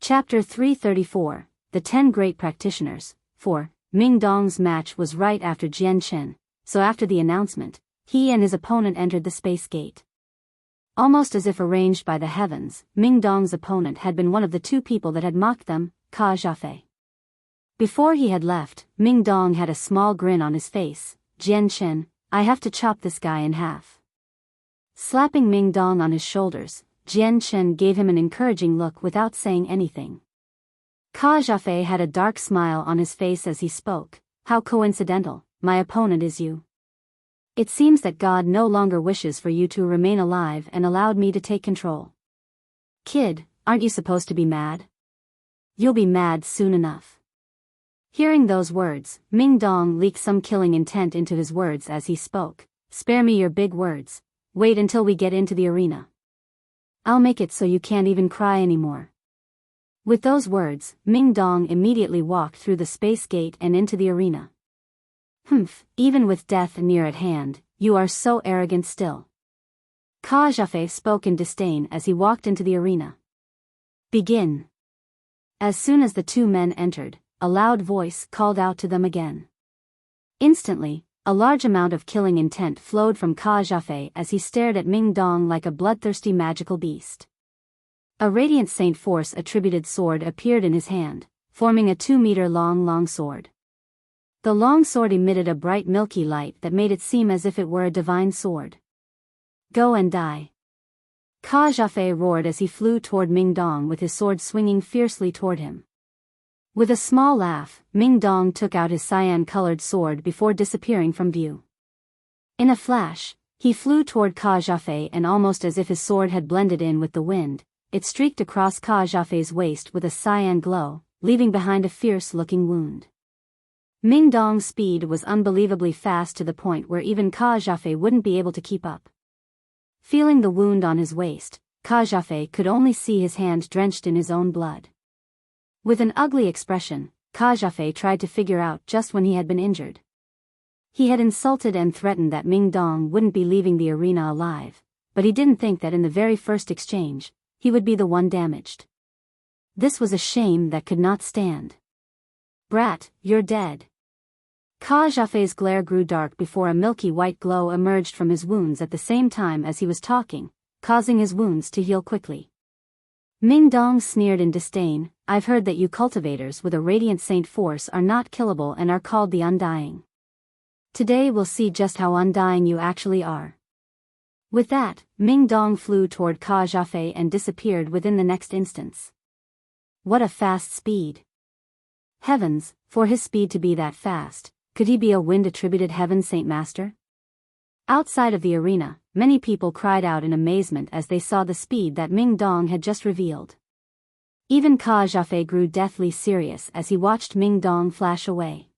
Chapter 334, The 10 Great Practitioners. 4. Ming Dong's match was right after Jian Chen, so after the announcement, he and his opponent entered the space gate. Almost as if arranged by the heavens, Ming Dong's opponent had been one of the two people that had mocked them, Ka Zhafei. Before he had left, Ming Dong had a small grin on his face. Jian Chen, I have to chop this guy in half. Slapping Ming Dong on his shoulders, Jian Chen gave him an encouraging look without saying anything. Ka Zhafei had a dark smile on his face as he spoke. How coincidental, my opponent is you. It seems that God no longer wishes for you to remain alive and allowed me to take control. Kid, aren't you supposed to be mad? You'll be mad soon enough. Hearing those words, Ming Dong leaked some killing intent into his words as he spoke. Spare me your big words. Wait until we get into the arena. I'll make it so you can't even cry anymore. With those words, Ming Dong immediately walked through the space gate and into the arena. Humph, even with death near at hand, you are so arrogant still. Ka Zhafei spoke in disdain as he walked into the arena. Begin. As soon as the two men entered, a loud voice called out to them again. Instantly, a large amount of killing intent flowed from Ka Zhafei as he stared at Ming Dong like a bloodthirsty magical beast. A radiant saint force attributed sword appeared in his hand, forming a 2-meter-long long sword. The long sword emitted a bright milky light that made it seem as if it were a divine sword. Go and die. Ka Zhafei roared as he flew toward Ming Dong with his sword swinging fiercely toward him. With a small laugh, Ming Dong took out his cyan-colored sword before disappearing from view. In a flash, he flew toward Ka Zhafei and almost as if his sword had blended in with the wind, it streaked across Ka Zhafei's waist with a cyan glow, leaving behind a fierce-looking wound. Ming Dong's speed was unbelievably fast to the point where even Ka Zhafei wouldn't be able to keep up. Feeling the wound on his waist, Ka Zhafei could only see his hand drenched in his own blood. With an ugly expression, Ka Zhafei tried to figure out just when he had been injured. He had insulted and threatened that Ming Dong wouldn't be leaving the arena alive, but he didn't think that in the very first exchange, he would be the one damaged. This was a shame that could not stand. Brat, you're dead. Ka Zhafei's glare grew dark before a milky white glow emerged from his wounds at the same time as he was talking, causing his wounds to heal quickly. Ming Dong sneered in disdain. I've heard that you cultivators with a radiant saint force are not killable and are called the Undying. Today we'll see just how undying you actually are. With that, Ming Dong flew toward Ka Zhafei and disappeared within the next instance. What a fast speed! Heavens, for his speed to be that fast, could he be a wind-attributed heaven saint master? Outside of the arena, many people cried out in amazement as they saw the speed that Ming Dong had just revealed. Even Ka Zhafei grew deathly serious as he watched Ming Dong flash away.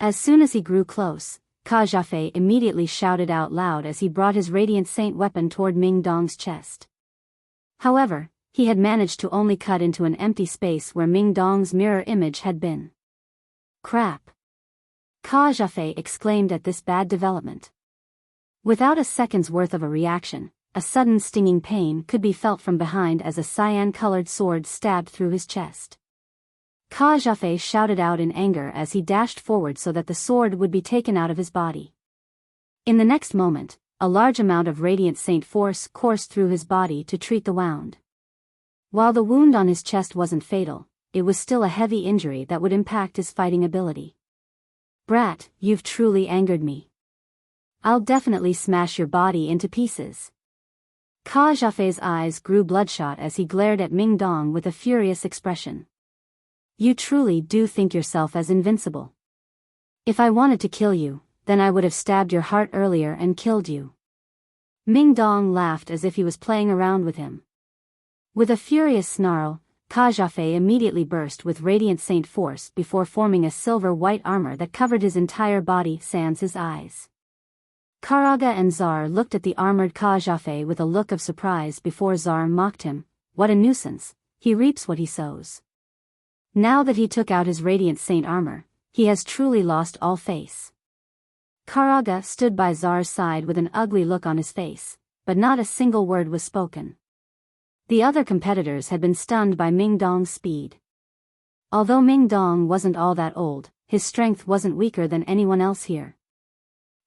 As soon as he grew close, Ka Zhafei immediately shouted out loud as he brought his radiant saint weapon toward Ming Dong's chest. However, he had managed to only cut into an empty space where Ming Dong's mirror image had been. Crap! Ka Zhafei exclaimed at this bad development. Without a second's worth of a reaction, a sudden stinging pain could be felt from behind as a cyan-colored sword stabbed through his chest. Ka Zhafei shouted out in anger as he dashed forward so that the sword would be taken out of his body. In the next moment, a large amount of radiant saint force coursed through his body to treat the wound. While the wound on his chest wasn't fatal, it was still a heavy injury that would impact his fighting ability. Brat, you've truly angered me. I'll definitely smash your body into pieces. Ka Zhafei's eyes grew bloodshot as he glared at Ming Dong with a furious expression. You truly do think yourself as invincible. If I wanted to kill you, then I would have stabbed your heart earlier and killed you. Ming Dong laughed as if he was playing around with him. With a furious snarl, Ka Zhafei immediately burst with radiant saint force before forming a silver-white armor that covered his entire body sans his eyes. Karaga and Zar looked at the armored Ka Zhafei with a look of surprise before Zar mocked him. What a nuisance, he reaps what he sows. Now that he took out his radiant saint armor, he has truly lost all face. Karaga stood by Zar's side with an ugly look on his face, but not a single word was spoken. The other competitors had been stunned by Ming Dong's speed. Although Ming Dong wasn't all that old, his strength wasn't weaker than anyone else here.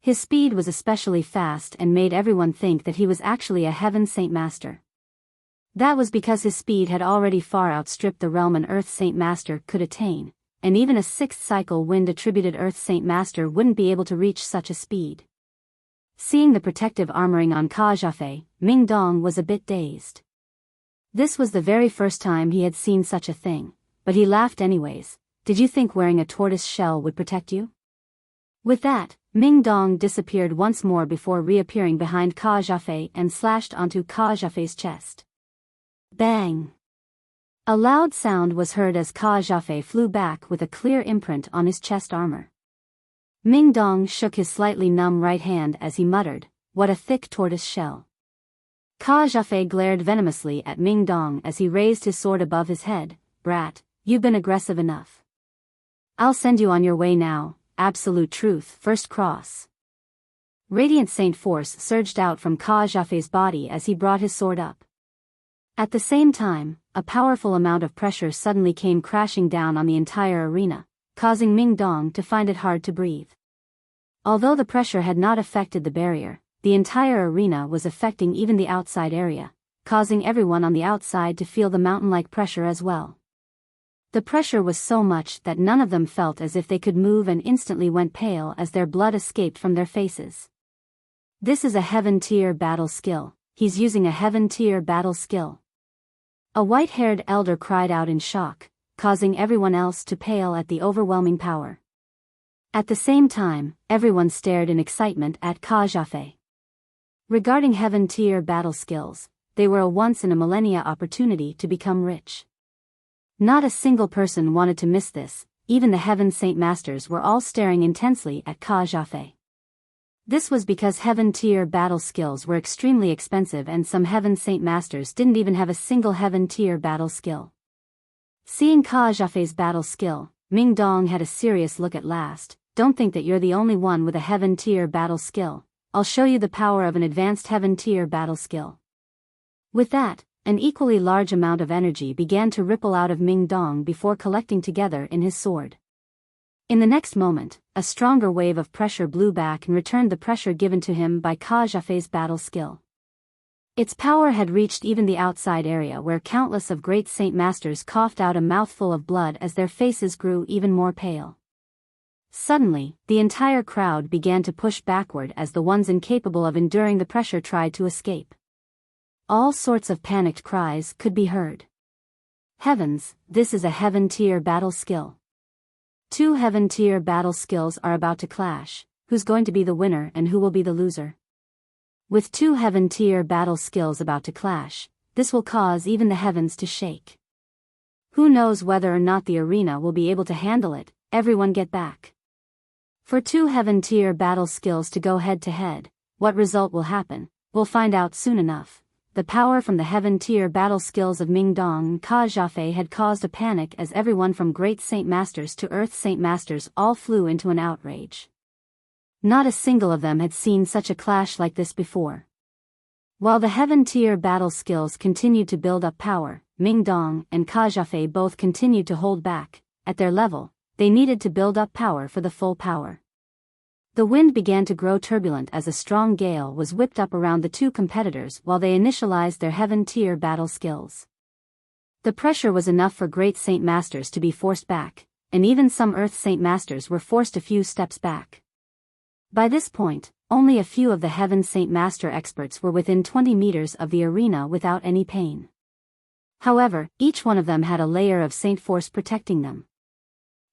His speed was especially fast and made everyone think that he was actually a Heaven Saint Master. That was because his speed had already far outstripped the realm an Earth Saint Master could attain, and even a 6th cycle wind-attributed Earth Saint Master wouldn't be able to reach such a speed. Seeing the protective armoring on Ka Jiafei, Ming Dong was a bit dazed. This was the very first time he had seen such a thing, but he laughed anyways. Did you think wearing a tortoise shell would protect you? With that, Ming Dong disappeared once more before reappearing behind Ka Jiafei and slashed onto Ka Jiafei's chest. Bang! A loud sound was heard as Ka Jiafei flew back with a clear imprint on his chest armor. Ming Dong shook his slightly numb right hand as he muttered, "What a thick tortoise shell." Ka Jiafei glared venomously at Ming Dong as he raised his sword above his head. "Brat, you've been aggressive enough. I'll send you on your way now. Absolute truth, first cross." Radiant Saint Force surged out from Ka Jiafei's body as he brought his sword up. At the same time, a powerful amount of pressure suddenly came crashing down on the entire arena, causing Ming Dong to find it hard to breathe. Although the pressure had not affected the barrier, the entire arena was affecting even the outside area, causing everyone on the outside to feel the mountain-like pressure as well. The pressure was so much that none of them felt as if they could move and instantly went pale as their blood escaped from their faces. This is a Heaven Tier battle skill. He's using a Heaven Tier battle skill. A white-haired elder cried out in shock, causing everyone else to pale at the overwhelming power. At the same time, everyone stared in excitement at Ka Jiafei. Regarding Heaven Tier battle skills, they were a once-in-a-millennia opportunity to become rich. Not a single person wanted to miss this. Even the Heaven Saint Masters were all staring intensely at Ka Jiafei. This was because Heaven Tier battle skills were extremely expensive and some Heaven Saint Masters didn't even have a single Heaven Tier battle skill. Seeing Ka Jiafei's battle skill, Ming Dong had a serious look at last. "Don't think that you're the only one with a Heaven Tier battle skill. I'll show you the power of an advanced Heaven Tier battle skill." With that, an equally large amount of energy began to ripple out of Ming Dong before collecting together in his sword. In the next moment, a stronger wave of pressure blew back and returned the pressure given to him by Ka Jiafei's battle skill. Its power had reached even the outside area where countless of great Saint Masters coughed out a mouthful of blood as their faces grew even more pale. Suddenly, the entire crowd began to push backward as the ones incapable of enduring the pressure tried to escape. All sorts of panicked cries could be heard. Heavens, this is a Heaven Tier battle skill. 2 Heaven Tier battle skills are about to clash. Who's going to be the winner and who will be the loser? With 2 Heaven Tier battle skills about to clash, this will cause even the heavens to shake. Who knows whether or not the arena will be able to handle it? Everyone get back. For 2 Heaven Tier battle skills to go head to head, what result will happen? We'll find out soon enough. The power from the Heaven Tier battle skills of Ming Dong and Ka Jiafei had caused a panic as everyone from Great Saint Masters to Earth Saint Masters all flew into an outrage. Not a single of them had seen such a clash like this before. While the Heaven Tier battle skills continued to build up power, Ming Dong and Ka Jiafei both continued to hold back. At their level, they needed to build up power for the full power. The wind began to grow turbulent as a strong gale was whipped up around the 2 competitors while they initialized their Heaven Tier battle skills. The pressure was enough for Great Saint Masters to be forced back, and even some Earth Saint Masters were forced a few steps back. By this point, only a few of the Heaven Saint Master experts were within 20 meters of the arena without any pain. However, each one of them had a layer of Saint Force protecting them.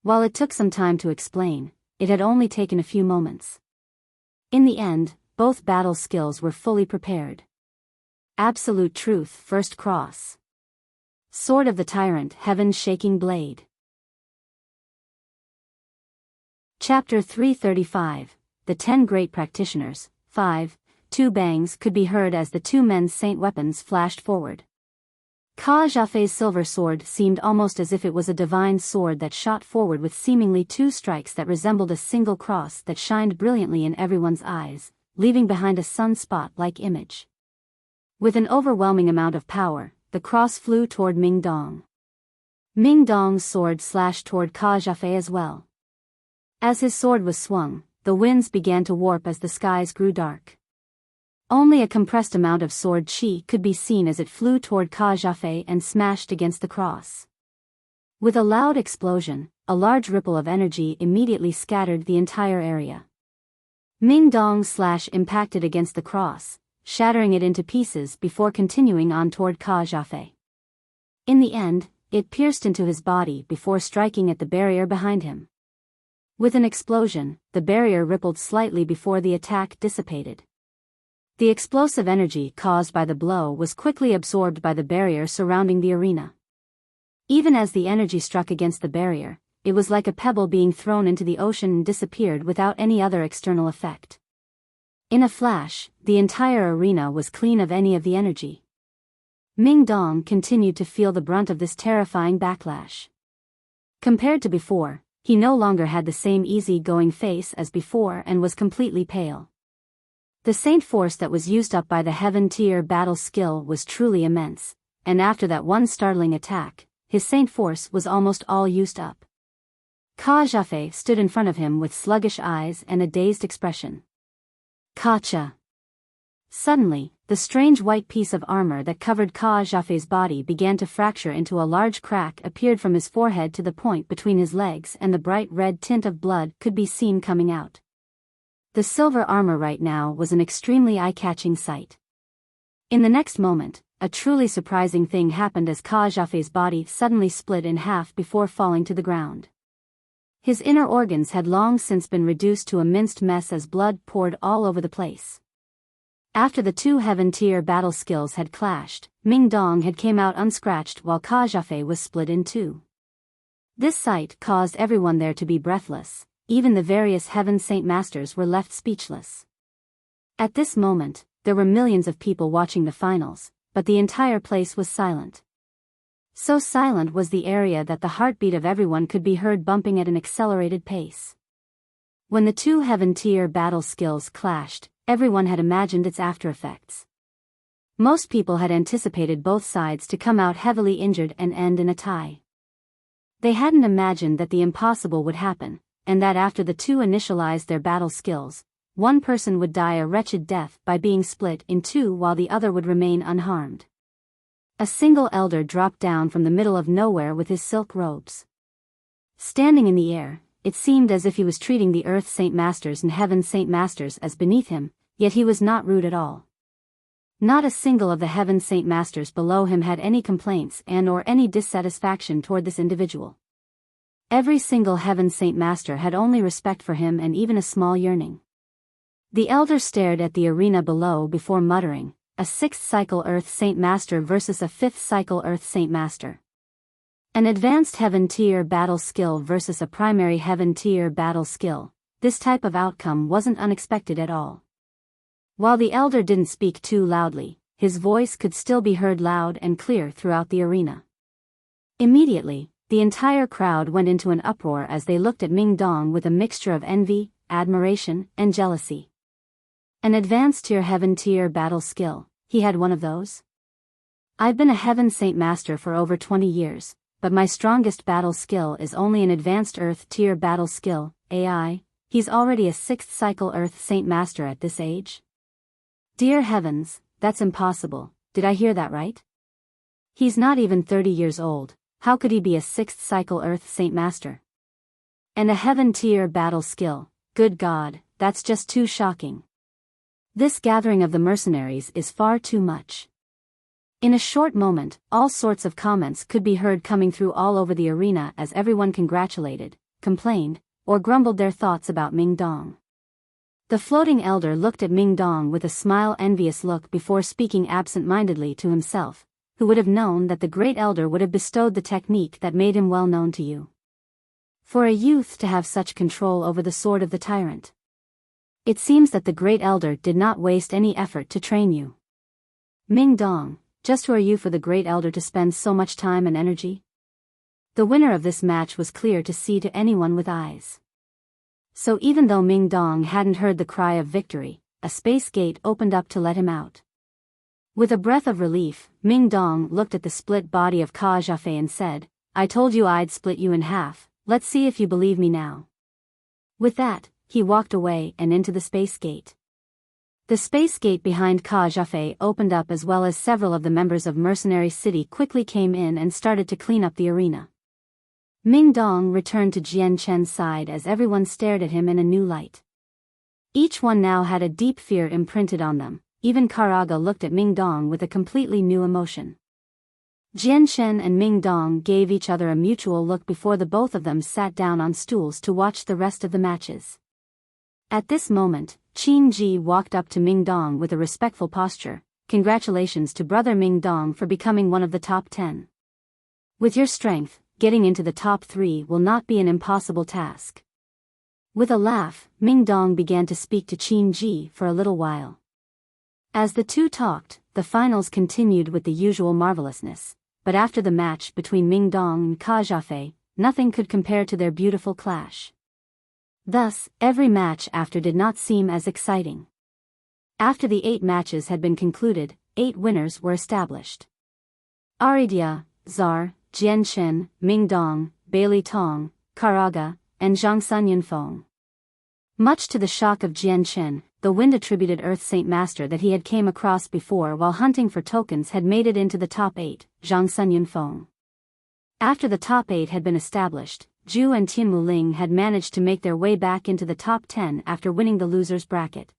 While it took some time to explain, it had only taken a few moments. In the end, both battle skills were fully prepared. Absolute Truth first cross. Sword of the Tyrant Heaven-Shaking Blade. Chapter 335, The 10 Great Practitioners, 5, 2 bangs could be heard as the 2 men's saint weapons flashed forward. Ka Jiafei's silver sword seemed almost as if it was a divine sword that shot forward with seemingly 2 strikes that resembled a single cross that shined brilliantly in everyone's eyes, leaving behind a sunspot-like image. With an overwhelming amount of power, the cross flew toward Ming Dong. Ming Dong's sword slashed toward Ka Zhafei as well. As his sword was swung, the winds began to warp as the skies grew dark. Only a compressed amount of sword chi could be seen as it flew toward Ka Zhafei and smashed against the cross. With a loud explosion, a large ripple of energy immediately scattered the entire area. Ming Dong's slash impacted against the cross, shattering it into pieces before continuing on toward Ka Zhafei. In the end, it pierced into his body before striking at the barrier behind him. With an explosion, the barrier rippled slightly before the attack dissipated. The explosive energy caused by the blow was quickly absorbed by the barrier surrounding the arena. Even as the energy struck against the barrier, it was like a pebble being thrown into the ocean and disappeared without any other external effect. In a flash, the entire arena was clean of any of the energy. Ming Dong continued to feel the brunt of this terrifying backlash. Compared to before, he no longer had the same easy-going face as before and was completely pale. The saint force that was used up by the heaven-tier battle skill was truly immense, and after that one startling attack, his saint force was almost all used up. Ka Zhafei stood in front of him with sluggish eyes and a dazed expression. Kacha! Suddenly, the strange white piece of armor that covered Ka Zhafei's body began to fracture into a large crack appeared from his forehead to the point between his legs, and the bright red tint of blood could be seen coming out. The silver armor right now was an extremely eye-catching sight. In the next moment, a truly surprising thing happened as Ka Zhafei's body suddenly split in half before falling to the ground. His inner organs had long since been reduced to a minced mess as blood poured all over the place. After the two heaven-tier battle skills had clashed, Ming Dong had came out unscratched while Ka Zhafei was split in two. This sight caused everyone there to be breathless, even the various heaven saint masters were left speechless. At this moment, there were millions of people watching the finals, but the entire place was silent. So silent was the area that the heartbeat of everyone could be heard bumping at an accelerated pace. When the two heaven-tier battle skills clashed, everyone had imagined its aftereffects. Most people had anticipated both sides to come out heavily injured and end in a tie. They hadn't imagined that the impossible would happen, and that after the two initialized their battle skills, one person would die a wretched death by being split in two while the other would remain unharmed. A single elder dropped down from the middle of nowhere with his silk robes. Standing in the air, it seemed as if he was treating the Earth Saint Masters and Heaven Saint Masters as beneath him, yet he was not rude at all. Not a single of the Heaven Saint Masters below him had any complaints and or any dissatisfaction toward this individual. Every single Heaven Saint Master had only respect for him and even a small yearning. The elder stared at the arena below before muttering, "A 6th cycle Earth Saint Master versus a 5th cycle Earth Saint Master. An advanced heaven-tier battle skill versus a primary heaven-tier battle skill. This type of outcome wasn't unexpected at all." While the elder didn't speak too loudly, his voice could still be heard loud and clear throughout the arena. Immediately, the entire crowd went into an uproar as they looked at Ming Dong with a mixture of envy, admiration, and jealousy. An advanced tier heaven-tier battle skill, he had one of those? I've been a Heaven Saint Master for over 20 years, but my strongest battle skill is only an advanced Earth tier battle skill, AI, he's already a 6th cycle Earth Saint Master at this age? Dear heavens, that's impossible, did I hear that right? He's not even 30 years old, how could he be a 6th cycle Earth Saint Master? And a heaven-tier battle skill, good God, that's just too shocking. This gathering of the mercenaries is far too much. In a short moment, all sorts of comments could be heard coming through all over the arena as everyone congratulated, complained, or grumbled their thoughts about Ming Dong. The floating elder looked at Ming Dong with a envious look before speaking absent-mindedly to himself, who would have known that the great elder would have bestowed the technique that made him well known to you. For a youth to have such control over the sword of the tyrant. It seems that the great elder did not waste any effort to train you. Ming Dong, just who are you for the great elder to spend so much time and energy? The winner of this match was clear to see to anyone with eyes. So even though Ming Dong hadn't heard the cry of victory, a space gate opened up to let him out. With a breath of relief, Ming Dong looked at the split body of Ka Zhafei and said, "I told you I'd split you in half, let's see if you believe me now." With that, he walked away and into the space gate. The space gate behind Ka Zhafei opened up, as well as several of the members of Mercenary City quickly came in and started to clean up the arena. Ming Dong returned to Jian Chen's side as everyone stared at him in a new light. Each one now had a deep fear imprinted on them. Even Karaga looked at Ming Dong with a completely new emotion. Jian Chen and Ming Dong gave each other a mutual look before the both of them sat down on stools to watch the rest of the matches. At this moment, Qin Ji walked up to Ming Dong with a respectful posture. "Congratulations to brother Ming Dong for becoming one of the top 10. With your strength, getting into the top 3 will not be an impossible task." With a laugh, Ming Dong began to speak to Qin Ji for a little while. As the two talked, the finals continued with the usual marvelousness, but after the match between Ming Dong and Ka Zhafei, nothing could compare to their beautiful clash. Thus, every match after did not seem as exciting. After the 8 matches had been concluded, 8 winners were established. Aridia, Zar, Jian Chen, Ming Dong, Bailey Tong, Karaga, and Zhang Sun Yunfeng. Much to the shock of Jian Chen, the wind-attributed Earth Saint Master that he had came across before while hunting for tokens had made it into the top 8, Zhang Sun Yunfeng. After the top 8 had been established, Zhu and Tian Muling had managed to make their way back into the top 10 after winning the losers bracket.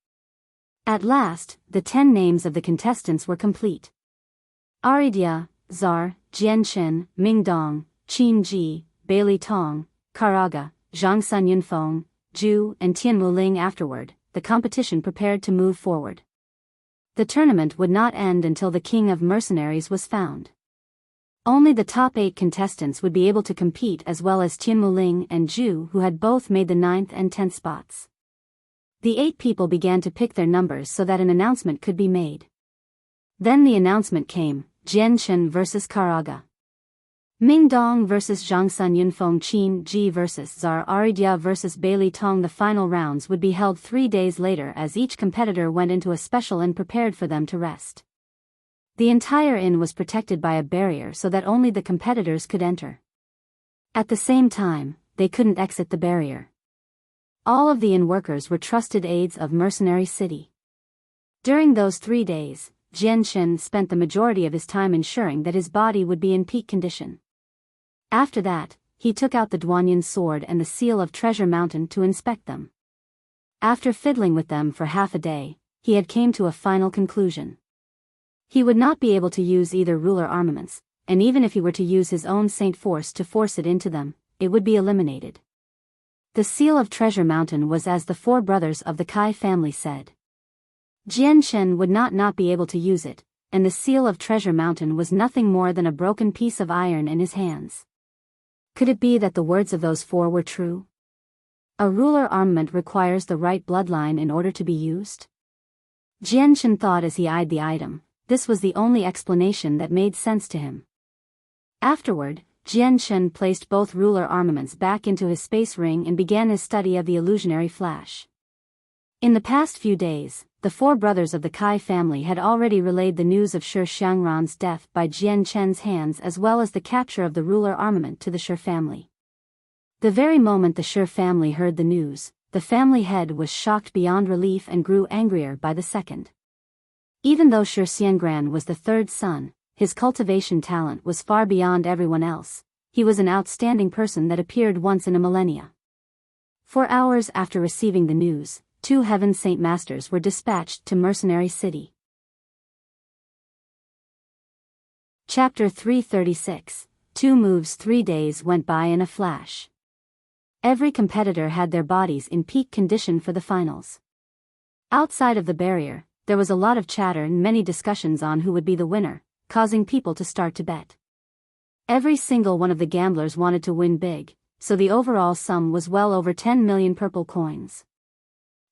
At last, the 10 names of the contestants were complete. Aridia, Zar, Jian Chen, Ming Dong, Qin Ji, Bailey Tong, Karaga, Zhang Sun Yunfeng, Zhu and Tian Muling. Afterward, the competition prepared to move forward. The tournament would not end until the king of mercenaries was found. Only the top 8 contestants would be able to compete, as well as Tian Muling and Zhu, who had both made the 9th and 10th spots. The 8 people began to pick their numbers so that an announcement could be made. Then the announcement came: Jian Chen vs Karaga, Ming Dong vs Zhang Sun Yunfeng, Qin Ji vs Zar, Aridia vs Bailey Tong. The final rounds would be held 3 days later, as each competitor went into a special inn prepared for them to rest. The entire inn was protected by a barrier so that only the competitors could enter. At the same time, they couldn't exit the barrier. All of the inn workers were trusted aides of Mercenary City. During those 3 days, Jian Chen spent the majority of his time ensuring that his body would be in peak condition. After that, he took out the Duanyan sword and the seal of Treasure Mountain to inspect them. After fiddling with them for half a day, he had came to a final conclusion. He would not be able to use either ruler armaments, and even if he were to use his own Saint Force to force it into them, it would be eliminated. The seal of Treasure Mountain was as the 4 brothers of the Kai family said. Jian Chen would not be able to use it, and the seal of Treasure Mountain was nothing more than a broken piece of iron in his hands. Could it be that the words of those 4 were true? A ruler armament requires the right bloodline in order to be used? Jian Chen thought as he eyed the item. This was the only explanation that made sense to him. Afterward, Jian Chen placed both ruler armaments back into his space ring and began his study of the illusionary flash. In the past few days, the 4 brothers of the Kai family had already relayed the news of Shi Xiangran's death by Jian Chen's hands, as well as the capture of the ruler armament to the Shi family. The very moment the Shi family heard the news, the family head was shocked beyond relief and grew angrier by the second. Even though Shi Xiangran was the 3rd son, his cultivation talent was far beyond everyone else. He was an outstanding person that appeared once in a millennia. 4 hours after receiving the news, 2 Heaven Saint Masters were dispatched to Mercenary City. Chapter 336. 2 moves. 3 days went by in a flash. Every competitor had their bodies in peak condition for the finals. Outside of the barrier, there was a lot of chatter and many discussions on who would be the winner, causing people to start to bet. Every single one of the gamblers wanted to win big, so the overall sum was well over 10 million purple coins.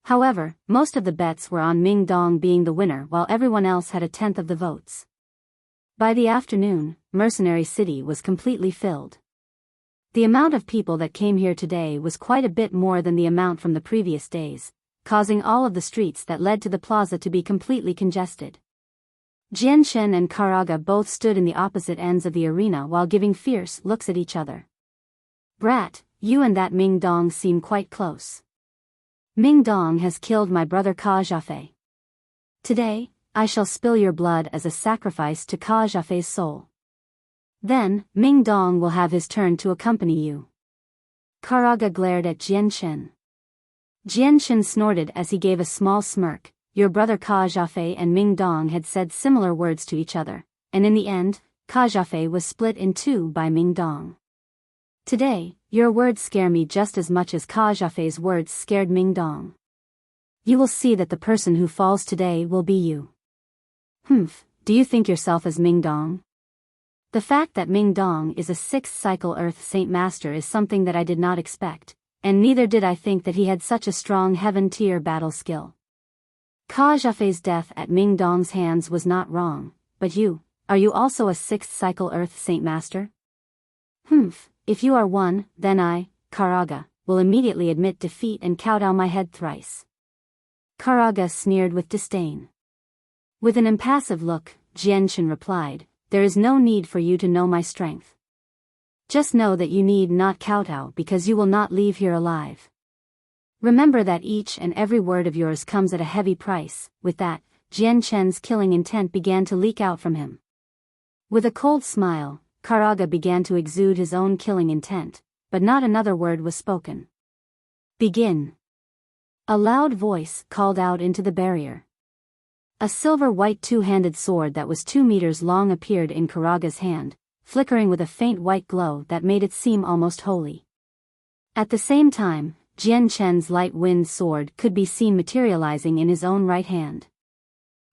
However, most of the bets were on Ming Dong being the winner, while everyone else had a tenth of the votes. By the afternoon, Mercenary City was completely filled. The amount of people that came here today was quite a bit more than the amount from the previous days, causing all of the streets that led to the plaza to be completely congested. Jianshen and Karaga both stood in the opposite ends of the arena while giving fierce looks at each other. Brat, you and that Ming Dong seem quite close. Ming Dong has killed my brother Ka Jiafei. Today, I shall spill your blood as a sacrifice to Ka Jiafei's soul. Then, Ming Dong will have his turn to accompany you. Karaga glared at Jianshen. Jianshen snorted as he gave a small smirk. Your brother Ka Jiafei and Ming Dong had said similar words to each other, and in the end, Ka Jiafei was split in two by Ming Dong. Today, your words scare me just as much as Ka Jiafei's words scared Ming Dong. You will see that the person who falls today will be you. Humph, do you think yourself as Ming Dong? The fact that Ming Dong is a 6th cycle Earth Saint Master is something that I did not expect, and neither did I think that he had such a strong heaven-tier battle skill. Ka Jiafei's death at Ming Dong's hands was not wrong, but are you also a 6th cycle Earth Saint Master? Humph, if you are one, then I, Karaga, will immediately admit defeat and kowtow my head thrice. Karaga sneered with disdain. With an impassive look, Jianshen replied, there is no need for you to know my strength. Just know that you need not kowtow because you will not leave here alive. Remember that each and every word of yours comes at a heavy price. With that, Jianshen's killing intent began to leak out from him. With a cold smile, Karaga began to exude his own killing intent, but not another word was spoken. Begin. A loud voice called out into the barrier. A silver-white two-handed sword that was 2 meters long appeared in Karaga's hand, flickering with a faint white glow that made it seem almost holy. At the same time, Jianshen's light wind sword could be seen materializing in his own right hand.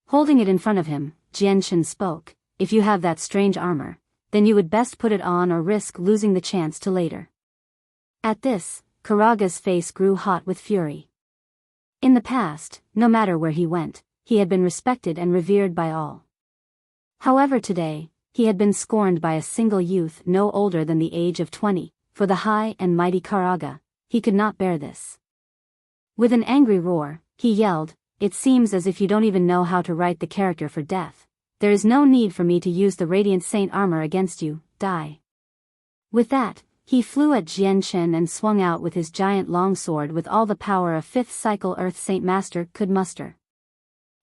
Holding it in front of him, Jianshen spoke, if you have that strange armor, then you would best put it on or risk losing the chance to later. At this, Karaga's face grew hot with fury. In the past, no matter where he went, he had been respected and revered by all. However today, he had been scorned by a single youth no older than the age of 20, for the high and mighty Karaga. He could not bear this. With an angry roar, he yelled, it seems as if you don't even know how to write the character for death. There is no need for me to use the Radiant Saint armor against you, die. With that, he flew at Jianshen and swung out with his giant longsword with all the power a 5th cycle Earth Saint Master could muster.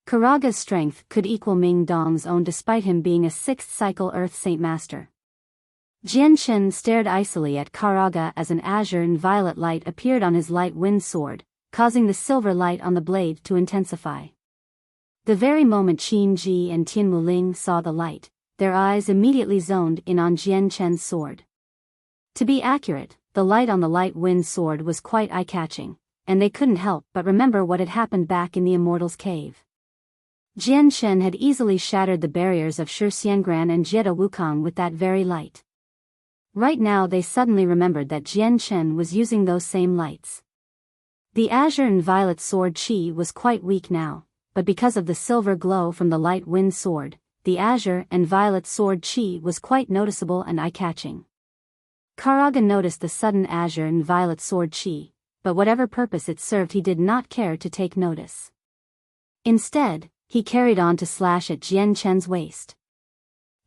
Karaga's strength could equal Ming Dong's own despite him being a 6th cycle Earth Saint Master. Jianshen stared icily at Karaga as an azure and violet light appeared on his light wind sword, causing the silver light on the blade to intensify. The very moment Qin Ji and Tian Muling saw the light, their eyes immediately zoned in on Jianshen's sword. To be accurate, the light on the light wind sword was quite eye-catching, and they couldn't help but remember what had happened back in the Immortal's Cave. Jianshen had easily shattered the barriers of Shixiangran and Jiedo Wukong with that very light. Right now they suddenly remembered that Jianshen was using those same lights. The azure and violet sword Qi was quite weak now, but because of the silver glow from the light wind sword, the azure and violet sword Qi was quite noticeable and eye-catching. Karaga noticed the sudden azure and violet sword Qi, but whatever purpose it served he did not care to take notice. Instead, he carried on to slash at Jianshen's waist.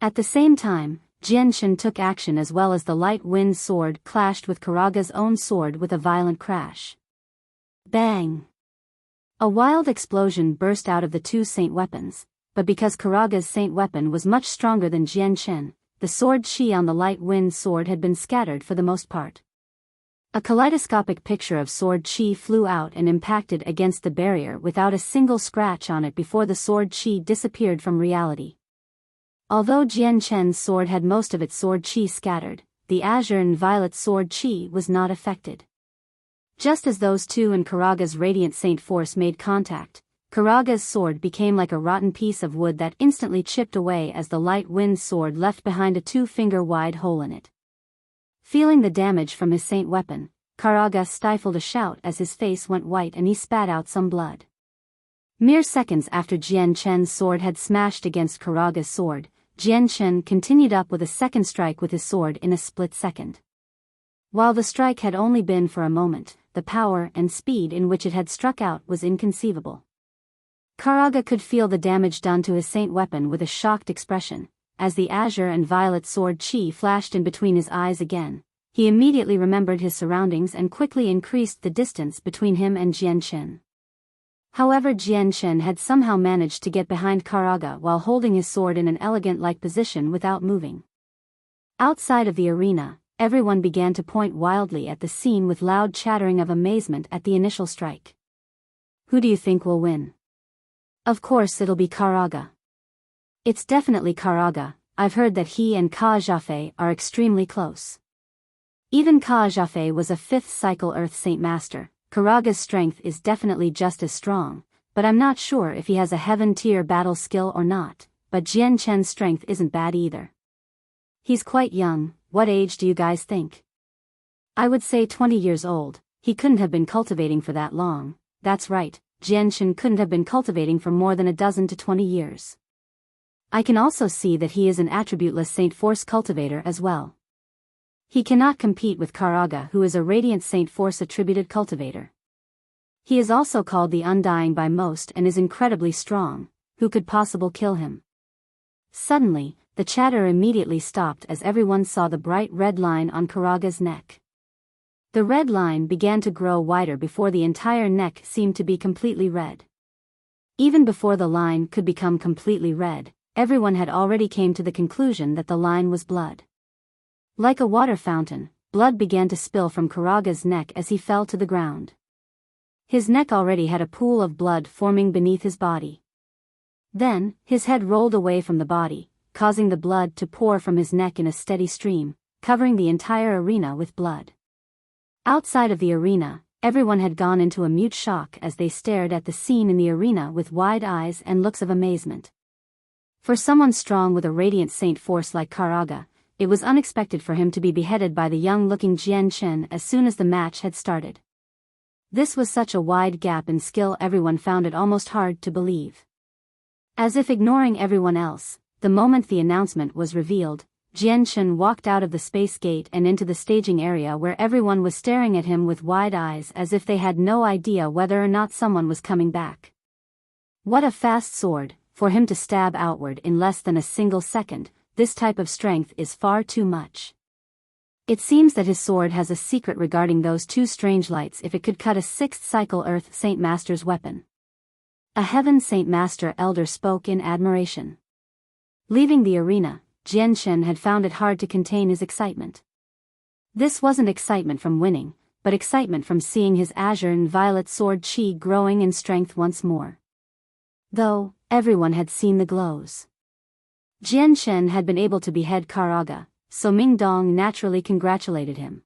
At the same time, Jianshen took action as well as the light wind sword clashed with Karaga's own sword with a violent crash. Bang! A wild explosion burst out of the two saint weapons, but because Karaga's saint weapon was much stronger than Jianshen, the sword Qi on the light wind sword had been scattered for the most part. A kaleidoscopic picture of sword Qi flew out and impacted against the barrier without a single scratch on it before the sword Qi disappeared from reality. Although Jianshen's sword had most of its sword Qi scattered, the azure and violet sword Qi was not affected. Just as those two and Karaga's radiant saint force made contact, Karaga's sword became like a rotten piece of wood that instantly chipped away as the light wind sword left behind a 2-finger-wide hole in it. Feeling the damage from his saint weapon, Karaga stifled a shout as his face went white and he spat out some blood. Mere seconds after Jianshen's sword had smashed against Karaga's sword, Jianshen continued up with a second strike with his sword in a split second. While the strike had only been for a moment, the power and speed in which it had struck out was inconceivable. Karaga could feel the damage done to his saint weapon with a shocked expression. As the azure and violet sword chi flashed in between his eyes again, he immediately remembered his surroundings and quickly increased the distance between him and Jian Chen. However, Jian Chen had somehow managed to get behind Karaga while holding his sword in an elegant-like position without moving. Outside of the arena, everyone began to point wildly at the scene with loud chattering of amazement at the initial strike. Who do you think will win? Of course it'll be Karaga. It's definitely Karaga. I've heard that he and Ka Zhafei are extremely close. Even Ka Zhafei was a 5th cycle Earth Saint Master. Karaga's strength is definitely just as strong, but I'm not sure if he has a heaven-tier battle skill or not, but Jian Chen's strength isn't bad either. He's quite young. What age do you guys think? I would say 20 years old. He couldn't have been cultivating for that long. That's right, Jian Chen couldn't have been cultivating for more than a dozen to 20 years. I can also see that he is an attributeless Saint Force cultivator as well. He cannot compete with Karaga, who is a Radiant Saint Force attributed cultivator. He is also called the Undying by most and is incredibly strong. Who could possibly kill him? Suddenly, the chatter immediately stopped as everyone saw the bright red line on Karaga's neck. The red line began to grow wider before the entire neck seemed to be completely red. Even before the line could become completely red, everyone had already came to the conclusion that the line was blood. Like a water fountain, blood began to spill from Karaga's neck as he fell to the ground. His neck already had a pool of blood forming beneath his body. Then, his head rolled away from the body, causing the blood to pour from his neck in a steady stream, covering the entire arena with blood. Outside of the arena, everyone had gone into a mute shock as they stared at the scene in the arena with wide eyes and looks of amazement. For someone strong with a Radiant Saint Force like Karaga, it was unexpected for him to be beheaded by the young-looking Jian Chen as soon as the match had started. This was such a wide gap in skill, everyone found it almost hard to believe. As if ignoring everyone else, the moment the announcement was revealed, Jian Chen walked out of the space gate and into the staging area where everyone was staring at him with wide eyes as if they had no idea whether or not someone was coming back. What a fast sword! For him to stab outward in less than a single second, this type of strength is far too much. It seems that his sword has a secret regarding those two strange lights if it could cut a 6th cycle Earth Saint Master's weapon. A Heaven Saint Master elder spoke in admiration. Leaving the arena, Jian Chen had found it hard to contain his excitement. This wasn't excitement from winning, but excitement from seeing his azure and violet sword chi growing in strength once more. Though, everyone had seen the glows. Jian Chen had been able to behead Karaga, so Ming Dong naturally congratulated him.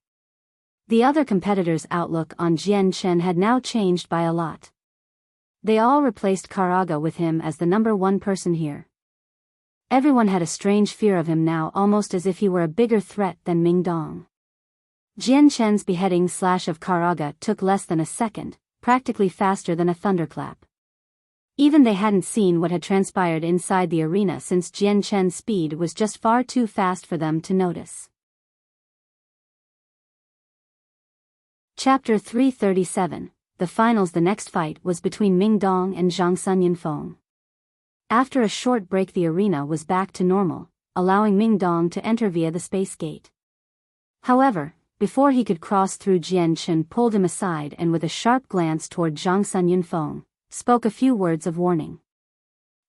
The other competitors' outlook on Jian Chen had now changed by a lot. They all replaced Karaga with him as the number one person here. Everyone had a strange fear of him now, almost as if he were a bigger threat than Ming Dong. Jian Chen's beheading slash of Karaga took less than a second, practically faster than a thunderclap. Even they hadn't seen what had transpired inside the arena since Jian Chen's speed was just far too fast for them to notice. Chapter 337, The Finals. The next fight was between Ming Dong and Zhang Sun Yunfeng. After a short break, the arena was back to normal, allowing Ming Dong to enter via the space gate. However, before he could cross through, Jian Chen pulled him aside and with a sharp glance toward Zhang Sun Yunfeng, spoke a few words of warning.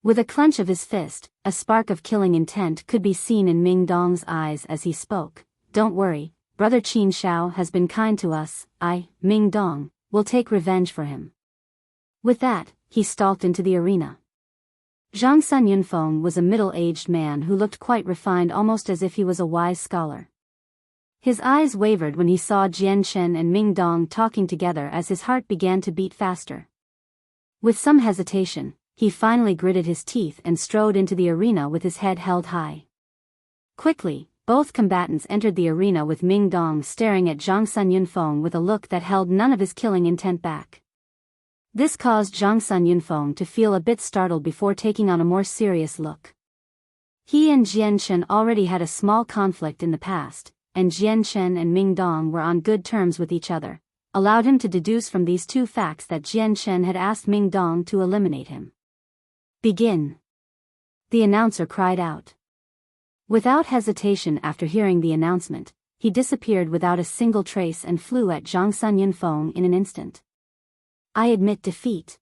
With a clench of his fist, a spark of killing intent could be seen in Ming Dong's eyes as he spoke. Don't worry, Brother Qin Shao has been kind to us. I, Ming Dong, will take revenge for him. With that, he stalked into the arena. Zhang Sun Yunfeng was a middle-aged man who looked quite refined, almost as if he was a wise scholar. His eyes wavered when he saw Jian Chen and Ming Dong talking together as his heart began to beat faster. With some hesitation, he finally gritted his teeth and strode into the arena with his head held high. Quickly, both combatants entered the arena with Ming Dong staring at Zhang Sun Yunfeng with a look that held none of his killing intent back. This caused Zhang Sun Yunfeng to feel a bit startled before taking on a more serious look. He and Jian Chen already had a small conflict in the past, and Jian Chen and Ming Dong were on good terms with each other, allowed him to deduce from these two facts that Jian Chen had asked Ming Dong to eliminate him. Begin. The announcer cried out. Without hesitation, after hearing the announcement, he disappeared without a single trace and flew at Zhang Sun Yunfeng in an instant. I admit defeat.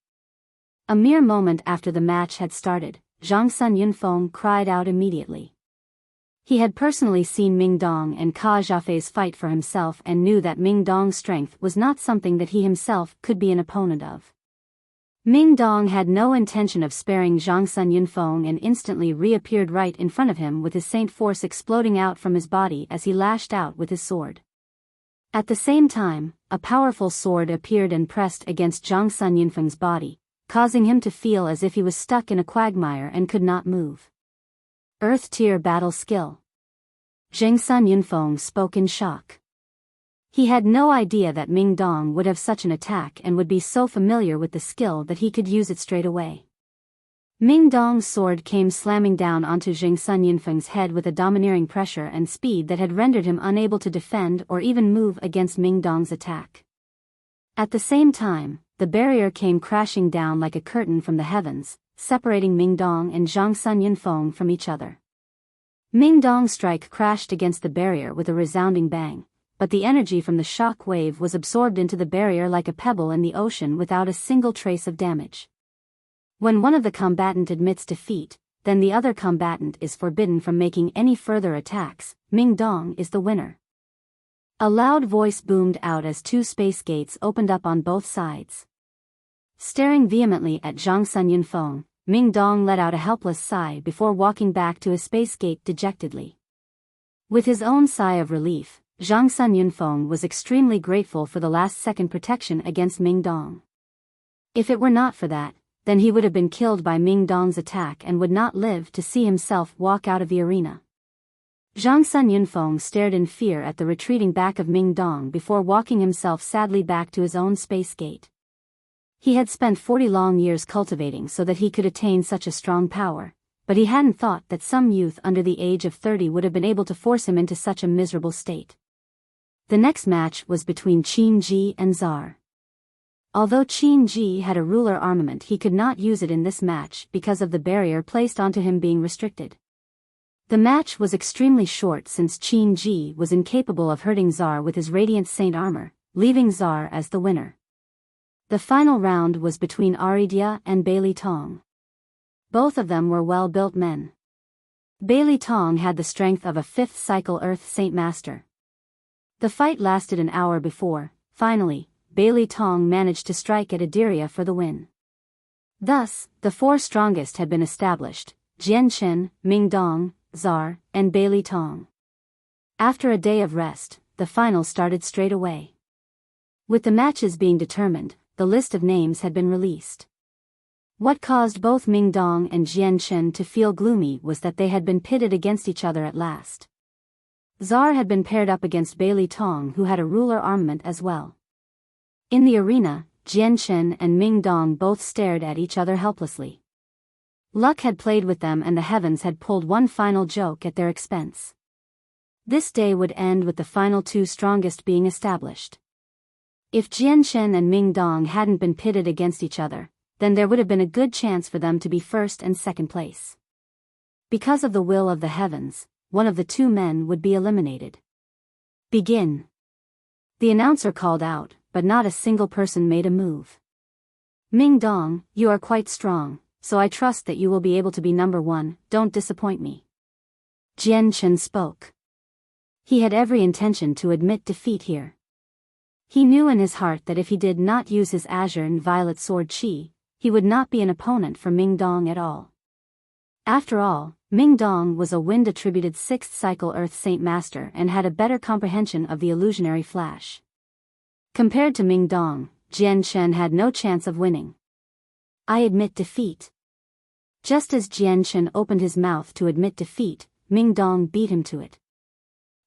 A mere moment after the match had started, Zhang Sun Yunfeng cried out immediately. He had personally seen Ming Dong and Ka Zhafei's fight for himself and knew that Ming Dong's strength was not something that he himself could be an opponent of. Ming Dong had no intention of sparing Zhang Sun Yunfeng and instantly reappeared right in front of him with his saint force exploding out from his body as he lashed out with his sword. At the same time, a powerful sword appeared and pressed against Zhang Sun Yunfeng's body, causing him to feel as if he was stuck in a quagmire and could not move. Earth Tier Battle Skill. Zhang Sun Yunfeng spoke in shock. He had no idea that Ming Dong would have such an attack and would be so familiar with the skill that he could use it straight away. Ming Dong's sword came slamming down onto Zhang Sun Yunfeng's head with a domineering pressure and speed that had rendered him unable to defend or even move against Ming Dong's attack. At the same time, the barrier came crashing down like a curtain from the heavens, separating Ming Dong and Zhang Sun Yunfeng from each other. Ming Dong's strike crashed against the barrier with a resounding bang, but the energy from the shock wave was absorbed into the barrier like a pebble in the ocean without a single trace of damage. When one of the combatant admits defeat, then the other combatant is forbidden from making any further attacks. Ming Dong is the winner. A loud voice boomed out as two space gates opened up on both sides. Staring vehemently at Zhang Sun Yunfeng, Ming Dong let out a helpless sigh before walking back to his space gate dejectedly. With his own sigh of relief, Zhang Sun Yunfeng was extremely grateful for the last-second protection against Ming Dong. If it were not for that, then he would have been killed by Ming Dong's attack and would not live to see himself walk out of the arena. Zhang Sun Yunfeng stared in fear at the retreating back of Ming Dong before walking himself sadly back to his own space gate. He had spent 40 long years cultivating so that he could attain such a strong power, but he hadn't thought that some youth under the age of 30 would have been able to force him into such a miserable state. The next match was between Qin Ji and Czar. Although Qin Ji had a ruler armament, he could not use it in this match because of the barrier placed onto him being restricted. The match was extremely short since Qin Ji was incapable of hurting Czar with his Radiant Saint armor, leaving Czar as the winner. The final round was between Aridia and Bailey Tong. Both of them were well-built men. Bailey Tong had the strength of a 5th cycle Earth Saint Master. The fight lasted an hour before, finally, Bailey Tong managed to strike at Adiria for the win. Thus, the 4 strongest had been established: Jian Chen, Ming Dong, Czar, and Bailey Tong. After a day of rest, the final started straight away. With the matches being determined, the list of names had been released. What caused both Ming Dong and Jian Chen to feel gloomy was that they had been pitted against each other at last. Czar had been paired up against Bailey Tong, who had a ruler armament as well. In the arena, Jian Chen and Ming Dong both stared at each other helplessly. Luck had played with them and the heavens had pulled one final joke at their expense. This day would end with the final 2 strongest being established. If Jian Chen and Ming Dong hadn't been pitted against each other, then there would have been a good chance for them to be first and second place. Because of the will of the heavens, one of the 2 men would be eliminated. Begin. The announcer called out, but not a single person made a move. Ming Dong, you are quite strong, so I trust that you will be able to be number 1, don't disappoint me. Jian Chen spoke. He had every intention to admit defeat here. He knew in his heart that if he did not use his azure and violet sword Qi, he would not be an opponent for Ming Dong at all. After all, Ming Dong was a wind-attributed 6th cycle Earth Saint Master and had a better comprehension of the illusionary flash. Compared to Ming Dong, Jian Chen had no chance of winning. I admit defeat. Just as Jian Chen opened his mouth to admit defeat, Ming Dong beat him to it.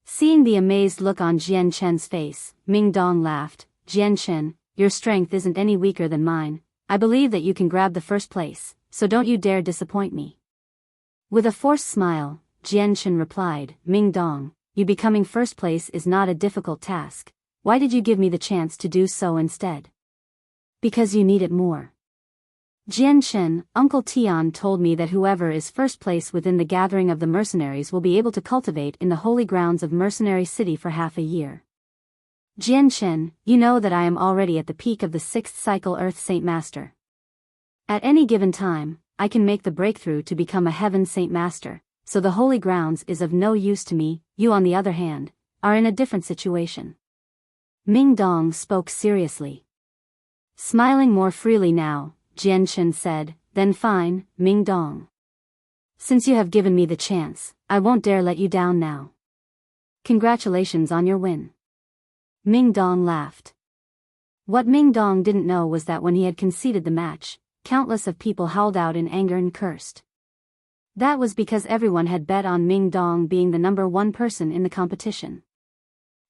Seeing the amazed look on Jian Chen's face, Ming Dong laughed. Jian Chen, your strength isn't any weaker than mine. I believe that you can grab the first place, so don't you dare disappoint me. With a forced smile, Jian Chen replied, Ming Dong, you becoming first place is not a difficult task. Why did you give me the chance to do so instead? Because you need it more. Jian Shen, Uncle Tian told me that whoever is first place within the gathering of the mercenaries will be able to cultivate in the holy grounds of Mercenary City for half a year. Jian Shen, you know that I am already at the peak of the 6th cycle Earth Saint Master. At any given time, I can make the breakthrough to become a Heaven Saint Master, so the holy grounds is of no use to me. You on the other hand, are in a different situation. Ming Dong spoke seriously. Smiling more freely now, Jian Shen said, then fine, Ming Dong. Since you have given me the chance, I won't dare let you down now. Congratulations on your win. Ming Dong laughed. What Ming Dong didn't know was that when he had conceded the match, countless of people howled out in anger and cursed. That was because everyone had bet on Ming Dong being the number one person in the competition.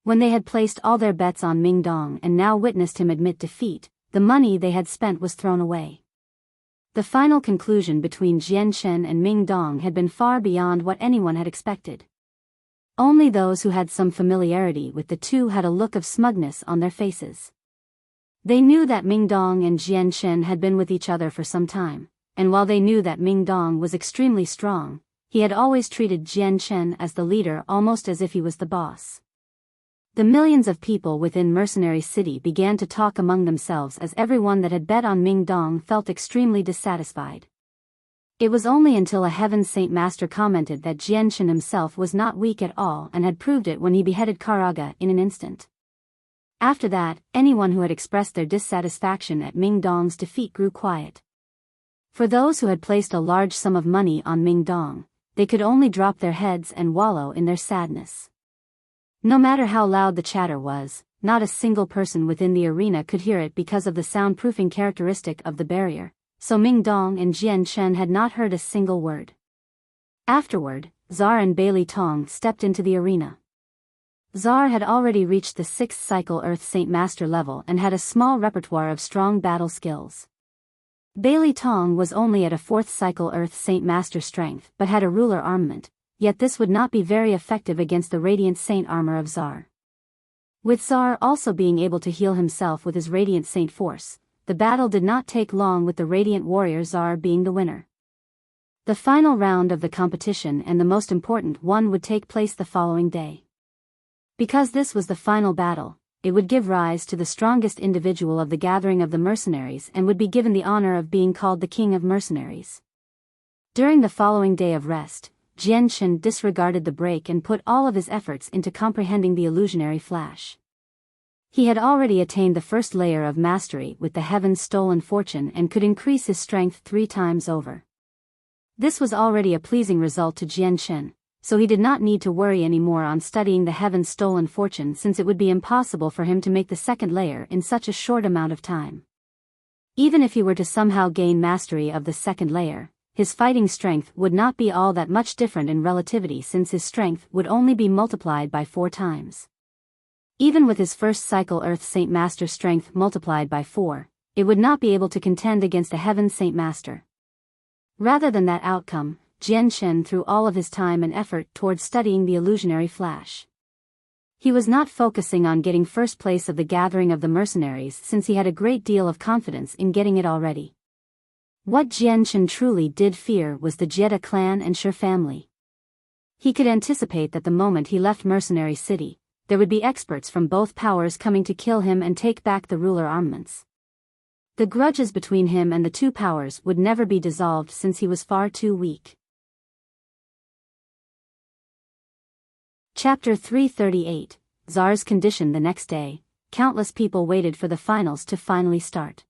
When they had placed all their bets on Ming Dong and now witnessed him admit defeat, the money they had spent was thrown away. The final conclusion between Jian Shen and Ming Dong had been far beyond what anyone had expected. Only those who had some familiarity with the two had a look of smugness on their faces. They knew that Ming Dong and Jian Shen had been with each other for some time, and while they knew that Ming Dong was extremely strong, he had always treated Jian Shen as the leader almost as if he was the boss. The millions of people within Mercenary City began to talk among themselves as everyone that had bet on Ming Dong felt extremely dissatisfied. It was only until a Heaven Saint Master commented that Jian Shen himself was not weak at all and had proved it when he beheaded Karaga in an instant. After that, anyone who had expressed their dissatisfaction at Ming Dong's defeat grew quiet. For those who had placed a large sum of money on Ming Dong, they could only drop their heads and wallow in their sadness. No matter how loud the chatter was, not a single person within the arena could hear it because of the soundproofing characteristic of the barrier, so Ming Dong and Jian Shen had not heard a single word. Afterward, Zar and Bailey Tong stepped into the arena. Zar had already reached the 6th cycle Earth Saint Master level and had a small repertoire of strong battle skills. Bailey Tong was only at a 4th cycle Earth Saint Master strength but had a ruler armament, yet this would not be very effective against the Radiant Saint armor of Zar. With Zar also being able to heal himself with his Radiant Saint force, the battle did not take long with the Radiant Warrior Zar being the winner. The final round of the competition and the most important one would take place the following day. Because this was the final battle, it would give rise to the strongest individual of the gathering of the mercenaries and would be given the honor of being called the King of Mercenaries. During the following day of rest, Jian Shen disregarded the break and put all of his efforts into comprehending the illusionary flash. He had already attained the first layer of mastery with the Heaven's Stolen Fortune and could increase his strength 3 times over. This was already a pleasing result to Jian Shen, so he did not need to worry anymore on studying the Heaven's Stolen Fortune since it would be impossible for him to make the second layer in such a short amount of time. Even if he were to somehow gain mastery of the second layer, his fighting strength would not be all that much different in relativity since his strength would only be multiplied by 4 times. Even with his first cycle Earth Saint Master strength multiplied by 4, it would not be able to contend against a Heaven Saint Master. Rather than that outcome, Jian Shen threw all of his time and effort towards studying the illusionary flash. He was not focusing on getting first place of the gathering of the mercenaries since he had a great deal of confidence in getting it already. What Jian Shen truly did fear was the Jetta clan and Shi family. He could anticipate that the moment he left Mercenary City, there would be experts from both powers coming to kill him and take back the ruler armaments. The grudges between him and the two powers would never be dissolved since he was far too weak. Chapter 338, Zar's Condition. The next day, countless people waited for the finals to finally start.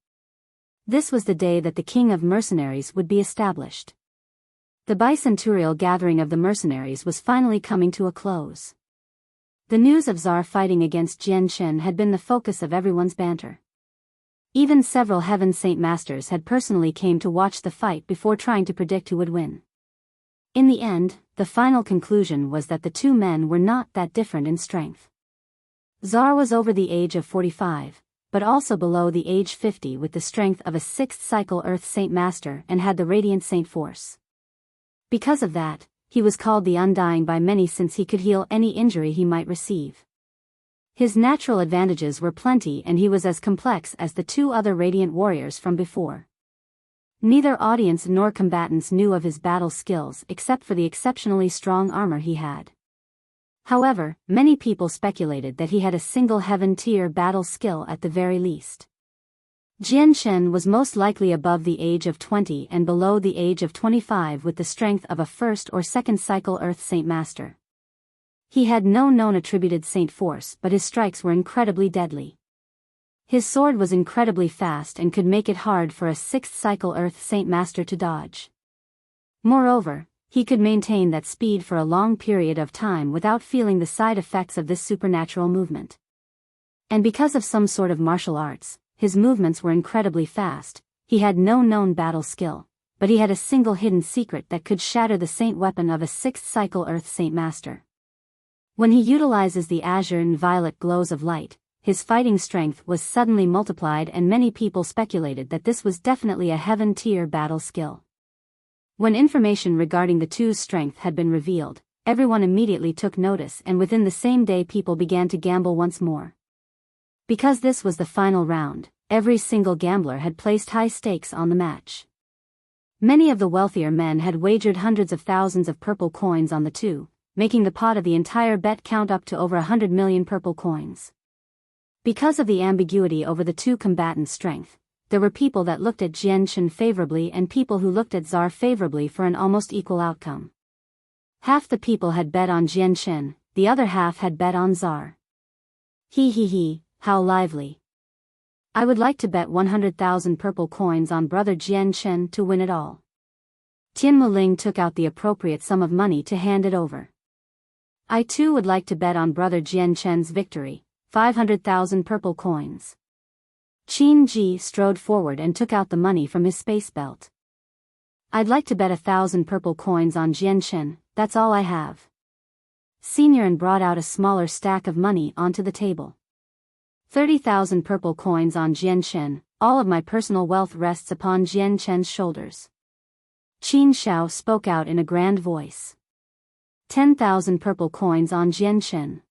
This was the day that the King of Mercenaries would be established. The bicentennial gathering of the mercenaries was finally coming to a close. The news of Zar fighting against Jian Shen had been the focus of everyone's banter. Even several Heaven Saint Masters had personally came to watch the fight before trying to predict who would win. In the end, the final conclusion was that the two men were not that different in strength. Zar was over the age of 45, but also below the age 50 with the strength of a 6th cycle Earth Saint Master and had the Radiant Saint Force. Because of that, he was called the Undying by many since he could heal any injury he might receive. His natural advantages were plenty and he was as complex as the two other Radiant Warriors from before. Neither audience nor combatants knew of his battle skills except for the exceptionally strong armor he had. However, many people speculated that he had a single heaven-tier battle skill at the very least. Jian Shen was most likely above the age of 20 and below the age of 25 with the strength of a first or second cycle Earth Saint Master. He had no known attributed Saint force, but his strikes were incredibly deadly. His sword was incredibly fast and could make it hard for a sixth cycle Earth Saint Master to dodge. Moreover, he could maintain that speed for a long period of time without feeling the side effects of this supernatural movement. And because of some sort of martial arts, his movements were incredibly fast. He had no known battle skill, but he had a single hidden secret that could shatter the saint weapon of a sixth cycle Earth Saint Master. When he utilizes the azure and violet glows of light, his fighting strength was suddenly multiplied, and many people speculated that this was definitely a heaven-tier battle skill. When information regarding the two's strength had been revealed, everyone immediately took notice, and within the same day people began to gamble once more. Because this was the final round, every single gambler had placed high stakes on the match. Many of the wealthier men had wagered hundreds of thousands of purple coins on the two, making the pot of the entire bet count up to over 100 million purple coins. Because of the ambiguity over the two combatants' strength, there were people that looked at Jian Shen favorably and people who looked at Czar favorably for an almost equal outcome. Half the people had bet on Jian Shen, the other half had bet on Czar. He, how lively. I would like to bet 100,000 purple coins on brother Jian Shen to win it all. Tian Muling took out the appropriate sum of money to hand it over. I too would like to bet on brother Jian Shen's victory, 500,000 purple coins. Qin Ji strode forward and took out the money from his space belt. I'd like to bet 1,000 purple coins on Jian Shen, that's all I have. Senior brought out a smaller stack of money onto the table. 30,000 purple coins on Jian Shen, all of my personal wealth rests upon Jian Shen's shoulders. Qin Xiao spoke out in a grand voice. 10,000 purple coins on Jian Shen.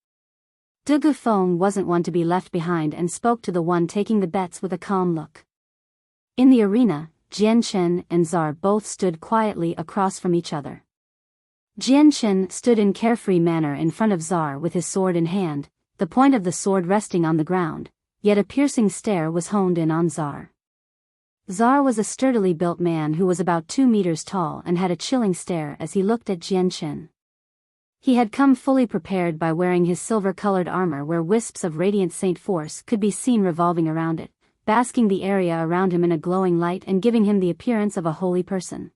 De Gufeng wasn't one to be left behind and spoke to the one taking the bets with a calm look. In the arena, Jian Shen and Czar both stood quietly across from each other. Jian Shen stood in carefree manner in front of Czar with his sword in hand, the point of the sword resting on the ground, yet a piercing stare was honed in on Czar. Czar was a sturdily built man who was about 2 meters tall and had a chilling stare as he looked at Jian Shen. He had come fully prepared by wearing his silver-colored armor where wisps of radiant saint force could be seen revolving around it, basking the area around him in a glowing light and giving him the appearance of a holy person.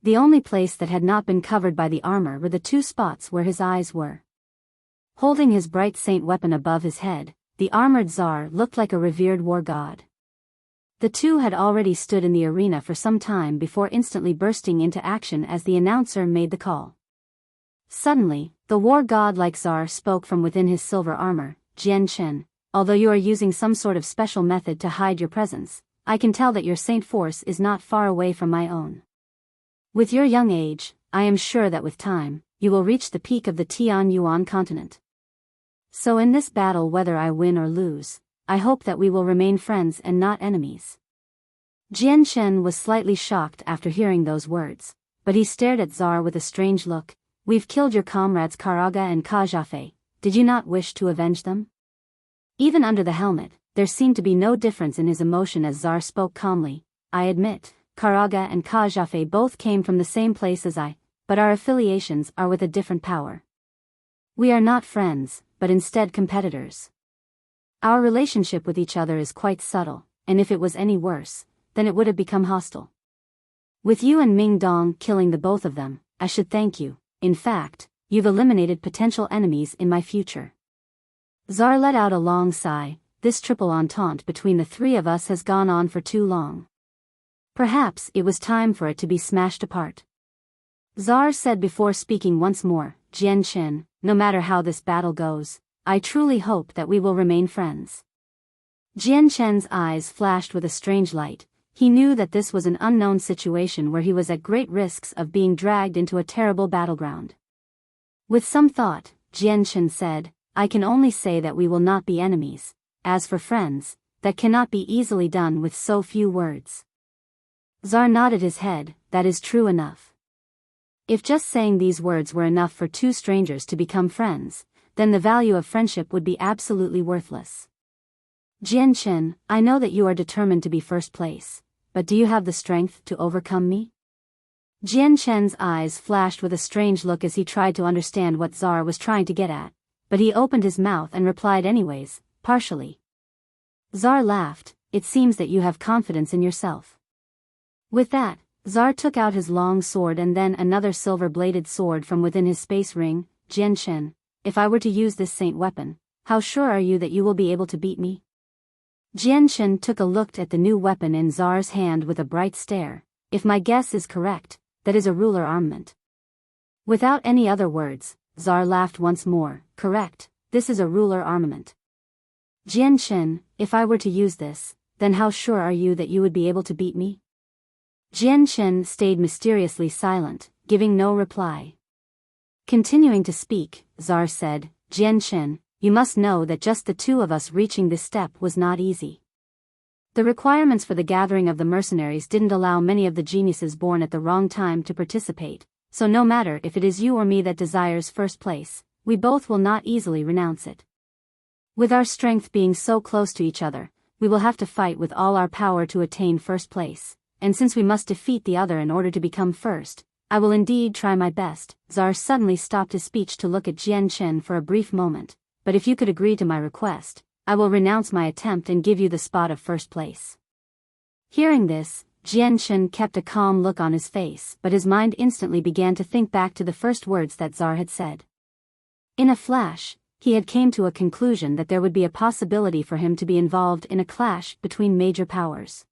The only place that had not been covered by the armor were the 2 spots where his eyes were. Holding his bright saint weapon above his head, the armored Czar looked like a revered war god. The two had already stood in the arena for some time before instantly bursting into action as the announcer made the call. Suddenly, the war god like Czar spoke from within his silver armor. Jian Shen, although you are using some sort of special method to hide your presence, I can tell that your saint force is not far away from my own. With your young age, I am sure that with time, you will reach the peak of the Tian Yuan continent. So in this battle, whether I win or lose, I hope that we will remain friends and not enemies. Jian Shen was slightly shocked after hearing those words, but he stared at Czar with a strange look. We've killed your comrades Karaga and Kajafei, did you not wish to avenge them? Even under the helmet, there seemed to be no difference in his emotion as Czar spoke calmly. I admit, Karaga and Kajafei both came from the same place as I, but our affiliations are with a different power. We are not friends, but instead competitors. Our relationship with each other is quite subtle, and if it was any worse, then it would have become hostile. With you and Ming Dong killing the both of them, I should thank you. In fact, you've eliminated potential enemies in my future. Czar let out a long sigh. This triple entente between the 3 of us has gone on for too long. Perhaps it was time for it to be smashed apart. Czar said before speaking once more. Jian Shen, no matter how this battle goes, I truly hope that we will remain friends. Jian Shen's eyes flashed with a strange light. He knew that this was an unknown situation where he was at great risks of being dragged into a terrible battleground. With some thought, Jian Shen said, I can only say that we will not be enemies. As for friends, that cannot be easily done with so few words. Zar nodded his head. That is true enough. If just saying these words were enough for two strangers to become friends, then the value of friendship would be absolutely worthless. Jian Chen, I know that you are determined to be first place, but do you have the strength to overcome me? Jian Chen's eyes flashed with a strange look as he tried to understand what Zar was trying to get at, but he opened his mouth and replied anyways, partially. Zar laughed. It seems that you have confidence in yourself. With that, Zar took out his long sword and then another silver-bladed sword from within his space ring. Jian Chen, if I were to use this saint weapon, how sure are you that you will be able to beat me? Jian Chen took a look at the new weapon in Zar's hand with a bright stare. If my guess is correct, that is a ruler armament. Without any other words, Zar laughed once more. Correct, this is a ruler armament. Jian Chen, if I were to use this, then how sure are you that you would be able to beat me? Jian Chen stayed mysteriously silent, giving no reply. Continuing to speak, Zar said, Jian Chen, you must know that just the two of us reaching this step was not easy. The requirements for the gathering of the mercenaries didn't allow many of the geniuses born at the wrong time to participate, so no matter if it is you or me that desires first place, we both will not easily renounce it. With our strength being so close to each other, we will have to fight with all our power to attain first place, and since we must defeat the other in order to become first, I will indeed try my best. Zar suddenly stopped his speech to look at Jian Chen for a brief moment, but if you could agree to my request, I will renounce my attempt and give you the spot of first place. Hearing this, Jian Chen kept a calm look on his face, but his mind instantly began to think back to the first words that Zar had said. In a flash, he had came to a conclusion that there would be a possibility for him to be involved in a clash between major powers.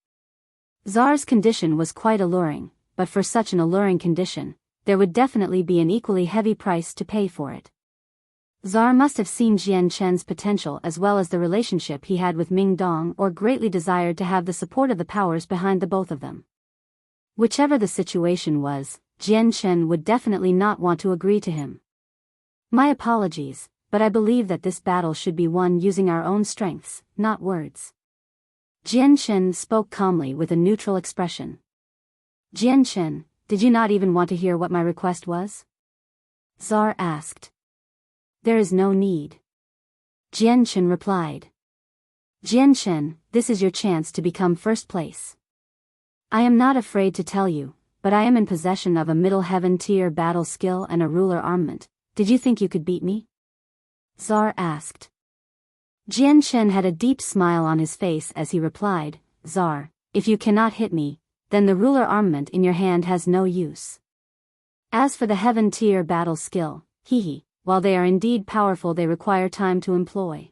Zar's condition was quite alluring, but for such an alluring condition, there would definitely be an equally heavy price to pay for it. Zar must have seen Jian Chen's potential as well as the relationship he had with Ming Dong, or greatly desired to have the support of the powers behind the both of them. Whichever the situation was, Jian Chen would definitely not want to agree to him. My apologies, but I believe that this battle should be won using our own strengths, not words. Jian Chen spoke calmly with a neutral expression. Jian Chen, did you not even want to hear what my request was? Zar asked. There is no need. Jian Chen replied. Jian Chen, this is your chance to become first place. I am not afraid to tell you, but I am in possession of a middle heaven tier battle skill and a ruler armament. Did you think you could beat me? Zar asked. Jian Chen had a deep smile on his face as he replied, Zar, if you cannot hit me, then the ruler armament in your hand has no use. As for the heaven tier battle skill, while they are indeed powerful, they require time to employ.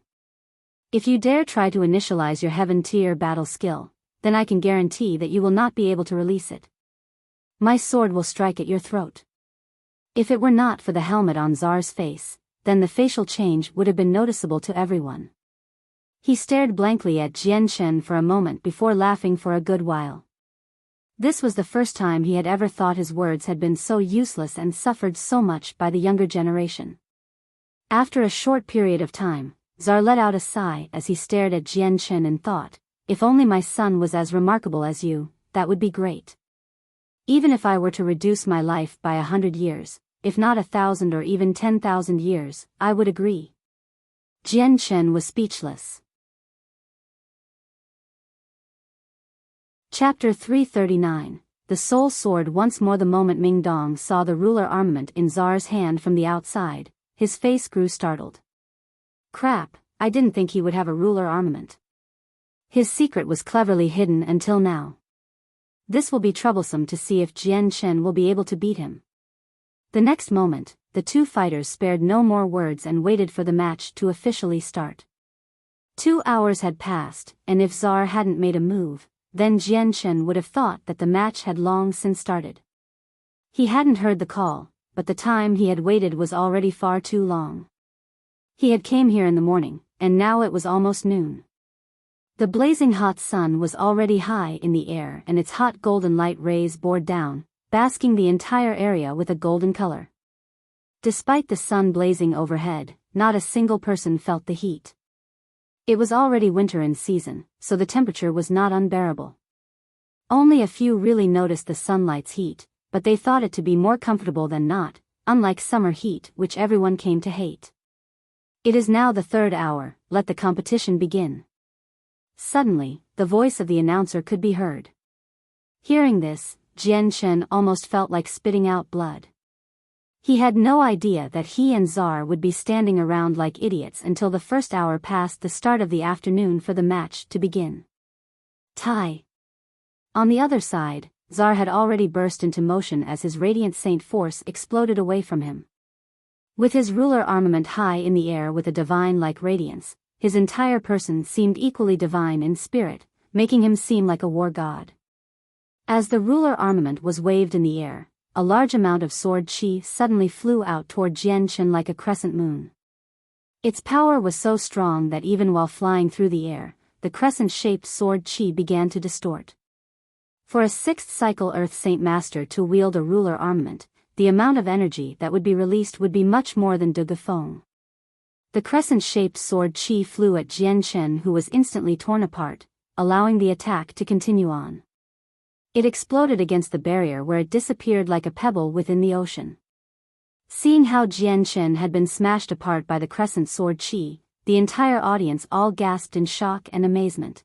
If you dare try to initialize your heaven tier battle skill, then I can guarantee that you will not be able to release it. My sword will strike at your throat. If it were not for the helmet on Zar's face, then the facial change would have been noticeable to everyone. He stared blankly at Jian Chen for a moment before laughing for a good while. This was the first time he had ever thought his words had been so useless and suffered so much by the younger generation. After a short period of time, Zar let out a sigh as he stared at Jian Chen and thought, if only my son was as remarkable as you, that would be great. Even if I were to reduce my life by 100 years, if not 1,000 or even 10,000 years, I would agree. Jian Chen was speechless. Chapter 339, The Soul Sword. Once more the moment Ming Dong saw the ruler armament in Zar's hand from the outside, his face grew startled. Crap, I didn't think he would have a ruler armament. His secret was cleverly hidden until now. This will be troublesome to see if Jian Chen will be able to beat him. The next moment, the two fighters spared no more words and waited for the match to officially start. 2 hours had passed, and if Zar hadn't made a move, then Jian Chen would have thought that the match had long since started. He hadn't heard the call, but the time he had waited was already far too long. He had came here in the morning, and now it was almost noon. The blazing hot sun was already high in the air and its hot golden light rays bore down, basking the entire area with a golden color. Despite the sun blazing overhead, not a single person felt the heat. It was already winter in season, so the temperature was not unbearable. Only a few really noticed the sunlight's heat, but they thought it to be more comfortable than not, unlike summer heat which everyone came to hate. It is now the 3rd hour, let the competition begin. Suddenly, the voice of the announcer could be heard. Hearing this, Jian Chen almost felt like spitting out blood. He had no idea that he and Czar would be standing around like idiots until the 1st hour past the start of the afternoon for the match to begin. Tie. On the other side, Czar had already burst into motion as his radiant saint force exploded away from him. With his ruler armament high in the air with a divine-like radiance, his entire person seemed equally divine in spirit, making him seem like a war god. As the ruler armament was waved in the air, a large amount of sword chi suddenly flew out toward Jian Chen like a crescent moon. Its power was so strong that even while flying through the air, the crescent-shaped sword chi began to distort. For a 6th cycle Earth Saint Master to wield a ruler armament, the amount of energy that would be released would be much more than De Gefeng. The crescent-shaped sword chi flew at Jian Chen, who was instantly torn apart, allowing the attack to continue on. It exploded against the barrier where it disappeared like a pebble within the ocean. Seeing how Jian Chen had been smashed apart by the crescent sword chi, the entire audience all gasped in shock and amazement.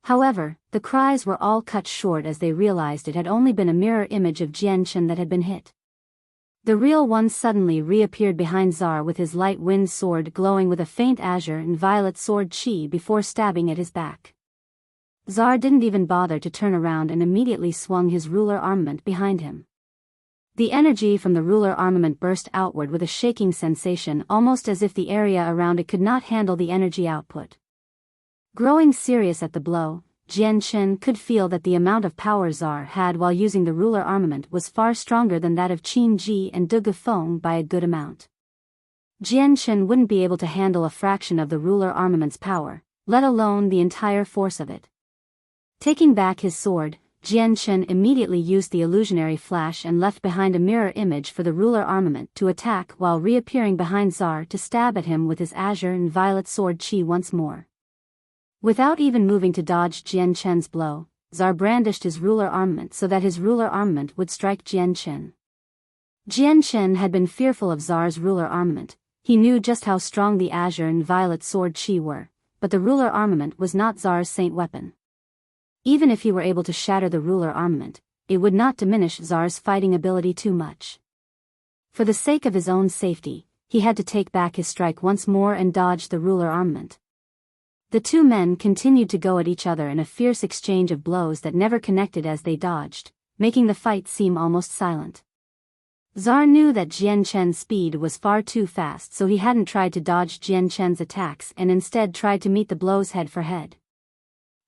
However, the cries were all cut short as they realized it had only been a mirror image of Jian Chen that had been hit. The real one suddenly reappeared behind Czar with his light wind sword glowing with a faint azure and violet sword chi before stabbing at his back. Czar didn't even bother to turn around and immediately swung his ruler armament behind him. The energy from the ruler armament burst outward with a shaking sensation, almost as if the area around it could not handle the energy output. Growing serious at the blow, Jian Chen could feel that the amount of power Czar had while using the ruler armament was far stronger than that of Qin Ji and De Gefeng by a good amount. Jian Chen wouldn't be able to handle a fraction of the ruler armament's power, let alone the entire force of it. Taking back his sword, Jian Chen immediately used the illusionary flash and left behind a mirror image for the ruler armament to attack while reappearing behind Czar to stab at him with his azure and violet sword chi once more. Without even moving to dodge Jian Chen's blow, Czar brandished his ruler armament so that his ruler armament would strike Jian Chen. Jian Chen had been fearful of Czar's ruler armament. He knew just how strong the azure and violet sword chi were, but the ruler armament was not Czar's saint weapon. Even if he were able to shatter the ruler armament, it would not diminish Czar's fighting ability too much. For the sake of his own safety, he had to take back his strike once more and dodge the ruler armament. The two men continued to go at each other in a fierce exchange of blows that never connected as they dodged, making the fight seem almost silent. Czar knew that Jian Chen's speed was far too fast, so he hadn't tried to dodge Jian Chen's attacks and instead tried to meet the blows head for head.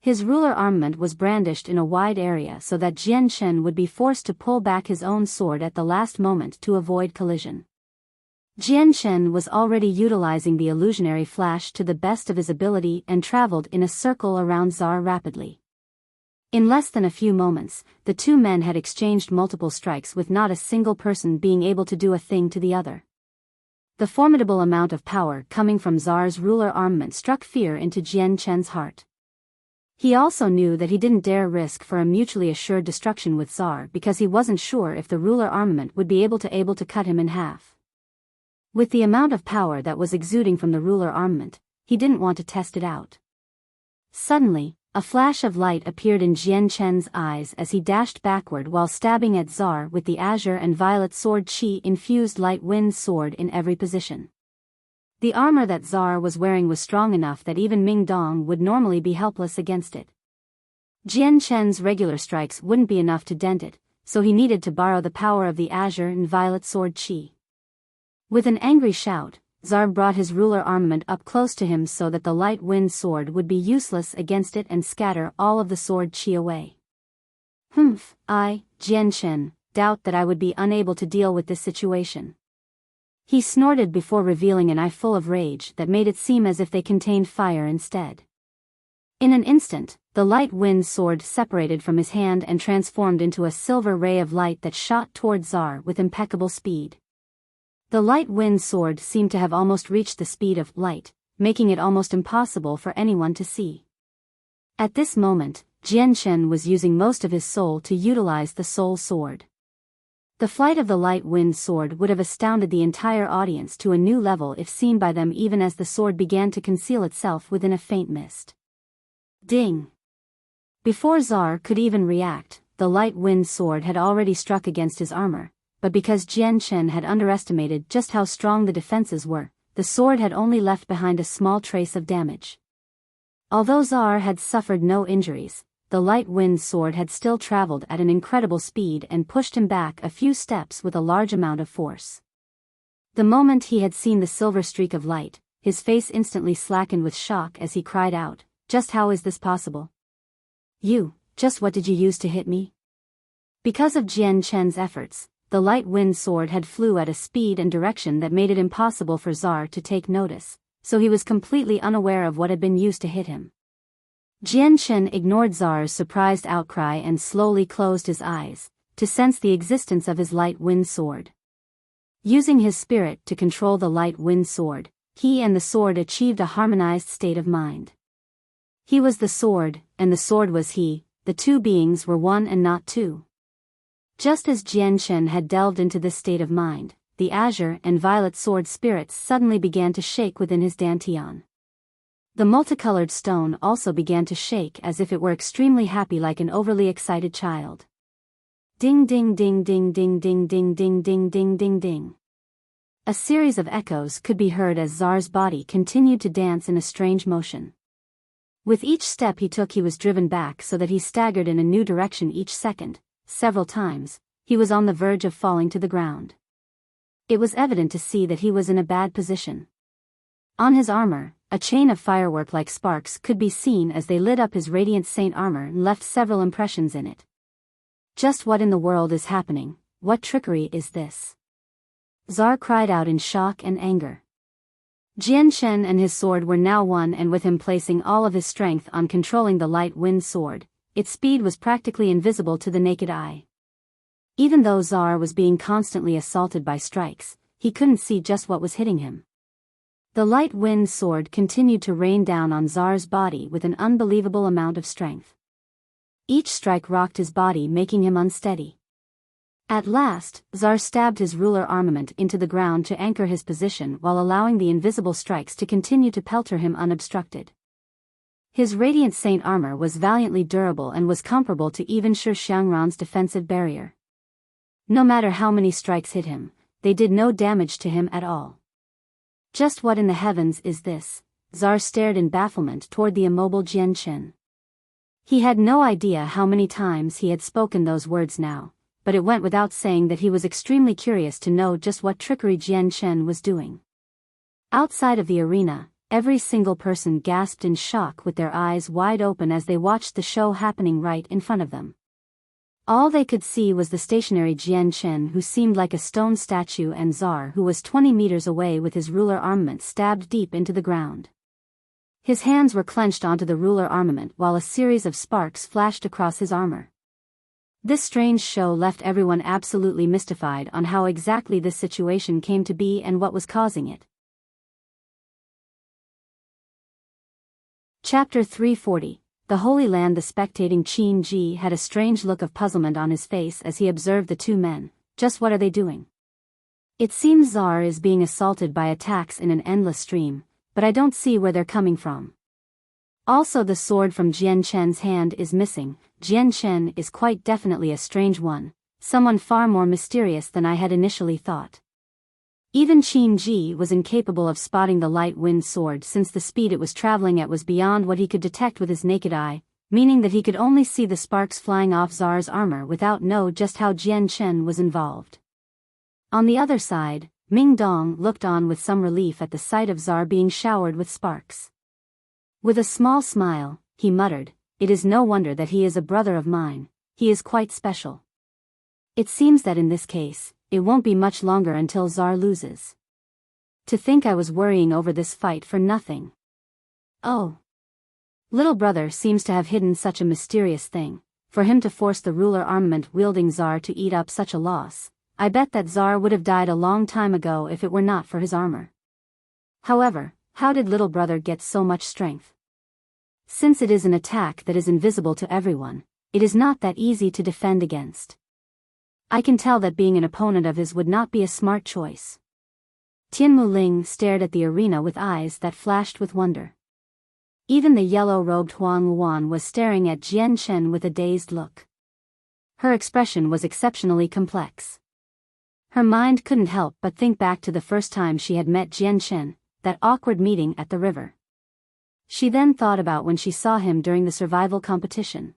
His ruler armament was brandished in a wide area so that Jian Chen would be forced to pull back his own sword at the last moment to avoid collision. Jian Chen was already utilizing the illusionary flash to the best of his ability and traveled in a circle around Czar rapidly. In less than a few moments, the two men had exchanged multiple strikes with not a single person being able to do a thing to the other. The formidable amount of power coming from Czar's ruler armament struck fear into Jian Chen's heart. He also knew that he didn't dare risk for a mutually assured destruction with Czar because he wasn't sure if the ruler armament would be able to cut him in half. With the amount of power that was exuding from the ruler armament, he didn't want to test it out. Suddenly, a flash of light appeared in Jian Chen's eyes as he dashed backward while stabbing at Czar with the azure and violet sword chi-infused light wind sword in every position. The armor that Czar was wearing was strong enough that even Ming Dong would normally be helpless against it. Jian Chen's regular strikes wouldn't be enough to dent it, so he needed to borrow the power of the azure and violet sword chi. With an angry shout, Czar brought his ruler armament up close to him so that the light wind sword would be useless against it and scatter all of the sword chi away. I, Jian Chen, doubt that I would be unable to deal with this situation. He snorted before revealing an eye full of rage that made it seem as if they contained fire instead. In an instant, the light wind sword separated from his hand and transformed into a silver ray of light that shot toward Czar with impeccable speed. The light wind sword seemed to have almost reached the speed of light, making it almost impossible for anyone to see. At this moment, Jian Chen was using most of his soul to utilize the soul sword. The flight of the light wind sword would have astounded the entire audience to a new level if seen by them, even as the sword began to conceal itself within a faint mist. Ding! Before Czar could even react, the light wind sword had already struck against his armor, but because Jian Chen had underestimated just how strong the defenses were, the sword had only left behind a small trace of damage. Although Czar had suffered no injuries, the light wind sword had still traveled at an incredible speed and pushed him back a few steps with a large amount of force. The moment he had seen the silver streak of light, his face instantly slackened with shock as he cried out, "Just how is this possible? Just what did you use to hit me?" Because of Jian Chen's efforts, the light wind sword had flew at a speed and direction that made it impossible for Czar to take notice, so he was completely unaware of what had been used to hit him. Jian Chen ignored Czar's surprised outcry and slowly closed his eyes, to sense the existence of his light wind sword. Using his spirit to control the light wind sword, he and the sword achieved a harmonized state of mind. He was the sword, and the sword was he, the two beings were one and not two. Just as Jian Chen had delved into this state of mind, the azure and violet sword spirits suddenly began to shake within his dantian. The multicolored stone also began to shake as if it were extremely happy, like an overly excited child. Ding ding ding ding ding ding ding ding ding ding ding ding. A series of echoes could be heard as Czar's body continued to dance in a strange motion. With each step he took, he was driven back so that he staggered in a new direction each second. Several times, he was on the verge of falling to the ground. It was evident to see that he was in a bad position. On his armor, a chain of firework-like sparks could be seen as they lit up his radiant saint armor and left several impressions in it. Just what in the world is happening? What trickery is this? Czar cried out in shock and anger. Jian Chen and his sword were now one, and with him placing all of his strength on controlling the light wind sword, its speed was practically invisible to the naked eye. Even though Czar was being constantly assaulted by strikes, he couldn't see just what was hitting him. The light wind sword continued to rain down on Czar's body with an unbelievable amount of strength. Each strike rocked his body, making him unsteady. At last, Czar stabbed his ruler armament into the ground to anchor his position while allowing the invisible strikes to continue to pelter him unobstructed. His radiant saint armor was valiantly durable and was comparable to even Shi Xiangran's defensive barrier. No matter how many strikes hit him, they did no damage to him at all. Just what in the heavens is this? Czar stared in bafflement toward the immobile Jian Chen. He had no idea how many times he had spoken those words now, but it went without saying that he was extremely curious to know just what trickery Jian Chen was doing. Outside of the arena, every single person gasped in shock with their eyes wide open as they watched the show happening right in front of them. All they could see was the stationary Jian Chen, who seemed like a stone statue, and Czar, who was 20 meters away with his ruler armament stabbed deep into the ground. His hands were clenched onto the ruler armament while a series of sparks flashed across his armor. This strange show left everyone absolutely mystified on how exactly this situation came to be and what was causing it. Chapter 340. The Holy Land. The spectating Qin Ji had a strange look of puzzlement on his face as he observed the two men. Just what are they doing? It seems Czar is being assaulted by attacks in an endless stream, but I don't see where they're coming from. Also, the sword from Jian Chen's hand is missing. Jian Chen is quite definitely a strange one, someone far more mysterious than I had initially thought. Even Qin Ji was incapable of spotting the light wind sword, since the speed it was traveling at was beyond what he could detect with his naked eye, meaning that he could only see the sparks flying off Czar's armor without know just how Jian Chen was involved. On the other side, Ming Dong looked on with some relief at the sight of Czar being showered with sparks. With a small smile, he muttered, "It is no wonder that he is a brother of mine. He is quite special. It seems that in this case, it won't be much longer until Czar loses. To think I was worrying over this fight for nothing. Oh. Little brother seems to have hidden such a mysterious thing, for him to force the ruler armament-wielding Czar to eat up such a loss. I bet that Czar would have died a long time ago if it were not for his armor. However, how did little brother get so much strength? Since it is an attack that is invisible to everyone, it is not that easy to defend against. I can tell that being an opponent of his would not be a smart choice. Tian Muling stared at the arena with eyes that flashed with wonder. Even the yellow-robed Huang Luan was staring at Jian Chen with a dazed look. Her expression was exceptionally complex. Her mind couldn't help but think back to the first time she had met Jian Chen, that awkward meeting at the river. She then thought about when she saw him during the survival competition.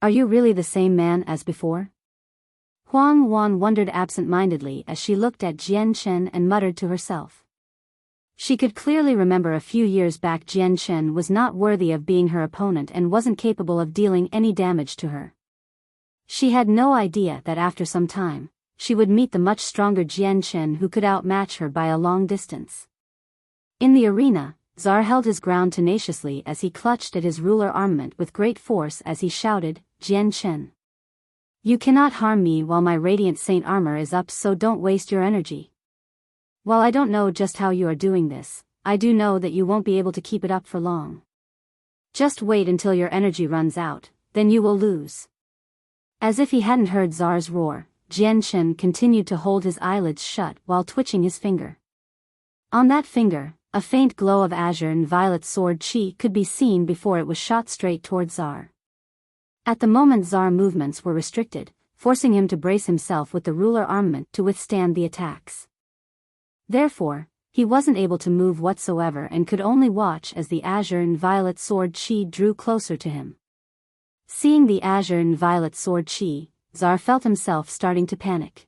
Are you really the same man as before? Huang Luan wondered absent-mindedly as she looked at Jian Chen and muttered to herself. She could clearly remember a few years back Jian Chen was not worthy of being her opponent and wasn't capable of dealing any damage to her. She had no idea that after some time, she would meet the much stronger Jian Chen who could outmatch her by a long distance. In the arena, Czar held his ground tenaciously as he clutched at his ruler armament with great force as he shouted, Jian Chen. You cannot harm me while my radiant saint armor is up, so don't waste your energy. While I don't know just how you are doing this, I do know that you won't be able to keep it up for long. Just wait until your energy runs out, then you will lose. As if he hadn't heard Czar's roar, Jian Chen continued to hold his eyelids shut while twitching his finger. On that finger, a faint glow of azure and violet sword chi could be seen before it was shot straight toward Czar. At the moment Czar movements were restricted, forcing him to brace himself with the ruler armament to withstand the attacks. Therefore, he wasn't able to move whatsoever and could only watch as the azure and violet sword chi drew closer to him. Seeing the azure and violet sword chi, Czar felt himself starting to panic.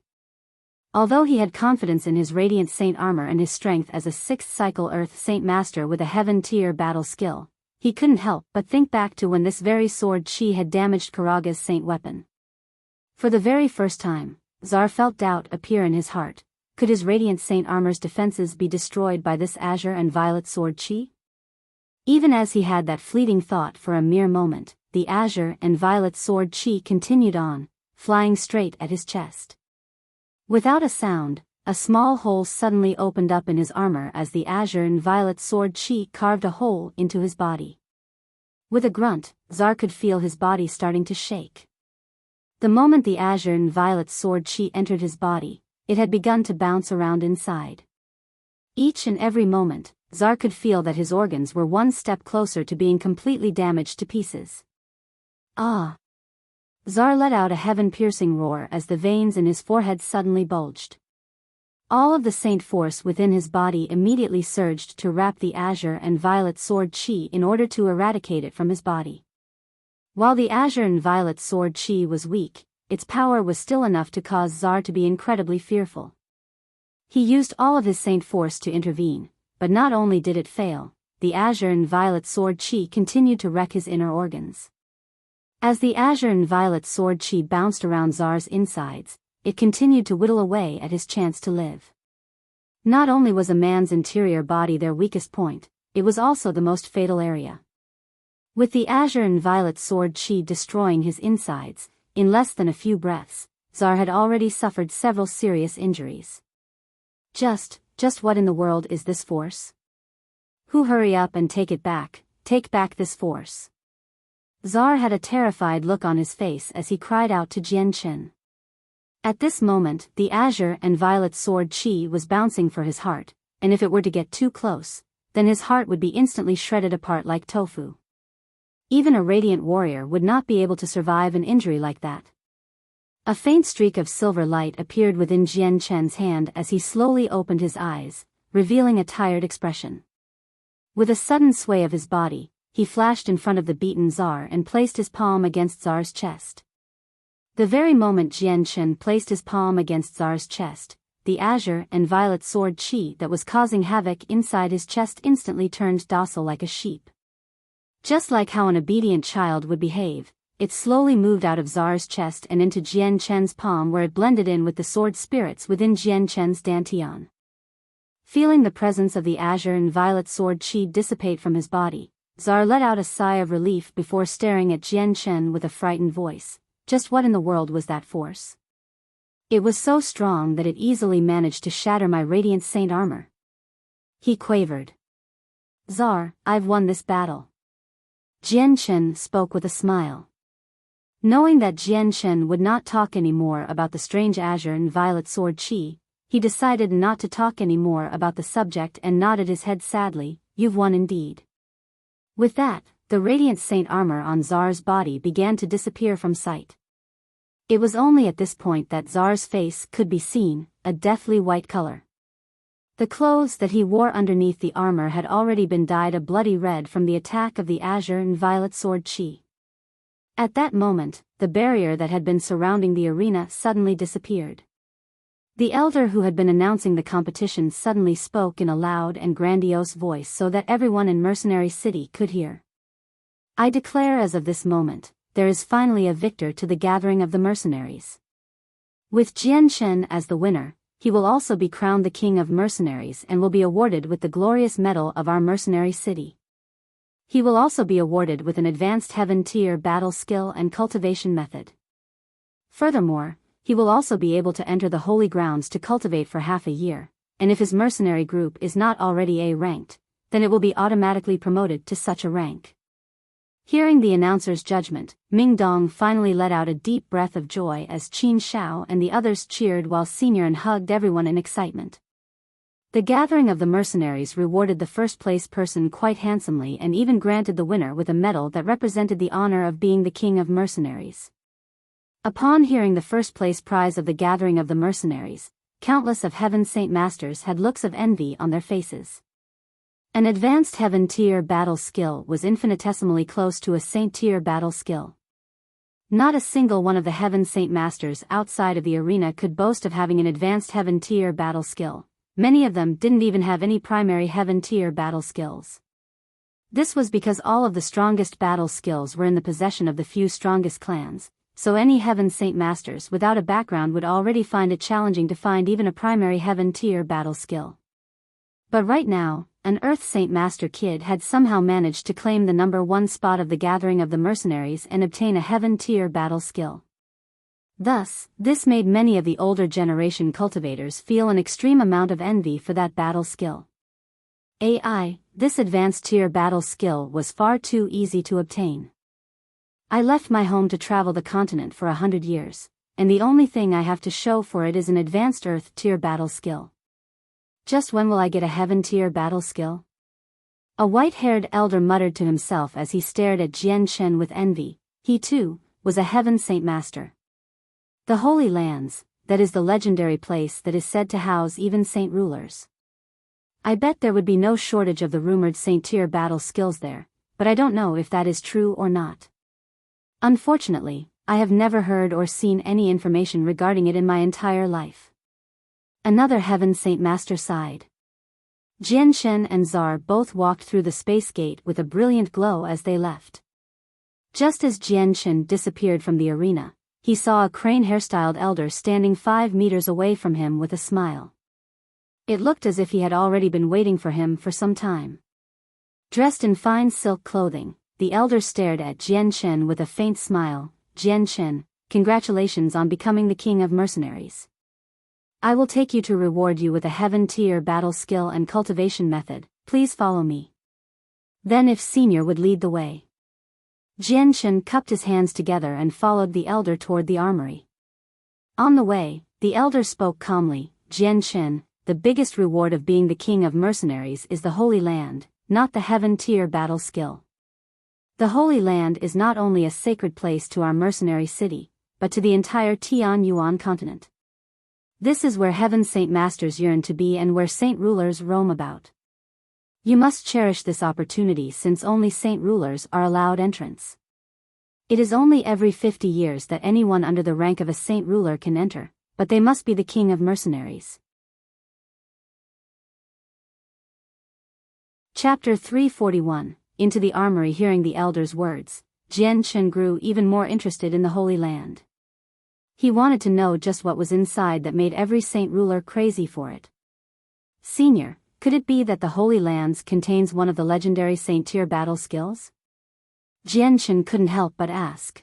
Although he had confidence in his radiant saint armor and his strength as a sixth cycle earth saint master with a heaven-tier battle skill, he couldn't help but think back to when this very sword chi had damaged Karaga's saint weapon. For the very first time, Czar felt doubt appear in his heart. Could his radiant saint armor's defenses be destroyed by this azure and violet sword chi? Even as he had that fleeting thought for a mere moment, the azure and violet sword chi continued on, flying straight at his chest. Without a sound, a small hole suddenly opened up in his armor as the azure and violet sword chi carved a hole into his body. With a grunt, Czar could feel his body starting to shake. The moment the azure and violet sword chi entered his body, it had begun to bounce around inside. Each and every moment, Czar could feel that his organs were one step closer to being completely damaged to pieces. Ah! Czar let out a heaven-piercing roar as the veins in his forehead suddenly bulged. All of the saint force within his body immediately surged to wrap the azure and violet sword chi in order to eradicate it from his body. While the azure and violet sword chi was weak, its power was still enough to cause Czar to be incredibly fearful. He used all of his saint force to intervene, but not only did it fail, the azure and violet sword chi continued to wreck his inner organs. As the azure and violet sword chi bounced around Czar's insides, it continued to whittle away at his chance to live. Not only was a man's interior body their weakest point, it was also the most fatal area. With the azure and violet sword chi destroying his insides, in less than a few breaths, Czar had already suffered several serious injuries. Just what in the world is this force? Who hurry up and take back this force. Czar had a terrified look on his face as he cried out to Jian Chen. At this moment, the azure and violet sword chi was bouncing for his heart, and if it were to get too close, then his heart would be instantly shredded apart like tofu. Even a radiant warrior would not be able to survive an injury like that. A faint streak of silver light appeared within Jian Chen's hand as he slowly opened his eyes, revealing a tired expression. With a sudden sway of his body, he flashed in front of the beaten Czar and placed his palm against Czar's chest. The very moment Jian Chen placed his palm against Czar's chest, the azure and violet sword chi that was causing havoc inside his chest instantly turned docile like a sheep. Just like how an obedient child would behave, it slowly moved out of Czar's chest and into Jian Chen's palm where it blended in with the sword spirits within Jian Chen's dantian. Feeling the presence of the azure and violet sword chi dissipate from his body, Czar let out a sigh of relief before staring at Jian Chen with a frightened voice. Just what in the world was that force? It was so strong that it easily managed to shatter my radiant saint armor. He quavered. Czar, I've won this battle. Jian Chen spoke with a smile. Knowing that Jian Chen would not talk anymore about the strange azure and violet sword Qi, he decided not to talk anymore about the subject and nodded his head sadly. You've won indeed. With that, the radiant saint armor on Czar's body began to disappear from sight. It was only at this point that Czar's face could be seen, a deathly white color. The clothes that he wore underneath the armor had already been dyed a bloody red from the attack of the azure and violet sword Qi. At that moment, the barrier that had been surrounding the arena suddenly disappeared. The elder who had been announcing the competition suddenly spoke in a loud and grandiose voice so that everyone in Mercenary City could hear. I declare as of this moment, there is finally a victor to the gathering of the mercenaries. With Jian Chen as the winner, he will also be crowned the king of mercenaries and will be awarded with the glorious medal of our mercenary city. He will also be awarded with an advanced heaven tier battle skill and cultivation method. Furthermore, he will also be able to enter the holy grounds to cultivate for half a year, and if his mercenary group is not already A-ranked, then it will be automatically promoted to such a rank. Hearing the announcer's judgment, Ming Dong finally let out a deep breath of joy as Qin Shao and the others cheered while Senior and hugged everyone in excitement. The gathering of the mercenaries rewarded the first-place person quite handsomely and even granted the winner with a medal that represented the honor of being the king of mercenaries. Upon hearing the first-place prize of the gathering of the mercenaries, countless of Heaven Saint Masters had looks of envy on their faces. An advanced Heaven tier battle skill was infinitesimally close to a Saint tier battle skill. Not a single one of the Heaven Saint Masters outside of the arena could boast of having an advanced Heaven tier battle skill. Many of them didn't even have any primary Heaven tier battle skills. This was because all of the strongest battle skills were in the possession of the few strongest clans, so any Heaven Saint Masters without a background would already find it challenging to find even a primary Heaven tier battle skill. But right now, an Earth Saint Master kid had somehow managed to claim the number 1 spot of the gathering of the mercenaries and obtain a Heaven tier battle skill. Thus, this made many of the older generation cultivators feel an extreme amount of envy for that battle skill. This advanced tier battle skill was far too easy to obtain. I left my home to travel the continent for 100 years, and the only thing I have to show for it is an advanced Earth tier battle skill. Just when will I get a Heaven tier battle skill? A white-haired elder muttered to himself as he stared at Jian Chen with envy. He too was a Heaven Saint Master. The Holy Lands, that is the legendary place that is said to house even saint rulers. I bet there would be no shortage of the rumored saint tier battle skills there, but I don't know if that is true or not. Unfortunately, I have never heard or seen any information regarding it in my entire life. Another Heaven Saint Master sighed. Jian Chen and Czar both walked through the space gate with a brilliant glow as they left. Just as Jian Chen disappeared from the arena, he saw a crane hairstyled elder standing 5 meters away from him with a smile. It looked as if he had already been waiting for him for some time. Dressed in fine silk clothing, the elder stared at Jian Chen with a faint smile. Jian Chen, congratulations on becoming the king of mercenaries. I will take you to reward you with a Heaven tier battle skill and cultivation method. Please follow me. Then if Senior would lead the way. Jian Chen cupped his hands together and followed the elder toward the armory. On the way, the elder spoke calmly. Jian Chen, the biggest reward of being the king of mercenaries is the Holy Land, not the Heaven tier battle skill. The Holy Land is not only a sacred place to our mercenary city, but to the entire Tian Yuan continent. This is where Heaven Saint Masters yearn to be and where saint rulers roam about. You must cherish this opportunity since only saint rulers are allowed entrance. It is only every 50 years that anyone under the rank of a saint ruler can enter, but they must be the king of mercenaries. Chapter 341. Into the armory. Hearing the elder's words, Jian Chen grew even more interested in the Holy Land. He wanted to know just what was inside that made every saint ruler crazy for it. Senior, could it be that the Holy Lands contains one of the legendary saint tier battle skills? Jian Chen couldn't help but ask.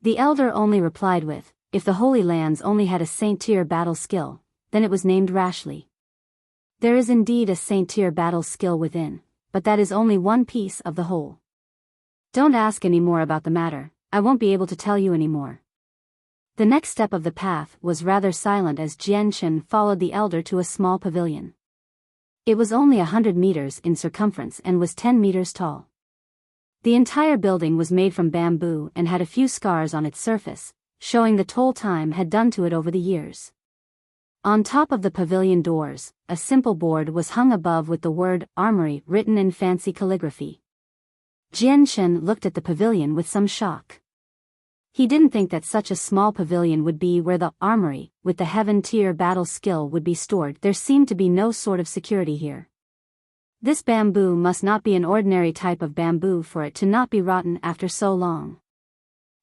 The elder only replied with, if the Holy Lands only had a saint tier battle skill, then it was named rashly. There is indeed a saint tier battle skill within, but that is only one piece of the whole. Don't ask any more about the matter, I won't be able to tell you any more. The next step of the path was rather silent as Jianchen followed the elder to a small pavilion. It was only 100 meters in circumference and was 10 meters tall. The entire building was made from bamboo and had a few scars on its surface, showing the toll time had done to it over the years. On top of the pavilion doors, a simple board was hung above with the word armory written in fancy calligraphy. Jianchen looked at the pavilion with some shock. He didn't think that such a small pavilion would be where the armory, with the heaven-tier battle skill, would be stored. There seemed to be no sort of security here. This bamboo must not be an ordinary type of bamboo for it to not be rotten after so long.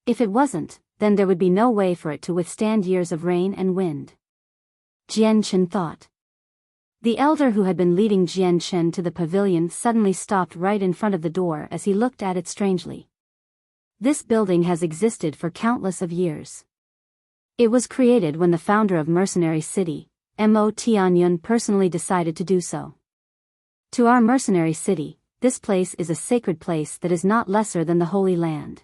If it wasn't, then there would be no way for it to withstand years of rain and wind. Jianchen thought. The elder who had been leading Jianchen to the pavilion suddenly stopped right in front of the door as he looked at it strangely. This building has existed for countless of years. It was created when the founder of Mercenary City, Mo Tianyun, personally decided to do so. To our mercenary city, this place is a sacred place that is not lesser than the Holy Land.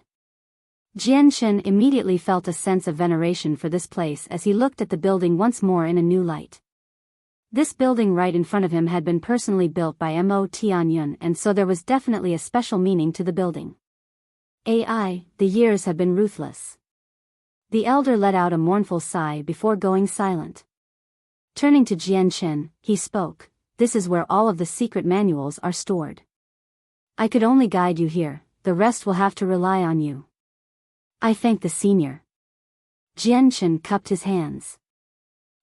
Jianchen immediately felt a sense of veneration for this place as he looked at the building once more in a new light. This building right in front of him had been personally built by Mo Tianyun, and so there was definitely a special meaning to the building. The years have been ruthless. The elder let out a mournful sigh before going silent. Turning to Jianchen, he spoke, "This is where all of the secret manuals are stored. I could only guide you here, the rest will have to rely on you." "I thank the senior." Jianchen cupped his hands.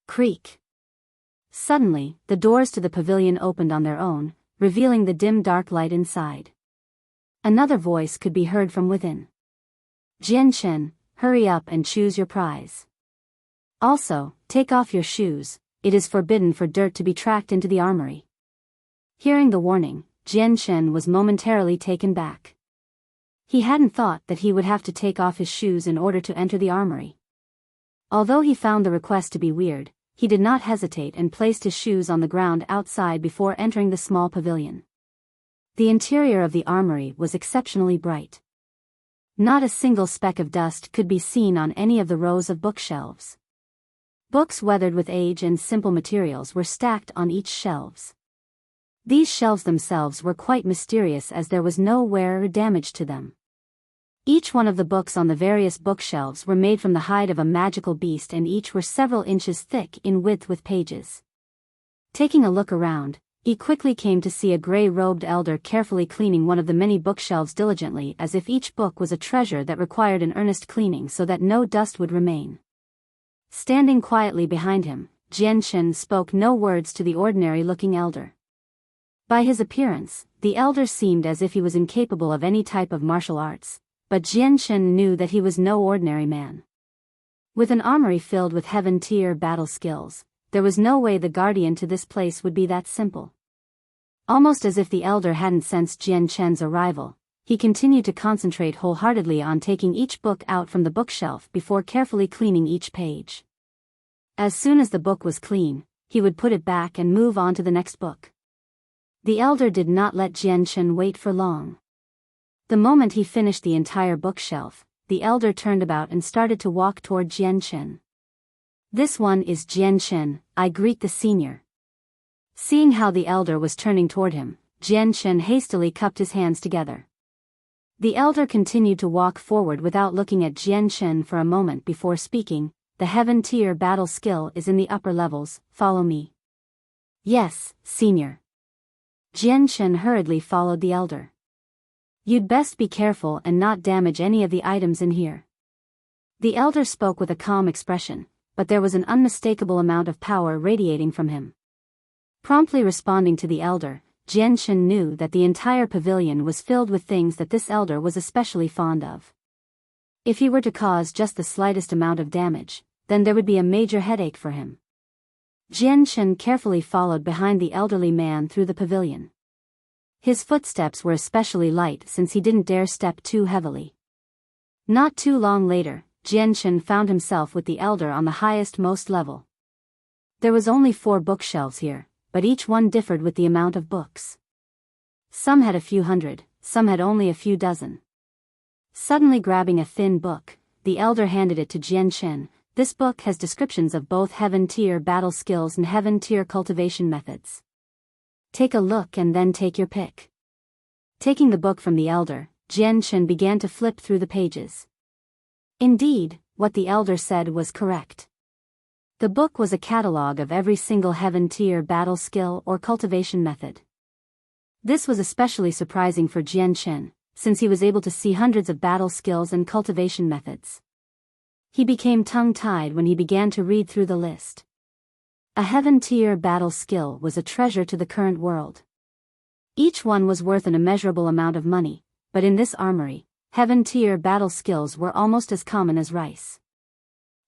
Creak. Suddenly, the doors to the pavilion opened on their own, revealing the dim dark light inside. Another voice could be heard from within. "Jianchen, hurry up and choose your prize. Also, take off your shoes, it is forbidden for dirt to be tracked into the armory." Hearing the warning, Jianchen was momentarily taken back. He hadn't thought that he would have to take off his shoes in order to enter the armory. Although he found the request to be weird, he did not hesitate and placed his shoes on the ground outside before entering the small pavilion. The interior of the armory was exceptionally bright. Not a single speck of dust could be seen on any of the rows of bookshelves. Books weathered with age and simple materials were stacked on each shelves. These shelves themselves were quite mysterious as there was no wear or damage to them. Each one of the books on the various bookshelves were made from the hide of a magical beast, and each were several inches thick in width with pages. Taking a look around, he quickly came to see a gray-robed elder carefully cleaning one of the many bookshelves diligently, as if each book was a treasure that required an earnest cleaning so that no dust would remain. Standing quietly behind him, Jianchen spoke no words to the ordinary-looking elder. By his appearance, the elder seemed as if he was incapable of any type of martial arts, but Jianchen knew that he was no ordinary man. With an armory filled with heaven-tier battle skills, there was no way the guardian to this place would be that simple. Almost as if the elder hadn't sensed Jianchen's arrival, he continued to concentrate wholeheartedly on taking each book out from the bookshelf before carefully cleaning each page. As soon as the book was clean, he would put it back and move on to the next book. The elder did not let Jianchen wait for long. The moment he finished the entire bookshelf, the elder turned about and started to walk toward Jianchen. "This one is Jianchen, I greet the senior." Seeing how the elder was turning toward him, Jianchen hastily cupped his hands together. The elder continued to walk forward without looking at Jianchen for a moment before speaking, "The heaven-tier battle skill is in the upper levels, follow me." "Yes, senior." Jianchen hurriedly followed the elder. "You'd best be careful and not damage any of the items in here." The elder spoke with a calm expression, but there was an unmistakable amount of power radiating from him. Promptly responding to the elder, Jianchen knew that the entire pavilion was filled with things that this elder was especially fond of. If he were to cause just the slightest amount of damage, then there would be a major headache for him. Jianchen carefully followed behind the elderly man through the pavilion. His footsteps were especially light since he didn't dare step too heavily. Not too long later, Jianchen found himself with the elder on the highest most level. There was only 4 bookshelves here, but each one differed with the amount of books. Some had a few hundred, some had only a few dozen. Suddenly grabbing a thin book, the elder handed it to Jian Chen. This book has descriptions of both heaven-tier battle skills and heaven-tier cultivation methods. Take a look and then take your pick. Taking the book from the elder, Jian Chen began to flip through the pages. Indeed, what the elder said was correct. The book was a catalogue of every single heaven-tier battle skill or cultivation method. This was especially surprising for Jian Chen, since he was able to see hundreds of battle skills and cultivation methods. He became tongue-tied when he began to read through the list. A heaven-tier battle skill was a treasure to the current world. Each one was worth an immeasurable amount of money, but in this armory, heaven-tier battle skills were almost as common as rice.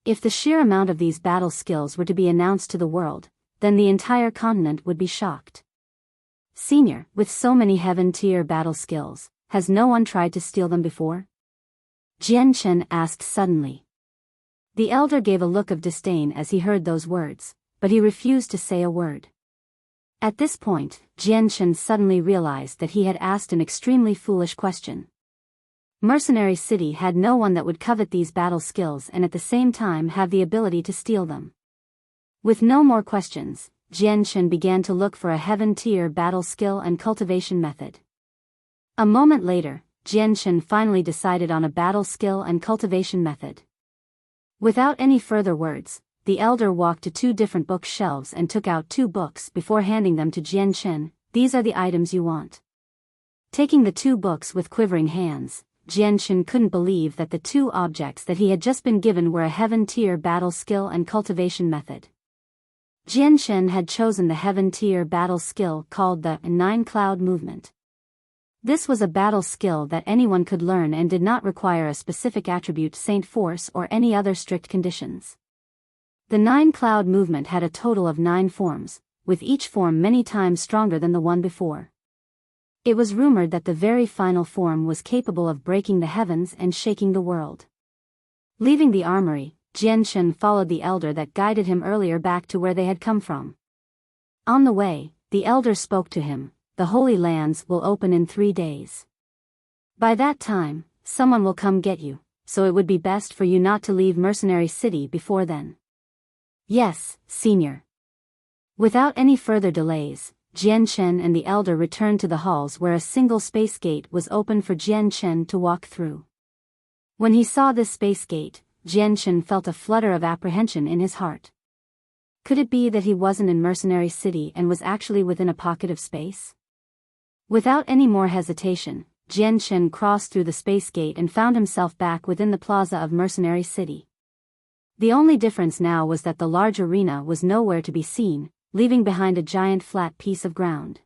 If the sheer amount of these battle skills were to be announced to the world, then the entire continent would be shocked. Senior, with so many heaven-tier battle skills, has no one tried to steal them before? Jian Chen asked suddenly. The elder gave a look of disdain as he heard those words, but he refused to say a word. At this point, Jian Chen suddenly realized that he had asked an extremely foolish question. Mercenary City had no one that would covet these battle skills and at the same time have the ability to steal them. With no more questions, Jian Chen began to look for a heaven-tier battle skill and cultivation method. A moment later, Jian Chen finally decided on a battle skill and cultivation method. Without any further words, the elder walked to two different bookshelves and took out two books before handing them to Jian Chen. These are the items you want. Taking the two books with quivering hands, Jian Chen couldn't believe that the two objects that he had just been given were a heaven-tier battle skill and cultivation method. Jian Chen had chosen the heaven-tier battle skill called the Nine Cloud Movement. This was a battle skill that anyone could learn and did not require a specific attribute, Saint Force, or any other strict conditions. The Nine Cloud Movement had a total of 9 forms, with each form many times stronger than the one before. It was rumored that the very final form was capable of breaking the heavens and shaking the world. Leaving the armory, Jian Chen followed the elder that guided him earlier back to where they had come from. On the way, the elder spoke to him. The Holy Lands will open in 3 days. By that time, someone will come get you, so it would be best for you not to leave Mercenary City before then. Yes, Senior. Without any further delays, Jian Chen and the elder returned to the halls where a single space gate was open for Jian Chen to walk through. When he saw this space gate, Jian Chen felt a flutter of apprehension in his heart. Could it be that he wasn't in Mercenary City and was actually within a pocket of space? Without any more hesitation, Jian Chen crossed through the space gate and found himself back within the plaza of Mercenary City. The only difference now was that the large arena was nowhere to be seen, leaving behind a giant flat piece of ground.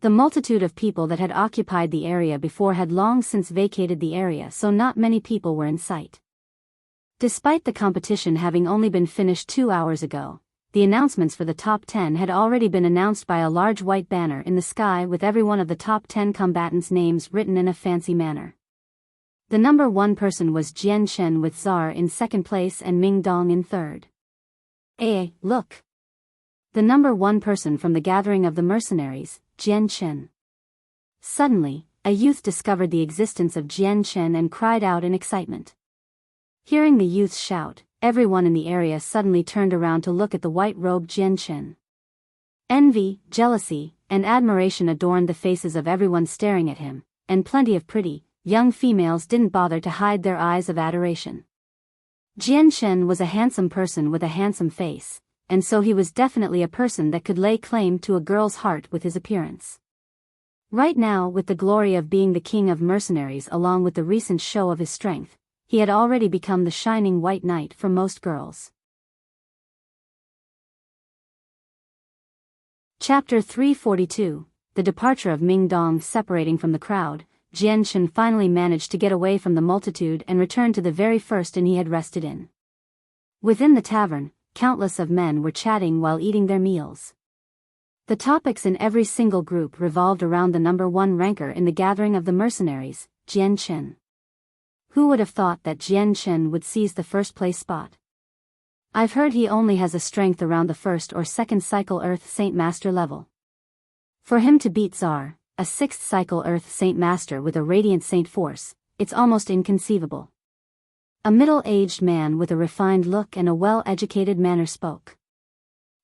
The multitude of people that had occupied the area before had long since vacated the area, so not many people were in sight. Despite the competition having only been finished 2 hours ago, the announcements for the top 10 had already been announced by a large white banner in the sky with every one of the top 10 combatants' names written in a fancy manner. The number 1 person was Jian Chen with Czar in second place and Ming Dong in third. Look! The number 1 person from the gathering of the mercenaries, Jian Chen. Suddenly, a youth discovered the existence of Jian Chen and cried out in excitement. Hearing the youth's shout, everyone in the area suddenly turned around to look at the white-robed Jian Chen. Envy, jealousy, and admiration adorned the faces of everyone staring at him, and plenty of pretty, young females didn't bother to hide their eyes of adoration. Jian Chen was a handsome person with a handsome face, and so he was definitely a person that could lay claim to a girl's heart with his appearance. Right now, with the glory of being the king of mercenaries along with the recent show of his strength, he had already become the shining white knight for most girls. Chapter 342, The Departure of Ming Dong. Separating from the crowd, Jian Chen finally managed to get away from the multitude and return to the very first inn he had rested in. Within the tavern, countless of men were chatting while eating their meals. The topics in every single group revolved around the number 1 ranker in the gathering of the mercenaries, Jian Chen. Who would have thought that Jian Chen would seize the first place spot? I've heard he only has a strength around the first or second cycle Earth Saint Master level. For him to beat Czar, a 6th cycle Earth Saint Master with a radiant Saint Force, it's almost inconceivable. A middle-aged man with a refined look and a well-educated manner spoke.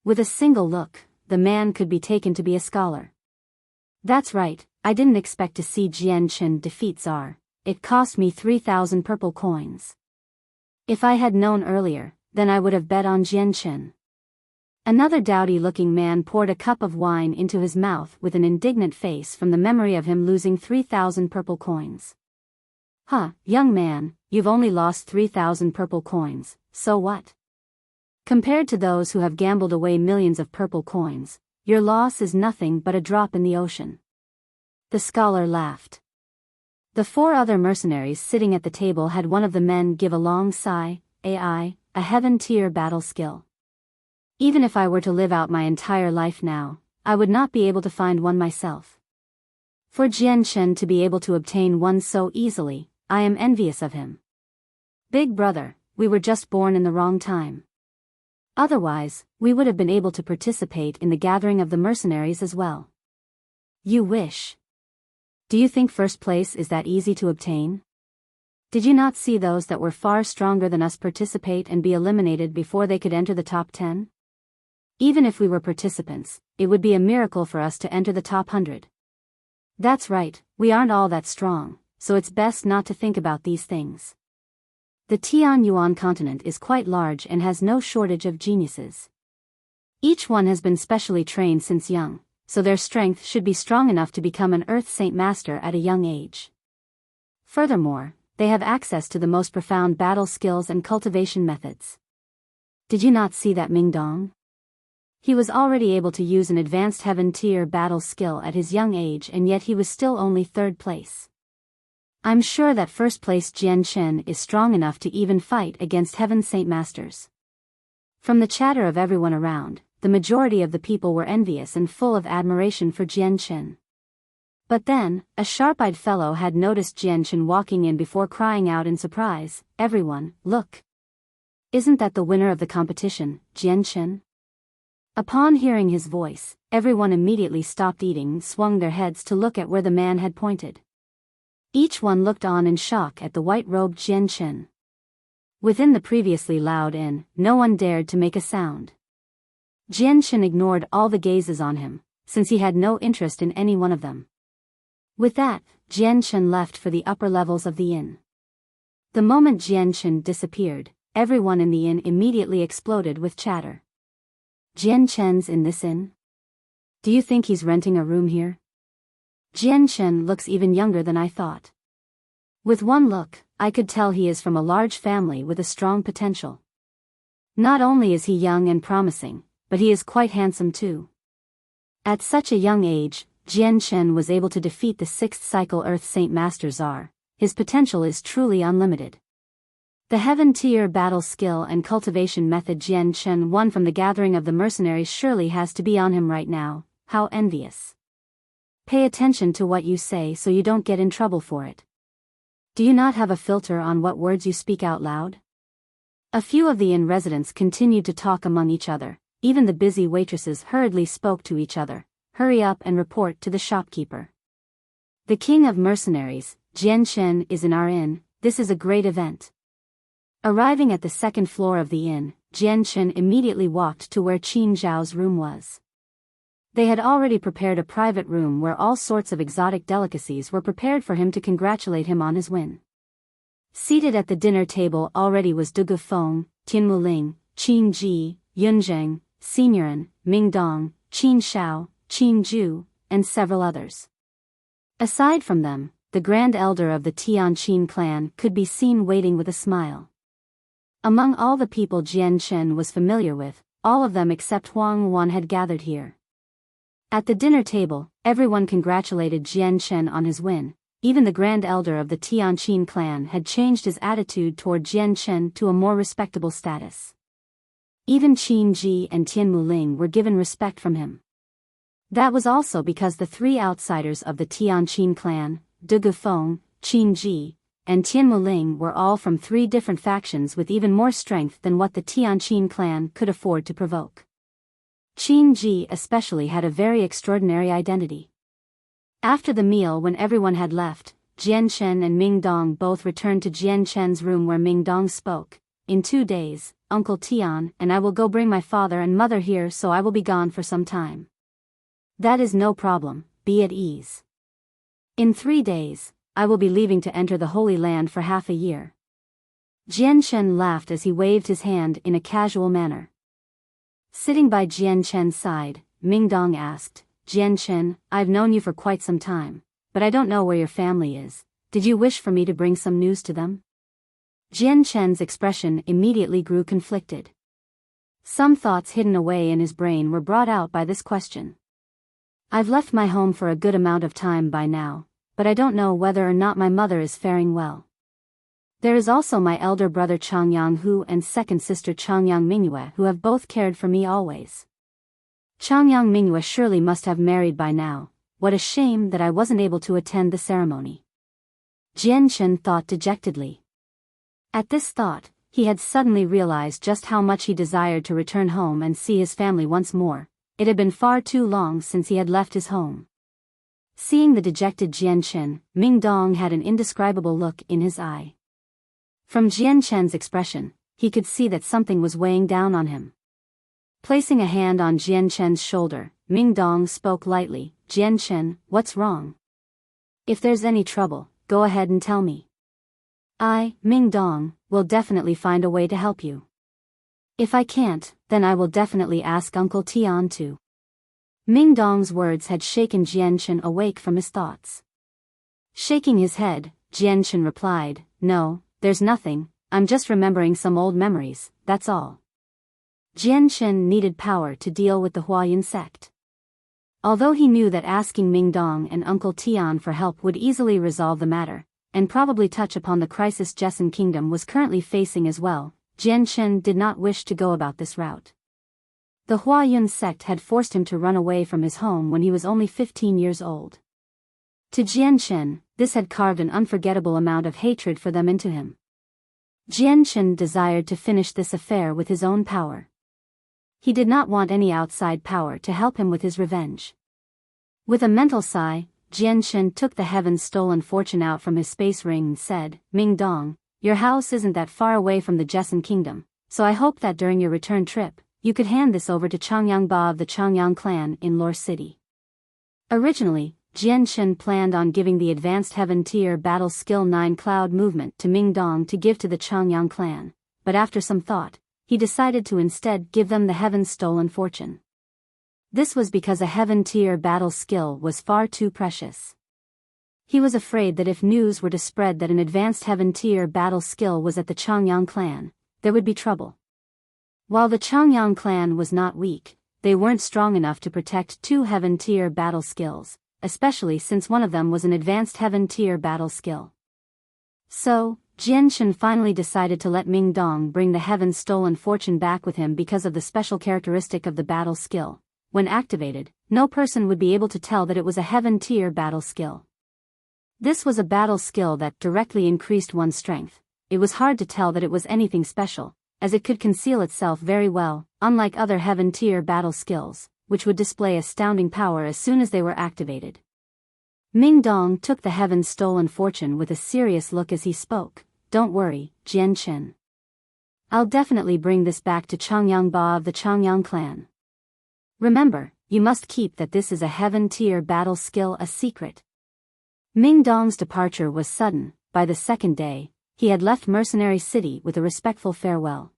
With a single look, the man could be taken to be a scholar. That's right, I didn't expect to see Jian Chen defeat Tsar. It cost me 3,000 purple coins. If I had known earlier, then I would have bet on Jian Chen. Another dowdy-looking man poured a cup of wine into his mouth with an indignant face from the memory of him losing 3,000 purple coins. Huh, young man, you've only lost 3,000 purple coins, so what? Compared to those who have gambled away millions of purple coins, your loss is nothing but a drop in the ocean. The scholar laughed. The 4 other mercenaries sitting at the table had one of the men give a long sigh. A heaven-tier battle skill. Even if I were to live out my entire life now, I would not be able to find one myself. For Jian Chen to be able to obtain one so easily, I am envious of him. Big brother, we were just born in the wrong time. Otherwise, we would have been able to participate in the gathering of the mercenaries as well. You wish. Do you think first place is that easy to obtain? Did you not see those that were far stronger than us participate and be eliminated before they could enter the top 10? Even if we were participants, it would be a miracle for us to enter the top 100. That's right, we aren't all that strong, so it's best not to think about these things. The Tianyuan continent is quite large and has no shortage of geniuses. Each one has been specially trained since young, so their strength should be strong enough to become an Earth Saint Master at a young age. Furthermore, they have access to the most profound battle skills and cultivation methods. Did you not see that Ming Dong? He was already able to use an advanced heaven-tier battle skill at his young age, and yet he was still only 3rd place. I'm sure that first place Jian Chen is strong enough to even fight against Heaven Saint Masters. From the chatter of everyone around, the majority of the people were envious and full of admiration for Jian Chen. But then, a sharp-eyed fellow had noticed Jian Chen walking in before crying out in surprise, "Everyone, look! Isn't that the winner of the competition, Jian Chen?" Upon hearing his voice, everyone immediately stopped eating and swung their heads to look at where the man had pointed. Each one looked on in shock at the white-robed Jian Chen. Within the previously loud inn, no one dared to make a sound. Jian Chen ignored all the gazes on him, since he had no interest in any one of them. With that, Jian Chen left for the upper levels of the inn. The moment Jian Chen disappeared, everyone in the inn immediately exploded with chatter. Jian Chen's in this inn? Do you think he's renting a room here? Jian Chen looks even younger than I thought. With one look, I could tell he is from a large family with a strong potential. Not only is he young and promising, but he is quite handsome too. At such a young age, Jian Chen was able to defeat the 6th cycle Earth Saint Master Tsar. His potential is truly unlimited. The heaven-tier battle skill and cultivation method Jian Chen won from the gathering of the mercenaries surely has to be on him right now. How envious. Pay attention to what you say so you don't get in trouble for it. Do you not have a filter on what words you speak out loud? A few of the inn residents continued to talk among each other. Even the busy waitresses hurriedly spoke to each other. Hurry up and report to the shopkeeper. The king of mercenaries, Jian Chen, is in our inn. This is a great event. Arriving at the 2nd floor of the inn, Jian Chen immediately walked to where Qin Zhao's room was. They had already prepared a private room where all sorts of exotic delicacies were prepared for him to congratulate him on his win. Seated at the dinner table already was Du Gufeng, Tian Muling, Qin Ji, Yun Zheng, Signorin, Ming Dong, Qin Shao, Qin Ju, and several others. Aside from them, the grand elder of the Tianqin clan could be seen waiting with a smile. Among all the people Jian Chen was familiar with, all of them except Huang Wan had gathered here. At the dinner table, everyone congratulated Jian Chen on his win. Even the grand elder of the Tianqin clan had changed his attitude toward Jian Chen to a more respectable status. Even Qin Ji and Tian Muling were given respect from him. That was also because the 3 outsiders of the Tianqin clan, Du Gufeng, Qin Ji, and Tian Muling, were all from 3 different factions with even more strength than what the Tianqin clan could afford to provoke. Qin Ji especially had a very extraordinary identity. After the meal, when everyone had left, Jian Chen and Ming Dong both returned to Jian Chen's room where Ming Dong spoke. In 2 days, Uncle Tian and I will go bring my father and mother here, so I will be gone for some time. That is no problem, be at ease. In 3 days, I will be leaving to enter the Holy Land for half a year. Jian Chen laughed as he waved his hand in a casual manner. Sitting by Jian Chen's side, Ming Dong asked, Jian Chen, I've known you for quite some time, but I don't know where your family is. Did you wish for me to bring some news to them? Jian Chen's expression immediately grew conflicted. Some thoughts hidden away in his brain were brought out by this question. I've left my home for a good amount of time by now, but I don't know whether or not my mother is faring well. There is also my elder brother Changyang Hu and second sister Changyang Mingyue, who have both cared for me always. Changyang Mingyue surely must have married by now. What a shame that I wasn't able to attend the ceremony. Jian Chen thought dejectedly. At this thought, he had suddenly realized just how much he desired to return home and see his family once more. It had been far too long since he had left his home. Seeing the dejected Jian Chen, Ming Dong had an indescribable look in his eye. From Jian Chen's expression, he could see that something was weighing down on him. Placing a hand on Jian Chen's shoulder, Ming Dong spoke lightly, Jian Chen, what's wrong? If there's any trouble, go ahead and tell me. I, Ming Dong, will definitely find a way to help you. If I can't, then I will definitely ask Uncle Tian to. Ming Dong's words had shaken Jian Chen awake from his thoughts. Shaking his head, Jian Chen replied, no, there's nothing, I'm just remembering some old memories, that's all. Jian Chen needed power to deal with the Huayan sect. Although he knew that asking Ming Dong and Uncle Tian for help would easily resolve the matter, and probably touch upon the crisis Jessan Kingdom was currently facing as well, Jian Chen did not wish to go about this route. The Huayan sect had forced him to run away from his home when he was only 15 years old. To Jian Chen, this had carved an unforgettable amount of hatred for them into him. Jian Chen desired to finish this affair with his own power. He did not want any outside power to help him with his revenge. With a mental sigh, Jian Chen took the heaven-stolen fortune out from his space ring and said, Ming Dong, your house isn't that far away from the Jessan Kingdom, so I hope that during your return trip, you could hand this over to Changyang Ba of the Changyang clan in Lore City. Originally, Jian Chen planned on giving the Advanced Heaven Tier Battle Skill 9 Cloud Movement to Ming Dong to give to the Changyang clan, but after some thought, he decided to instead give them the Heaven-Stolen Fortune. This was because a Heaven Tier Battle Skill was far too precious. He was afraid that if news were to spread that an Advanced Heaven Tier Battle Skill was at the Changyang clan, there would be trouble. While the Changyang clan was not weak, they weren't strong enough to protect 2 Heaven Tier Battle Skills, especially since one of them was an Advanced Heaven Tier Battle Skill. So, Jian Chen finally decided to let Ming Dong bring the Heaven-Stolen Fortune back with him because of the special characteristic of the battle skill. When activated, no person would be able to tell that it was a Heaven Tier Battle Skill. This was a battle skill that directly increased one's strength. It was hard to tell that it was anything special, as it could conceal itself very well, unlike other Heaven Tier Battle Skills, which would display astounding power as soon as they were activated. Ming Dong took the Heaven-Stolen Fortune with a serious look as he spoke, Don't worry, Jian Chen. I'll definitely bring this back to Changyang Ba of the Changyang clan. Remember, you must keep that this is a Heaven Tier Battle Skill a secret. Ming Dong's departure was sudden. By the second day, he had left Mercenary City with a respectful farewell.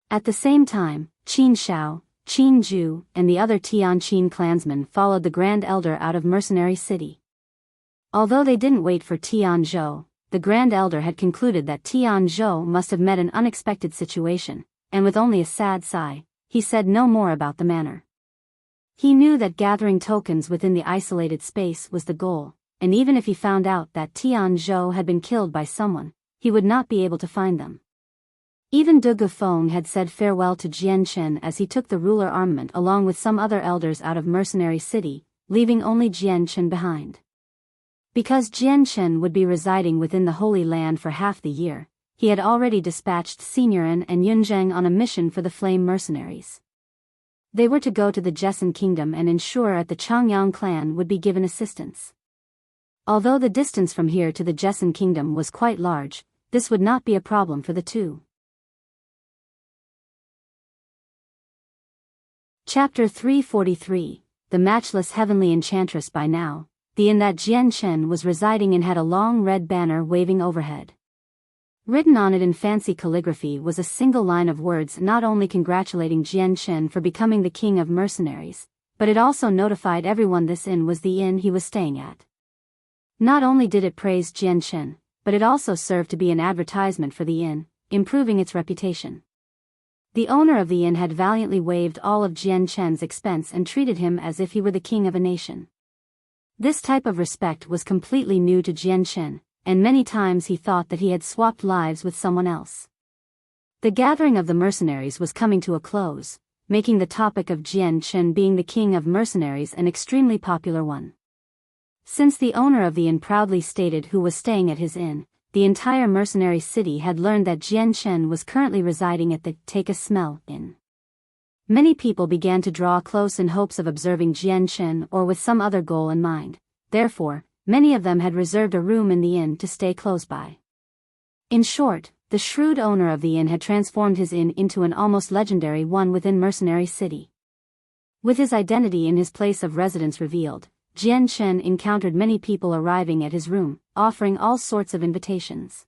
At the same time, Qin Shao, Qin Ju, and the other Tianqin clansmen followed the Grand Elder out of Mercenary City. Although they didn't wait for Tian Zhou, the Grand Elder had concluded that Tian Zhou must have met an unexpected situation, and with only a sad sigh, he said no more about the matter. He knew that gathering tokens within the isolated space was the goal, and even if he found out that Tian Zhou had been killed by someone, he would not be able to find them. Even De Gufeng had said farewell to Jian Chen as he took the ruler armament along with some other elders out of Mercenary City, leaving only Jian Chen behind. Because Jian Chen would be residing within the Holy Land for half the year, he had already dispatched Seniorin and Yunzheng on a mission for the Flame Mercenaries. They were to go to the Jessan Kingdom and ensure that the Changyang clan would be given assistance. Although the distance from here to the Jessen kingdom was quite large, this would not be a problem for the two. Chapter 343, The Matchless Heavenly Enchantress. By now, the inn that Jian Chen was residing in had a long red banner waving overhead. Written on it in fancy calligraphy was a single line of words not only congratulating Jian Chen for becoming the king of mercenaries, but it also notified everyone this inn was the inn he was staying at. Not only did it praise Jian Chen, but it also served to be an advertisement for the inn, improving its reputation. The owner of the inn had valiantly waived all of Jian Chen's expense and treated him as if he were the king of a nation. This type of respect was completely new to Jian Chen, and many times he thought that he had swapped lives with someone else. The gathering of the mercenaries was coming to a close, making the topic of Jian Chen being the king of mercenaries an extremely popular one. Since the owner of the inn proudly stated who was staying at his inn, the entire mercenary city had learned that Jian Chen was currently residing at the Take a Smell Inn. Many people began to draw close in hopes of observing Jian Chen or with some other goal in mind. Therefore, many of them had reserved a room in the inn to stay close by. In short, the shrewd owner of the inn had transformed his inn into an almost legendary one within Mercenary City. With his identity in his place of residence revealed, Jian Chen encountered many people arriving at his room, offering all sorts of invitations.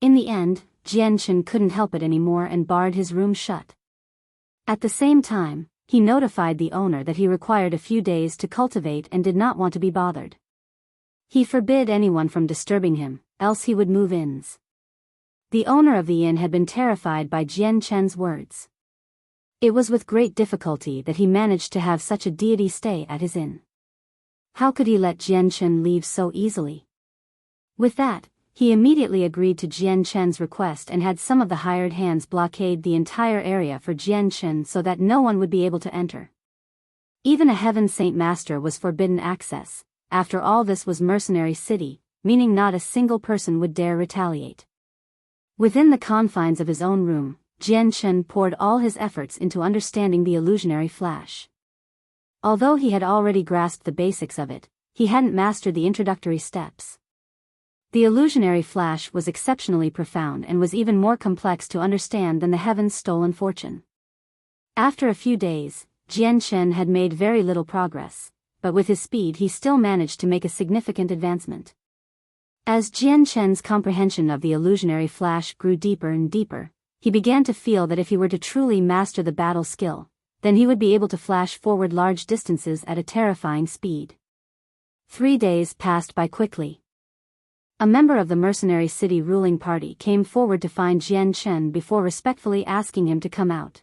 In the end, Jian Chen couldn't help it anymore and barred his room shut. At the same time, he notified the owner that he required a few days to cultivate and did not want to be bothered. He forbid anyone from disturbing him, else he would move inns. The owner of the inn had been terrified by Jian Chen's words. It was with great difficulty that he managed to have such a deity stay at his inn. How could he let Jian Chen leave so easily? With that, he immediately agreed to Jian Chen's request and had some of the hired hands blockade the entire area for Jian Chen so that no one would be able to enter. Even a Heaven Saint Master was forbidden access. After all, this was Mercenary City, meaning not a single person would dare retaliate. Within the confines of his own room, Jian Chen poured all his efforts into understanding the illusionary flash. Although he had already grasped the basics of it, he hadn't mastered the introductory steps. The illusionary flash was exceptionally profound and was even more complex to understand than the heaven's stolen fortune. After a few days, Jian Chen had made very little progress, but with his speed he still managed to make a significant advancement. As Jian Chen's comprehension of the illusionary flash grew deeper and deeper, he began to feel that if he were to truly master the battle skill, then he would be able to flash forward large distances at a terrifying speed. 3 days passed by quickly. A member of the Mercenary City ruling party came forward to find Jian Chen before respectfully asking him to come out.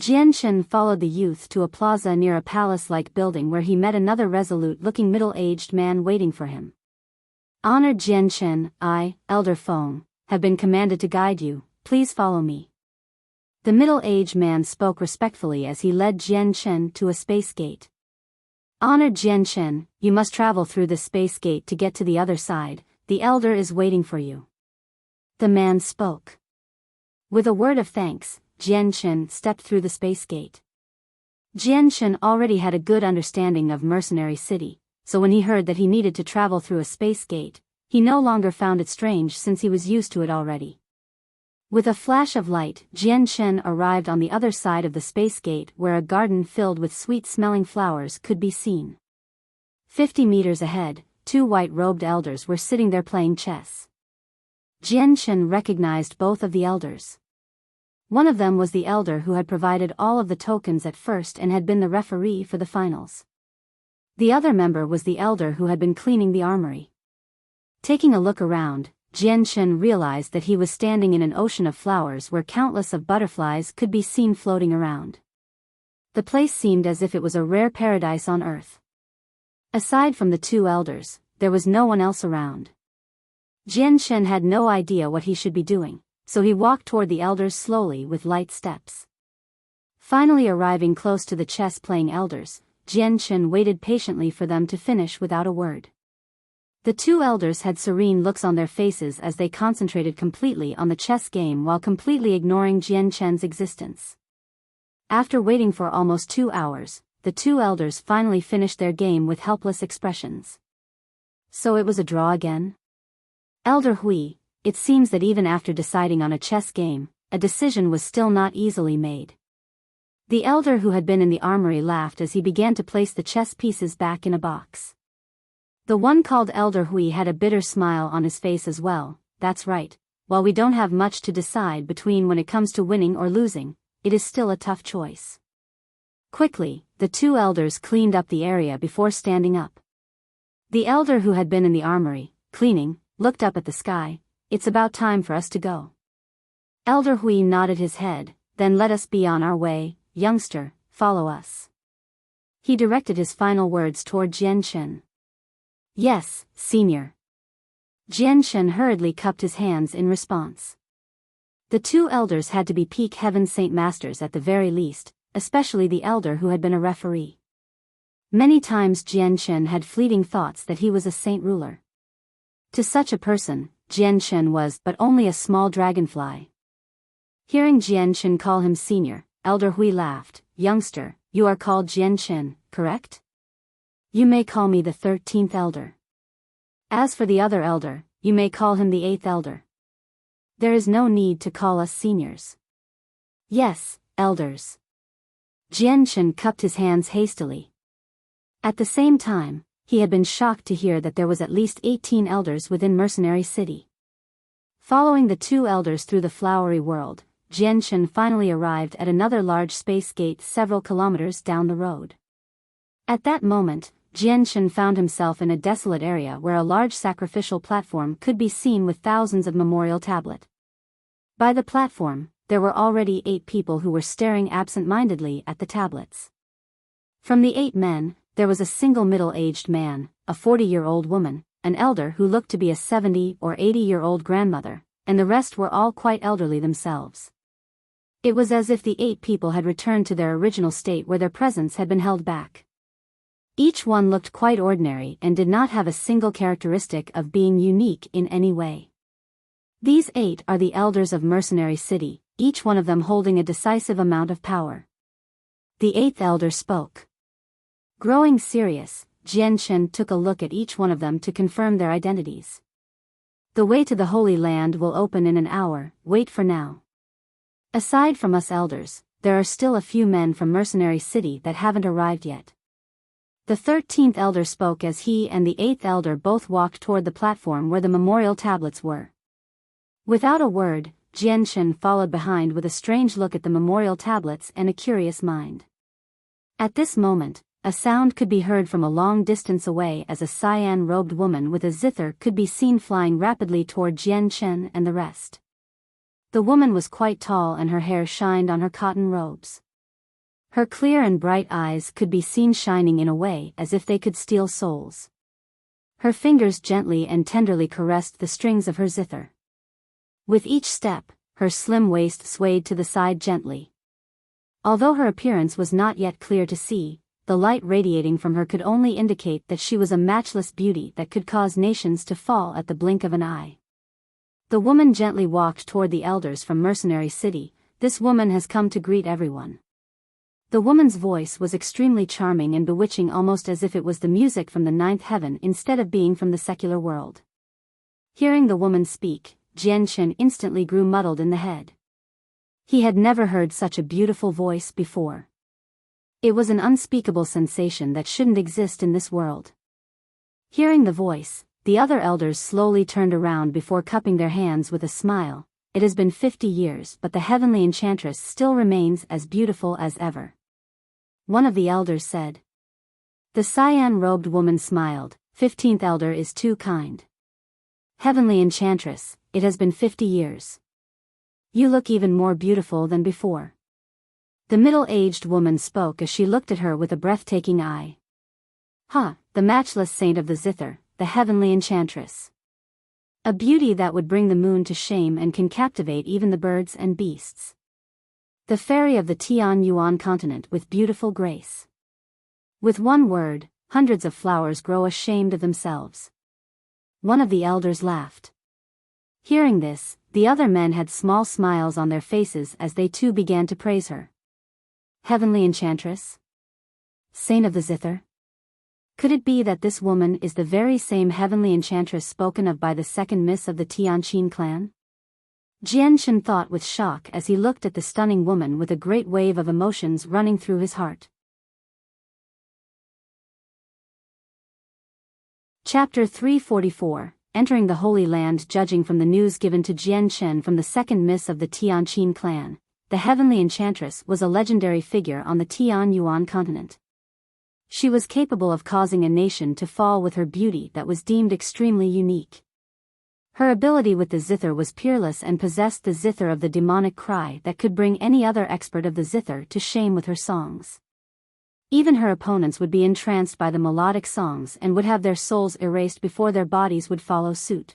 Jian Chen followed the youth to a plaza near a palace-like building where he met another resolute-looking middle-aged man waiting for him. Honored Jian Chen, I, Elder Feng, have been commanded to guide you, please follow me. The middle-aged man spoke respectfully as he led Jian Chen to a space gate. Honored Jian Chen, you must travel through this space gate to get to the other side, the elder is waiting for you. The man spoke. With a word of thanks, Jian Chen stepped through the space gate. Jian Chen already had a good understanding of Mercenary City, so when he heard that he needed to travel through a space gate, he no longer found it strange since he was used to it already. With a flash of light, Jian Chen arrived on the other side of the space gate where a garden filled with sweet-smelling flowers could be seen. 50 meters ahead, 2 white-robed elders were sitting there playing chess. Jian Chen recognized both of the elders. One of them was the elder who had provided all of the tokens at first and had been the referee for the finals. The other member was the elder who had been cleaning the armory. Taking a look around, Jian Chen realized that he was standing in an ocean of flowers where countless of butterflies could be seen floating around. The place seemed as if it was a rare paradise on earth. Aside from the 2 elders, there was no one else around. Jian Chen had no idea what he should be doing, so he walked toward the elders slowly with light steps. Finally arriving close to the chess-playing elders, Jian Chen waited patiently for them to finish without a word. The 2 elders had serene looks on their faces as they concentrated completely on the chess game while completely ignoring Jian Chen's existence. After waiting for almost 2 hours, the 2 elders finally finished their game with helpless expressions. So it was a draw again? Elder Hui, it seems that even after deciding on a chess game, a decision was still not easily made. The elder who had been in the armory laughed as he began to place the chess pieces back in a box. The one called Elder Hui had a bitter smile on his face as well. That's right, while we don't have much to decide between when it comes to winning or losing, it is still a tough choice. Quickly, the two elders cleaned up the area before standing up. The elder who had been in the armory, cleaning, looked up at the sky. It's about time for us to go. Elder Hui nodded his head. Then let us be on our way, youngster, follow us. He directed his final words toward Jian Chen. Yes, senior. Jian Chen hurriedly cupped his hands in response. The two elders had to be peak heaven saint masters at the very least, especially the elder who had been a referee. Many times Jian Chen had fleeting thoughts that he was a saint ruler. To such a person, Jian Chen was but only a small dragonfly. Hearing Jian Chen call him senior, Elder Hui laughed. Youngster, you are called Jian Chen, correct? You may call me the 13th elder. As for the other elder, you may call him the 8th elder. There is no need to call us seniors. Yes, elders. Jian Chen cupped his hands hastily. At the same time, he had been shocked to hear that there was at least 18 elders within Mercenary City. Following the two elders through the flowery world, Jian Chen finally arrived at another large space gate several kilometers down the road. At that moment, Jian Chen found himself in a desolate area where a large sacrificial platform could be seen with thousands of memorial tablets. By the platform, there were already 8 people who were staring absent-mindedly at the tablets. From the 8 men, there was a single middle-aged man, a 40-year-old woman, an elder who looked to be a 70 or 80-year-old grandmother, and the rest were all quite elderly themselves. It was as if the 8 people had returned to their original state where their presence had been held back. Each one looked quite ordinary and did not have a single characteristic of being unique in any way. These 8 are the elders of Mercenary City, each one of them holding a decisive amount of power. The 8th elder spoke. Growing serious, Jian Chen took a look at each one of them to confirm their identities. The way to the Holy Land will open in an hour, wait for now. Aside from us elders, there are still a few men from Mercenary City that haven't arrived yet. The 13th elder spoke as he and the 8th elder both walked toward the platform where the memorial tablets were. Without a word, Jian Chen followed behind with a strange look at the memorial tablets and a curious mind. At this moment, a sound could be heard from a long distance away as a cyan-robed woman with a zither could be seen flying rapidly toward Jian Chen and the rest. The woman was quite tall and her hair shined on her cotton robes. Her clear and bright eyes could be seen shining in a way as if they could steal souls. Her fingers gently and tenderly caressed the strings of her zither. With each step, her slim waist swayed to the side gently. Although her appearance was not yet clear to see, the light radiating from her could only indicate that she was a matchless beauty that could cause nations to fall at the blink of an eye. The woman gently walked toward the elders from Mercenary City. This woman has come to greet everyone. The woman's voice was extremely charming and bewitching, almost as if it was the music from the 9th heaven instead of being from the secular world. Hearing the woman speak, Jian Chen instantly grew muddled in the head. He had never heard such a beautiful voice before. It was an unspeakable sensation that shouldn't exist in this world. Hearing the voice, the other elders slowly turned around before cupping their hands with a smile. It has been 50 years, but the heavenly enchantress still remains as beautiful as ever. One of the elders said. The cyan-robed woman smiled. 15th elder is too kind. Heavenly enchantress, it has been 50 years. You look even more beautiful than before. The middle-aged woman spoke as she looked at her with a breathtaking eye. The matchless saint of the zither, the heavenly enchantress. A beauty that would bring the moon to shame and can captivate even the birds and beasts. The fairy of the Tian Yuan continent with beautiful grace. With one word, hundreds of flowers grow ashamed of themselves. One of the elders laughed. Hearing this, the other men had small smiles on their faces as they too began to praise her. Heavenly enchantress? Saint of the zither? Could it be that this woman is the very same heavenly enchantress spoken of by the second miss of the Tianqin clan? Jianchen thought with shock as he looked at the stunning woman with a great wave of emotions running through his heart. Chapter 344, Entering the Holy Land. Judging from the news given to Jianchen from the second miss of the Tianqin clan, the heavenly enchantress was a legendary figure on the Tianyuan continent. She was capable of causing a nation to fall with her beauty that was deemed extremely unique. Her ability with the zither was peerless and possessed the zither of the demonic cry that could bring any other expert of the zither to shame with her songs. Even her opponents would be entranced by the melodic songs and would have their souls erased before their bodies would follow suit.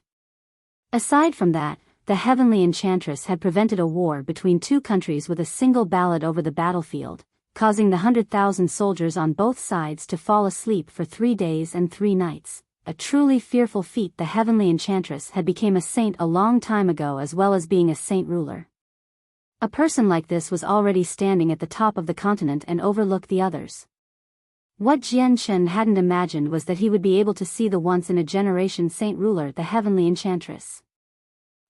Aside from that, the heavenly enchantress had prevented a war between two countries with a single ballad over the battlefield, causing the 100,000 soldiers on both sides to fall asleep for 3 days and 3 nights. A truly fearful feat. The heavenly enchantress had become a saint a long time ago, as well as being a saint ruler. A person like this was already standing at the top of the continent and overlooked the others. What Jianchen hadn't imagined was that he would be able to see the once-in-a-generation saint ruler, the heavenly enchantress.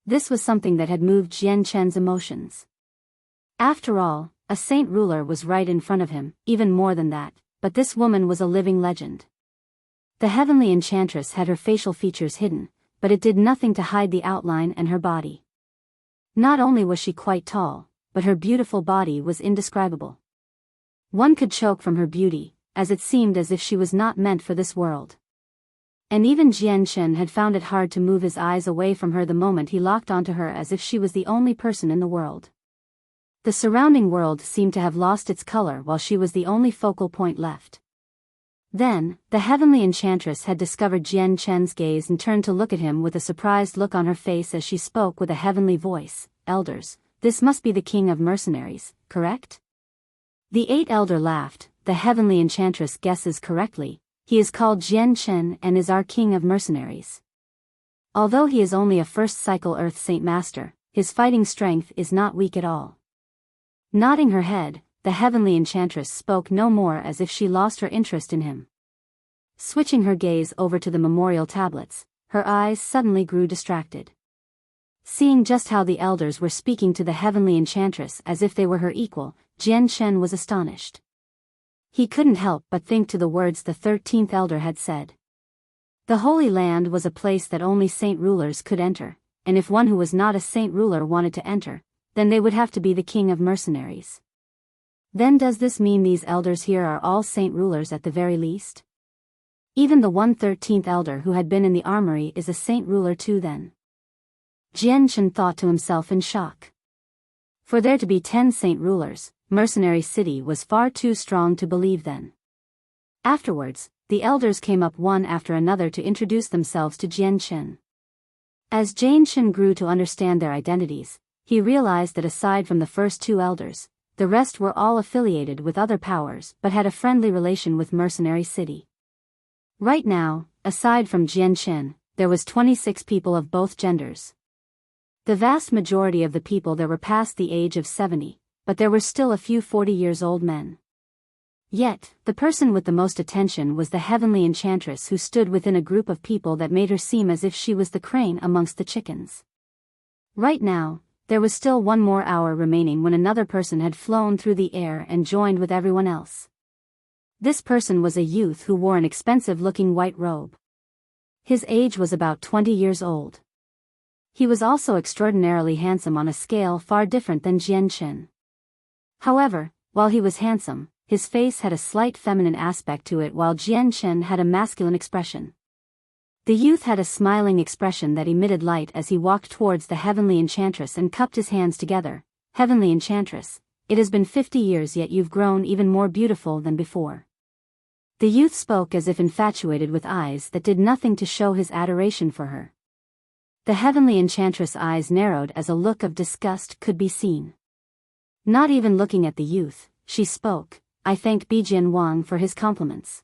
This was something that had moved Jianchen's emotions. After all, a saint ruler was right in front of him, even more than that, but this woman was a living legend. The heavenly enchantress had her facial features hidden, but it did nothing to hide the outline and her body. Not only was she quite tall, but her beautiful body was indescribable. One could choke from her beauty, as it seemed as if she was not meant for this world. And even Jianchen had found it hard to move his eyes away from her the moment he locked onto her, as if she was the only person in the world. The surrounding world seemed to have lost its color while she was the only focal point left. Then, the heavenly enchantress had discovered Jianchen's gaze and turned to look at him with a surprised look on her face as she spoke with a heavenly voice. "Elders, this must be the king of mercenaries, correct?" The 8 elder laughed. "The heavenly enchantress guesses correctly. He is called Jianchen and is our king of mercenaries. Although he is only a first cycle Earth Saint Master, his fighting strength is not weak at all." Nodding her head, the heavenly enchantress spoke no more, as if she lost her interest in him. Switching her gaze over to the memorial tablets, her eyes suddenly grew distracted. Seeing just how the elders were speaking to the heavenly enchantress as if they were her equal, Jianchen was astonished. He couldn't help but think to the words the 13th elder had said. The Holy Land was a place that only saint rulers could enter, and if one who was not a saint ruler wanted to enter, then they would have to be the king of mercenaries. Then does this mean these elders here are all saint rulers at the very least? Even the 113th elder who had been in the armory is a saint ruler too then? Jianchen thought to himself in shock. For there to be 10 saint rulers, Mercenary City was far too strong to believe then. Afterwards, the elders came up one after another to introduce themselves to Jianchen. As Jianchen grew to understand their identities, he realized that aside from the first 2 elders, the rest were all affiliated with other powers but had a friendly relation with Mercenary City. Right now, aside from Jianchen, there was 26 people of both genders. The vast majority of the people there were past the age of 70, but there were still a few 40-years-old men. Yet, the person with the most attention was the heavenly enchantress, who stood within a group of people that made her seem as if she was the crane amongst the chickens. Right now, there was still 1 more hour remaining when another person had flown through the air and joined with everyone else. This person was a youth who wore an expensive-looking white robe. His age was about 20 years old. He was also extraordinarily handsome on a scale far different than Jianchen. However, while he was handsome, his face had a slight feminine aspect to it, while Jianchen had a masculine expression. The youth had a smiling expression that emitted light as he walked towards the heavenly enchantress and cupped his hands together. "Heavenly enchantress, it has been 50 years, yet you've grown even more beautiful than before." The youth spoke as if infatuated, with eyes that did nothing to show his adoration for her. The heavenly enchantress' eyes narrowed as a look of disgust could be seen. Not even looking at the youth, she spoke, "I thank Bijian Wang for his compliments."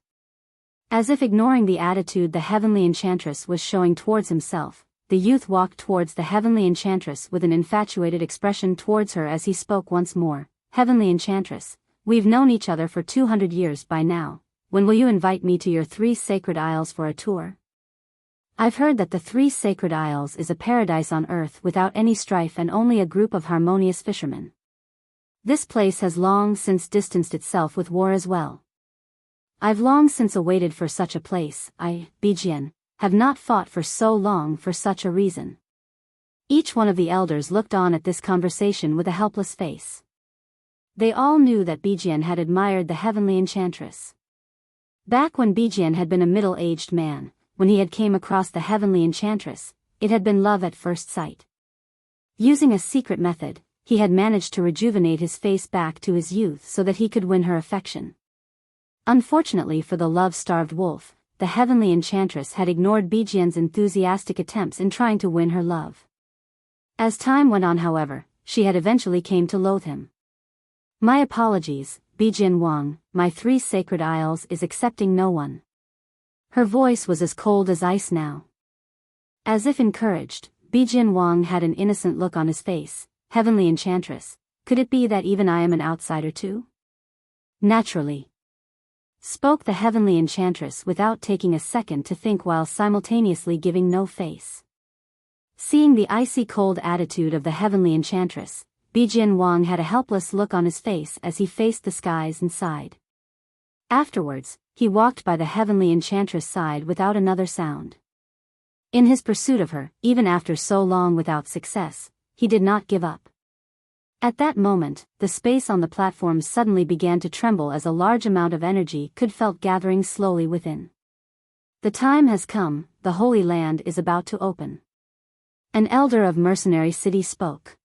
As if ignoring the attitude the heavenly enchantress was showing towards himself, the youth walked towards the heavenly enchantress with an infatuated expression towards her as he spoke once more. "Heavenly enchantress, we've known each other for 200 years by now. when will you invite me to your 3 sacred isles for a tour? I've heard that the 3 sacred isles is a paradise on earth without any strife and only a group of harmonious fishermen. This place has long since distanced itself with war as well. I've long since awaited for such a place. I, Bijian, have not fought for so long for such a reason. Each one of the elders looked on at this conversation with a helpless face. They all knew that Bijian had admired the heavenly enchantress. Back when Bijian had been a middle-aged man, when he had came across the heavenly enchantress, it had been love at first sight. Using a secret method, he had managed to rejuvenate his face back to his youth so that he could win her affection. Unfortunately for the love-starved wolf, the heavenly enchantress had ignored Bijian's enthusiastic attempts in trying to win her love. As time went on, however, she had eventually came to loathe him. My apologies, Bijian Wang, my 3 sacred isles is accepting no one. Her voice was as cold as ice now. As if encouraged, Bijian Wang had an innocent look on his face. Heavenly enchantress, could it be that even I am an outsider too? Naturally, spoke the heavenly enchantress without taking a second to think while simultaneously giving no face. Seeing the icy cold attitude of the heavenly enchantress, Bijian Wang had a helpless look on his face as he faced the skies and sighed. Afterwards, he walked by the heavenly enchantress' side without another sound. In his pursuit of her, even after so long without success, he did not give up. At that moment, the space on the platform suddenly began to tremble as a large amount of energy could felt gathering slowly within. The time has come, the Holy Land is about to open. An elder of Mercenary City spoke.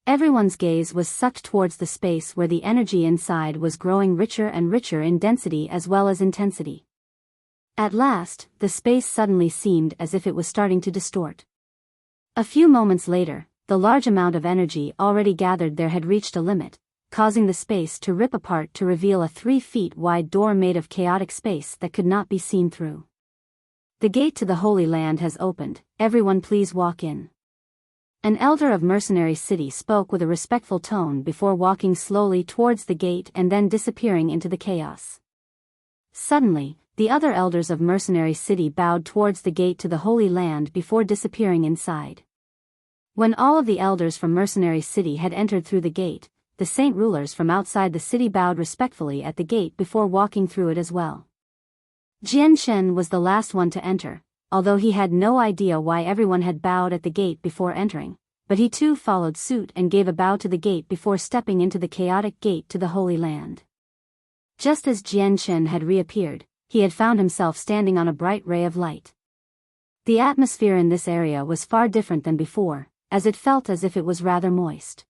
Everyone's gaze was sucked towards the space where the energy inside was growing richer and richer in density as well as intensity. At last, the space suddenly seemed as if it was starting to distort. A few moments later, the large amount of energy already gathered there had reached a limit, causing the space to rip apart to reveal a 3 feet wide door made of chaotic space that could not be seen through. The gate to the Holy Land has opened, everyone please walk in. An elder of Mercenary City spoke with a respectful tone before walking slowly towards the gate and then disappearing into the chaos. Suddenly, the other elders of Mercenary City bowed towards the gate to the Holy Land before disappearing inside. When all of the elders from Mercenary City had entered through the gate, the saint rulers from outside the city bowed respectfully at the gate before walking through it as well. Jian Shen was the last one to enter, although he had no idea why everyone had bowed at the gate before entering, but he too followed suit and gave a bow to the gate before stepping into the chaotic gate to the Holy Land. Just as Jian Shen had reappeared, he had found himself standing on a bright ray of light. The atmosphere in this area was far different than before, as it felt as if it was rather moist.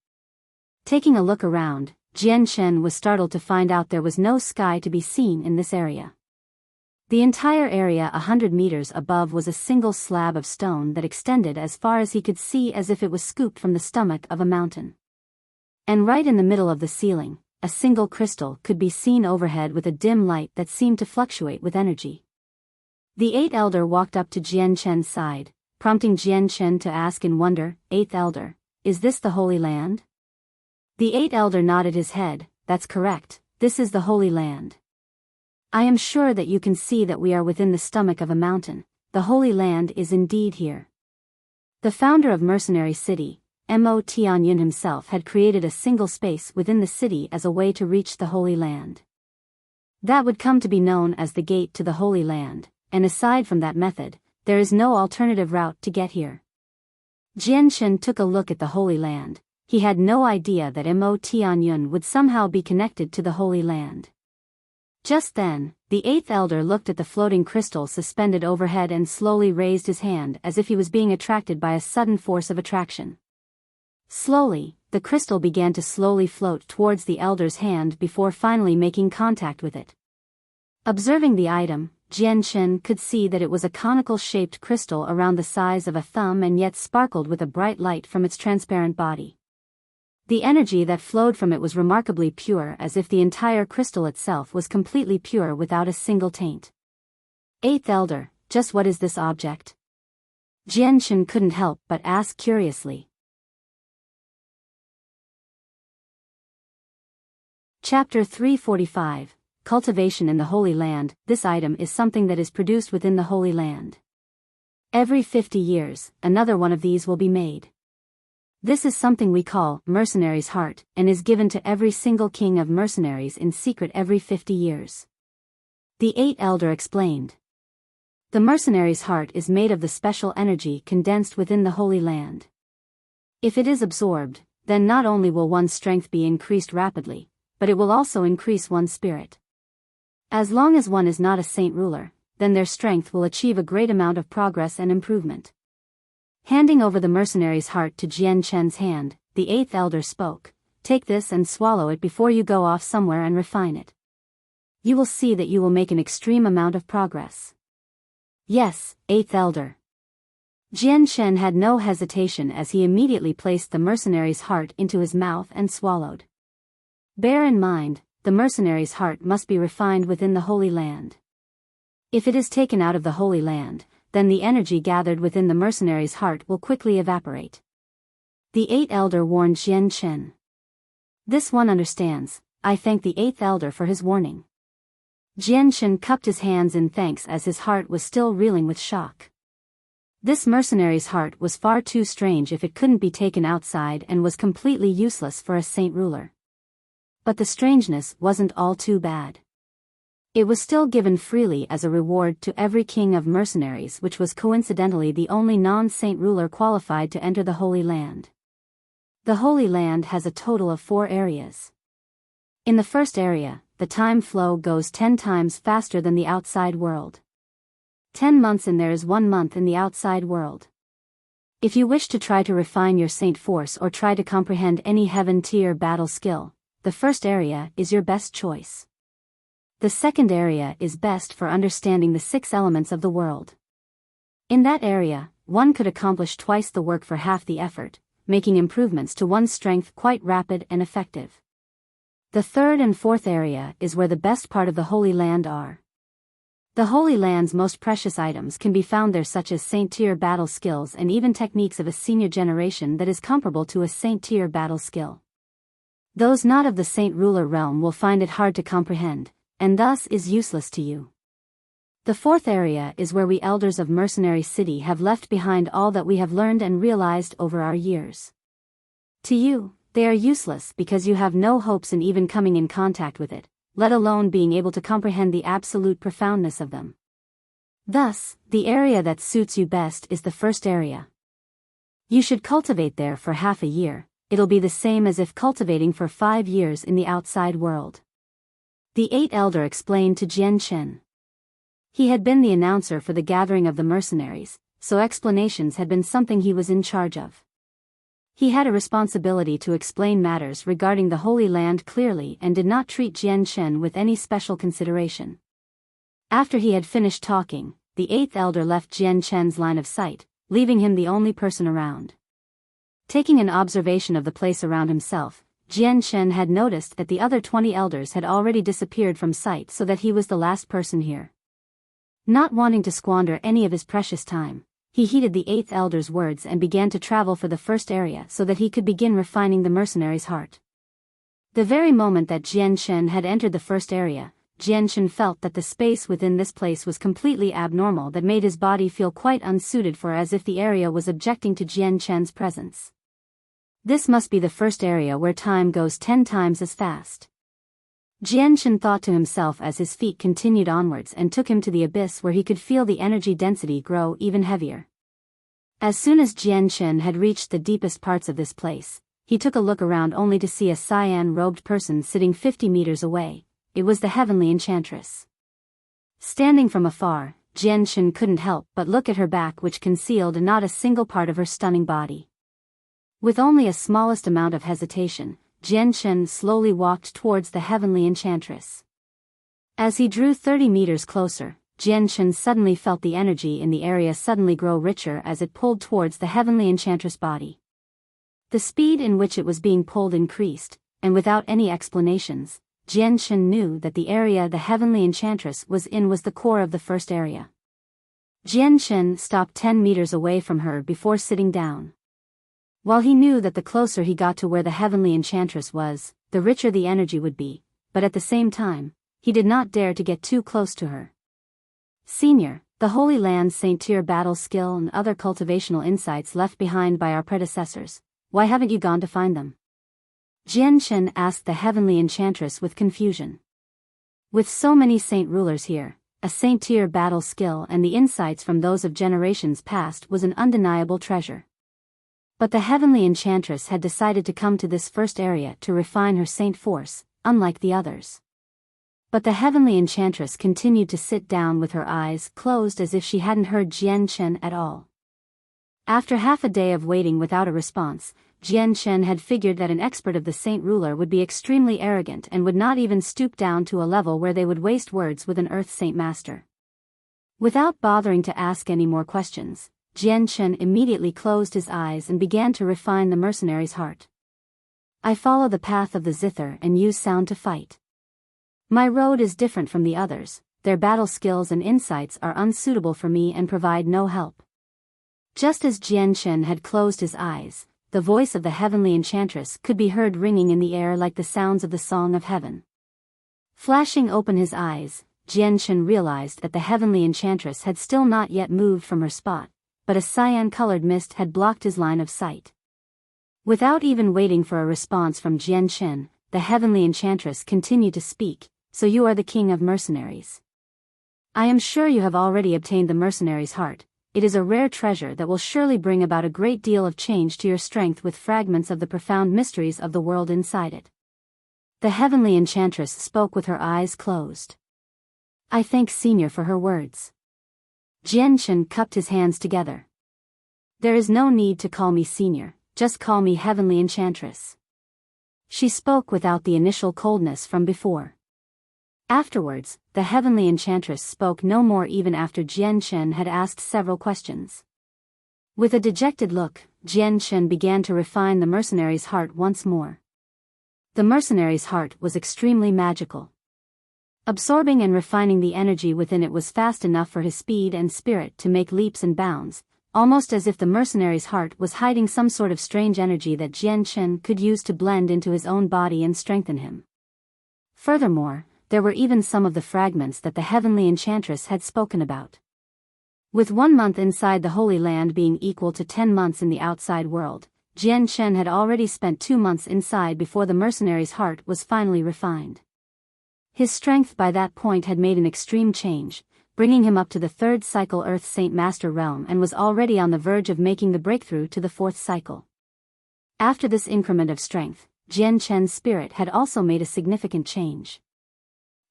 Taking a look around, Jian Shen was startled to find out there was no sky to be seen in this area. The entire area 100 meters above was a single slab of stone that extended as far as he could see as if it was scooped from the stomach of a mountain. And right in the middle of the ceiling, a single crystal could be seen overhead with a dim light that seemed to fluctuate with energy. The 8th elder walked up to Jian Shen's side, prompting Jian Shen to ask in wonder, 8th elder, is this the Holy Land? The 8th elder nodded his head, that's correct, this is the Holy Land. I am sure that you can see that we are within the stomach of a mountain, the Holy Land is indeed here. The founder of Mercenary City, Mo Tianyun himself had created a single space within the city as a way to reach the Holy Land. That would come to be known as the Gate to the Holy Land, and aside from that method, there is no alternative route to get here. Jian Shen took a look at the Holy Land. He had no idea that Mo Tianyun would somehow be connected to the Holy Land. Just then, the 8th elder looked at the floating crystal suspended overhead and slowly raised his hand as if he was being attracted by a sudden force of attraction. Slowly, the crystal began to slowly float towards the elder's hand before finally making contact with it. Observing the item, Jian Shen could see that it was a conical-shaped crystal around the size of a thumb and yet sparkled with a bright light from its transparent body. The energy that flowed from it was remarkably pure, as if the entire crystal itself was completely pure without a single taint. 8th elder, just what is this object? Jian Shen couldn't help but ask curiously. Chapter 345, cultivation in the Holy Land. This item is something that is produced within the Holy Land. Every 50 years, another one of these will be made. This is something we call mercenary's heart, and is given to every single king of mercenaries in secret every 50 years. The 8th elder explained. The mercenary's heart is made of the special energy condensed within the Holy Land. If it is absorbed, then not only will one's strength be increased rapidly, but it will also increase one's spirit. As long as one is not a saint ruler, then their strength will achieve a great amount of progress and improvement. Handing over the mercenary's heart to Jian Chen's hand, the 8th elder spoke, "Take this and swallow it before you go off somewhere and refine it. You will see that you will make an extreme amount of progress." "Yes, 8th elder." Jian Chen had no hesitation as he immediately placed the mercenary's heart into his mouth and swallowed. Bear in mind, the mercenary's heart must be refined within the Holy Land. If it is taken out of the Holy Land, then the energy gathered within the mercenary's heart will quickly evaporate. The 8th elder warned Jian Chen. "This one understands. I thank the 8th elder for his warning." Jian Chen cupped his hands in thanks as his heart was still reeling with shock. This mercenary's heart was far too strange if it couldn't be taken outside and was completely useless for a saint ruler. But the strangeness wasn't all too bad. It was still given freely as a reward to every king of mercenaries, which was coincidentally the only non-saint ruler qualified to enter the Holy Land. The Holy Land has a total of 4 areas. In the first area, the time flow goes 10 times faster than the outside world. 10 months in there is 1 month in the outside world. If you wish to try to refine your saint force or try to comprehend any heaven tier battle skill, the first area is your best choice. The second area is best for understanding the 6 elements of the world. In that area, one could accomplish twice the work for half the effort, making improvements to one's strength quite rapid and effective. The third and fourth area is where the best part of the Holy Land are. The Holy Land's most precious items can be found there, such as saint-tier battle skills and even techniques of a senior generation that is comparable to a saint-tier battle skill. Those not of the saint ruler realm will find it hard to comprehend, and thus is useless to you. The fourth area is where we elders of Mercenary City have left behind all that we have learned and realized over our years. To you, they are useless because you have no hopes in even coming in contact with it, let alone being able to comprehend the absolute profoundness of them. Thus, the area that suits you best is the first area. You should cultivate there for half a year. It'll be the same as if cultivating for 5 years in the outside world. The 8th elder explained to Jian Chen. He had been the announcer for the gathering of the mercenaries, so explanations had been something he was in charge of. He had a responsibility to explain matters regarding the Holy Land clearly and did not treat Jian Chen with any special consideration. After he had finished talking, the 8th elder left Jian Chen's line of sight, leaving him the only person around. Taking an observation of the place around himself, Jian Chen had noticed that the other 20 elders had already disappeared from sight, so that he was the last person here. Not wanting to squander any of his precious time, he heeded the 8th elder's words and began to travel for the first area so that he could begin refining the mercenary's heart. The very moment that Jian Chen had entered the first area, Jian Chen felt that the space within this place was completely abnormal, that made his body feel quite unsuited for, as if the area was objecting to Jian Chen's presence. This must be the first area where time goes 10 times as fast. Jian Chen thought to himself as his feet continued onwards and took him to the abyss, where he could feel the energy density grow even heavier. As soon as Jian Chen had reached the deepest parts of this place, he took a look around only to see a cyan-robed person sitting 50 meters away. It was the heavenly enchantress. Standing from afar, Jian Chen couldn't help but look at her back, which concealed not a single part of her stunning body. With only a smallest amount of hesitation, Jian Chen slowly walked towards the heavenly enchantress. As he drew 30 meters closer, Jian Chen suddenly felt the energy in the area suddenly grow richer as it pulled towards the heavenly enchantress body. The speed in which it was being pulled increased, and without any explanations, Jian Chen knew that the area the heavenly enchantress was in was the core of the first area. Jian Chen stopped 10 meters away from her before sitting down. While he knew that the closer he got to where the heavenly enchantress was, the richer the energy would be, but at the same time, he did not dare to get too close to her. Senior, the Holy Land's Saint Tier battle skill and other cultivational insights left behind by our predecessors, why haven't you gone to find them? Jian Chen asked the heavenly enchantress with confusion. With so many saint rulers here, a Saint Tier battle skill and the insights from those of generations past was an undeniable treasure. But the heavenly enchantress had decided to come to this first area to refine her saint force, unlike the others. But the heavenly enchantress continued to sit down with her eyes closed as if she hadn't heard Jian Chen at all. After half a day of waiting without a response, Jian Chen had figured that an expert of the saint ruler would be extremely arrogant and would not even stoop down to a level where they would waste words with an earth saint master. Without bothering to ask any more questions, Jian Chen immediately closed his eyes and began to refine the mercenary's heart. I follow the path of the zither and use sound to fight. My road is different from the others, their battle skills and insights are unsuitable for me and provide no help. Just as Jian Chen had closed his eyes, the voice of the heavenly enchantress could be heard ringing in the air like the sounds of the song of heaven. Flashing open his eyes, Jian Chen realized that the heavenly enchantress had still not yet moved from her spot, but a cyan-colored mist had blocked his line of sight. Without even waiting for a response from Jian Chen, the heavenly enchantress continued to speak. So you are the king of mercenaries. I am sure you have already obtained the mercenary's heart. It is a rare treasure that will surely bring about a great deal of change to your strength with fragments of the profound mysteries of the world inside it. The heavenly enchantress spoke with her eyes closed. I thank Senior for her words. Jian Chen cupped his hands together. There is no need to call me Senior, just call me Heavenly Enchantress. She spoke without the initial coldness from before. Afterwards, the heavenly enchantress spoke no more even after Jian Chen had asked several questions. With a dejected look, Jian Chen began to refine the mercenary's heart once more. The mercenary's heart was extremely magical. Absorbing and refining the energy within it was fast enough for his speed and spirit to make leaps and bounds, almost as if the mercenary's heart was hiding some sort of strange energy that Jian Chen could use to blend into his own body and strengthen him. Furthermore, there were even some of the fragments that the heavenly enchantress had spoken about. With 1 month inside the Holy Land being equal to 10 months in the outside world, Jian Chen had already spent 2 months inside before the mercenary's heart was finally refined. His strength by that point had made an extreme change, bringing him up to the 3rd cycle Earth Saint Master realm and was already on the verge of making the breakthrough to the 4th cycle. After this increment of strength, Jian Chen's spirit had also made a significant change.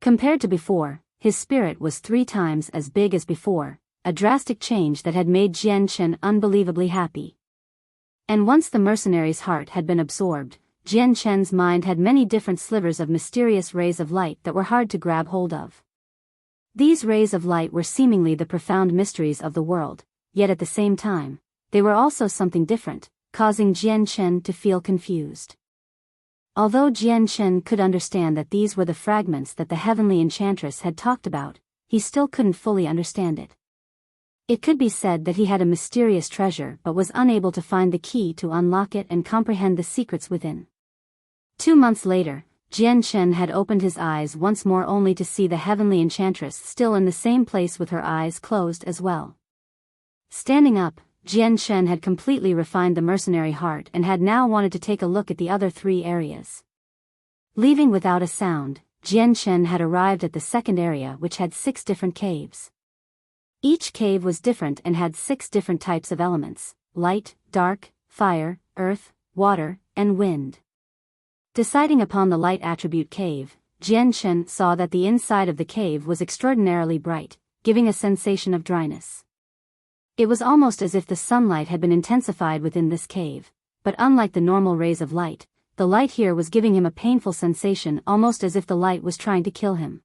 Compared to before, his spirit was 3 times as big as before, a drastic change that had made Jian Chen unbelievably happy. And once the mercenary's heart had been absorbed, Jian Chen's mind had many different slivers of mysterious rays of light that were hard to grab hold of. These rays of light were seemingly the profound mysteries of the world, yet at the same time, they were also something different, causing Jian Chen to feel confused. Although Jian Chen could understand that these were the fragments that the heavenly enchantress had talked about, he still couldn't fully understand it. It could be said that he had a mysterious treasure but was unable to find the key to unlock it and comprehend the secrets within. 2 months later, Jian Chen had opened his eyes once more only to see the heavenly enchantress still in the same place with her eyes closed as well. Standing up, Jian Chen had completely refined the mercenary heart and had now wanted to take a look at the other 3 areas. Leaving without a sound, Jian Chen had arrived at the 2nd area which had 6 different caves. Each cave was different and had 6 different types of elements: light, dark, fire, earth, water, and wind. Deciding upon the light attribute cave, Jian Chen saw that the inside of the cave was extraordinarily bright, giving a sensation of dryness. It was almost as if the sunlight had been intensified within this cave, but unlike the normal rays of light, the light here was giving him a painful sensation almost as if the light was trying to kill him.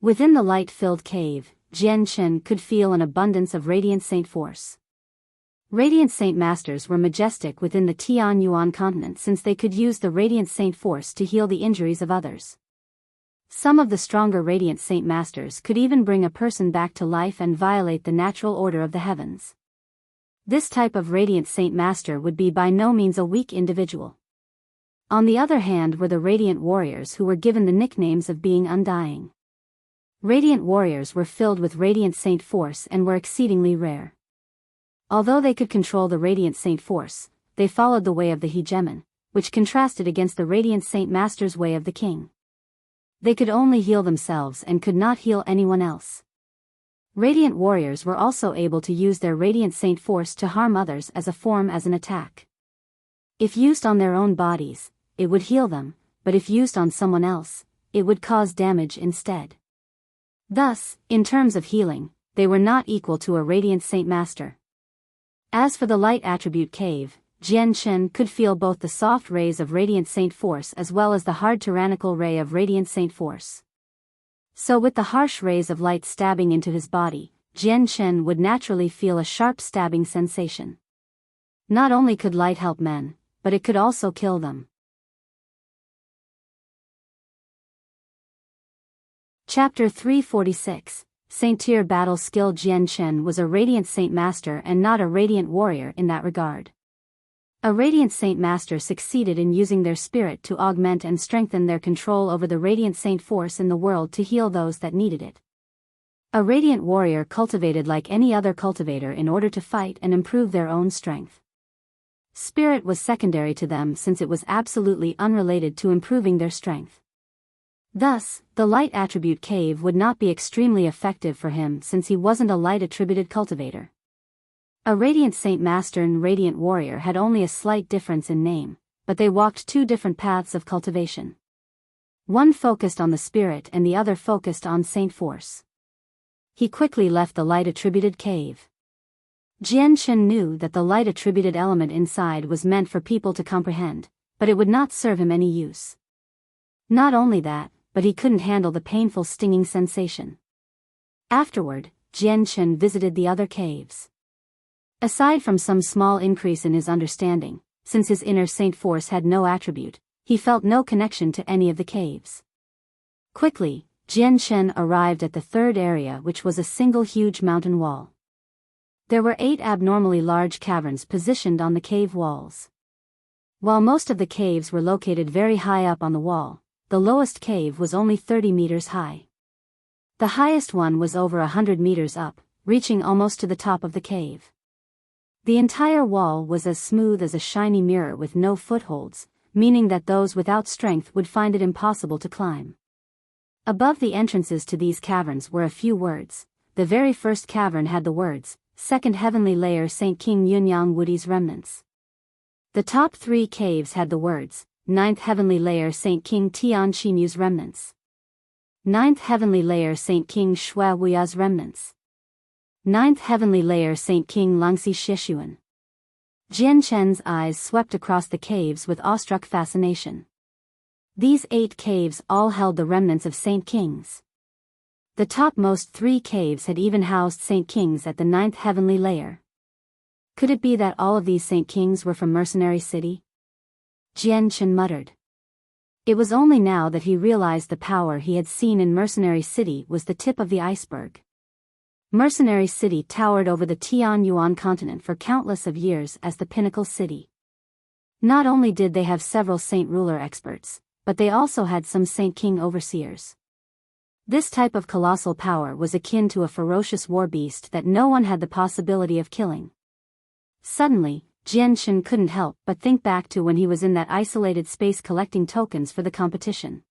Within the light-filled cave, Jian Chen could feel an abundance of radiant saint force. Radiant Saint Masters were majestic within the Tian Yuan continent since they could use the Radiant Saint force to heal the injuries of others. Some of the stronger Radiant Saint Masters could even bring a person back to life and violate the natural order of the heavens. This type of Radiant Saint Master would be by no means a weak individual. On the other hand were the radiant warriors who were given the nicknames of being undying. Radiant warriors were filled with radiant saint force and were exceedingly rare. Although they could control the radiant saint force, they followed the way of the hegemon, which contrasted against the radiant saint master's way of the king. They could only heal themselves and could not heal anyone else. Radiant warriors were also able to use their radiant saint force to harm others as an attack. If used on their own bodies, it would heal them, but if used on someone else, it would cause damage instead. Thus, in terms of healing, they were not equal to a radiant saint master. As for the light attribute cave, Jian Chen could feel both the soft rays of radiant saint force as well as the hard tyrannical ray of radiant saint force. So with the harsh rays of light stabbing into his body, Jian Chen would naturally feel a sharp stabbing sensation. Not only could light help men, but it could also kill them. Chapter 346, Saint Tier Battle Skill. Jian Chen was a radiant saint master and not a radiant warrior in that regard. A radiant saint master succeeded in using their spirit to augment and strengthen their control over the radiant saint force in the world to heal those that needed it. A radiant warrior cultivated like any other cultivator in order to fight and improve their own strength. Spirit was secondary to them since it was absolutely unrelated to improving their strength. Thus, the light attribute cave would not be extremely effective for him since he wasn't a light attributed cultivator. A radiant saint master and radiant warrior had only a slight difference in name, but they walked two different paths of cultivation. One focused on the spirit and the other focused on saint force. He quickly left the light attributed cave. Jian Chen knew that the light attributed element inside was meant for people to comprehend, but it would not serve him any use. Not only that, but he couldn't handle the painful stinging sensation. Afterward, Jian Chen visited the other caves. Aside from some small increase in his understanding, since his inner saint force had no attribute, he felt no connection to any of the caves. Quickly, Jian Chen arrived at the third area, which was a single huge mountain wall. There were 8 abnormally large caverns positioned on the cave walls. While most of the caves were located very high up on the wall, the lowest cave was only 30 meters high. The highest one was over 100 meters up, reaching almost to the top of the cave. The entire wall was as smooth as a shiny mirror with no footholds, meaning that those without strength would find it impossible to climb. Above the entrances to these caverns were a few words. The very first cavern had the words, Second Heavenly Layer Saint King Yunyang Woody's Remnants. The top 3 caves had the words, Ninth Heavenly Layer Saint King Tian Qinyu's Remnants. Ninth Heavenly Layer Saint King Shui Wuya's Remnants. Ninth Heavenly Layer Saint King Lungxi Shishuan. Jian Chen's eyes swept across the caves with awestruck fascination. These 8 caves all held the remnants of Saint Kings. The topmost 3 caves had even housed Saint Kings at the 9th heavenly layer. Could it be that all of these Saint Kings were from Mercenary City? Jian Chen muttered. It was only now that he realized the power he had seen in Mercenary City was the tip of the iceberg. Mercenary City towered over the Tian Yuan continent for countless of years as the pinnacle city. Not only did they have several Saint Ruler experts, but they also had some Saint King overseers. This type of colossal power was akin to a ferocious war beast that no one had the possibility of killing. Suddenly, Jian Chen couldn't help but think back to when he was in that isolated space collecting tokens for the competition.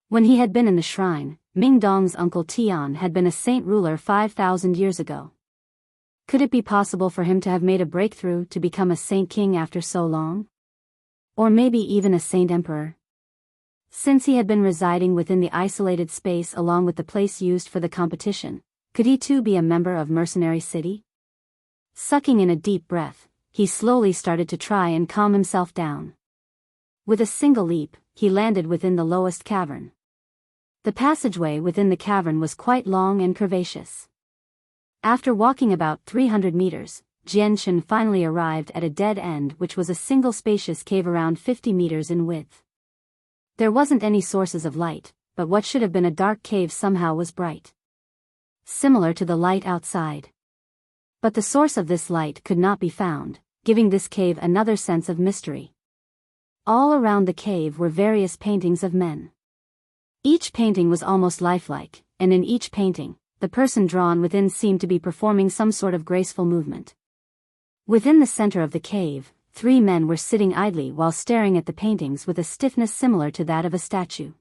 When he had been in the shrine, Ming Dong's uncle Tian had been a Saint Ruler 5,000 years ago. Could it be possible for him to have made a breakthrough to become a Saint King after so long? Or maybe even a Saint Emperor? Since he had been residing within the isolated space along with the place used for the competition, could he too be a member of Mercenary City? Sucking in a deep breath, he slowly started to try and calm himself down. With a single leap, he landed within the lowest cavern. The passageway within the cavern was quite long and curvaceous. After walking about 300 meters, Jian Chen finally arrived at a dead end, which was a single spacious cave around 50 meters in width. There wasn't any sources of light, but what should have been a dark cave somehow was bright. Similar to the light outside. But the source of this light could not be found, giving this cave another sense of mystery. All around the cave were various paintings of men. Each painting was almost lifelike, and in each painting, the person drawn within seemed to be performing some sort of graceful movement. Within the center of the cave, 3 men were sitting idly while staring at the paintings with a stiffness similar to that of a statue.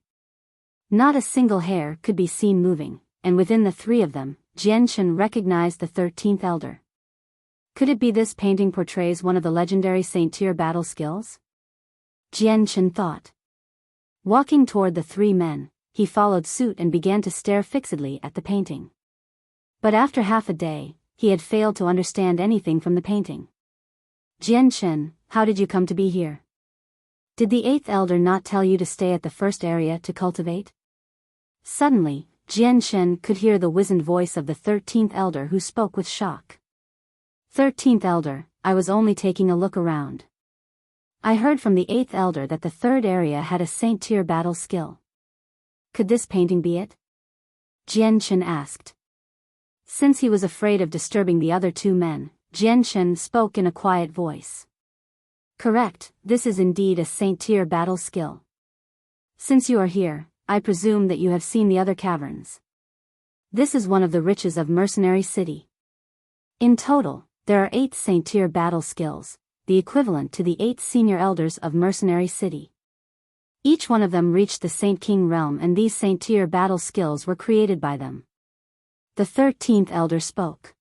Not a single hair could be seen moving, and within the 3 of them, Jianchen recognized the 13th elder. Could it be this painting portrays one of the legendary Saint-Tier battle skills? Jianchen thought. Walking toward the 3 men, he followed suit and began to stare fixedly at the painting. But after half a day, he had failed to understand anything from the painting. Jianchen, how did you come to be here? Did the 8th elder not tell you to stay at the first area to cultivate? Suddenly, Jianchen could hear the wizened voice of the 13th elder who spoke with shock. 13th elder, I was only taking a look around. I heard from the 8th elder that the 3rd area had a Saint-Tier battle skill. Could this painting be it? Jianchen asked. Since he was afraid of disturbing the other 2 men, Jianchen spoke in a quiet voice. Correct, this is indeed a Saint-Tier battle skill. Since you are here, I presume that you have seen the other caverns. This is one of the riches of Mercenary City. In total, there are 8 Saint-Tier battle skills, the equivalent to the 8 senior elders of Mercenary City. Each one of them reached the Saint King realm, and these Saint-Tier battle skills were created by them. The 13th elder spoke.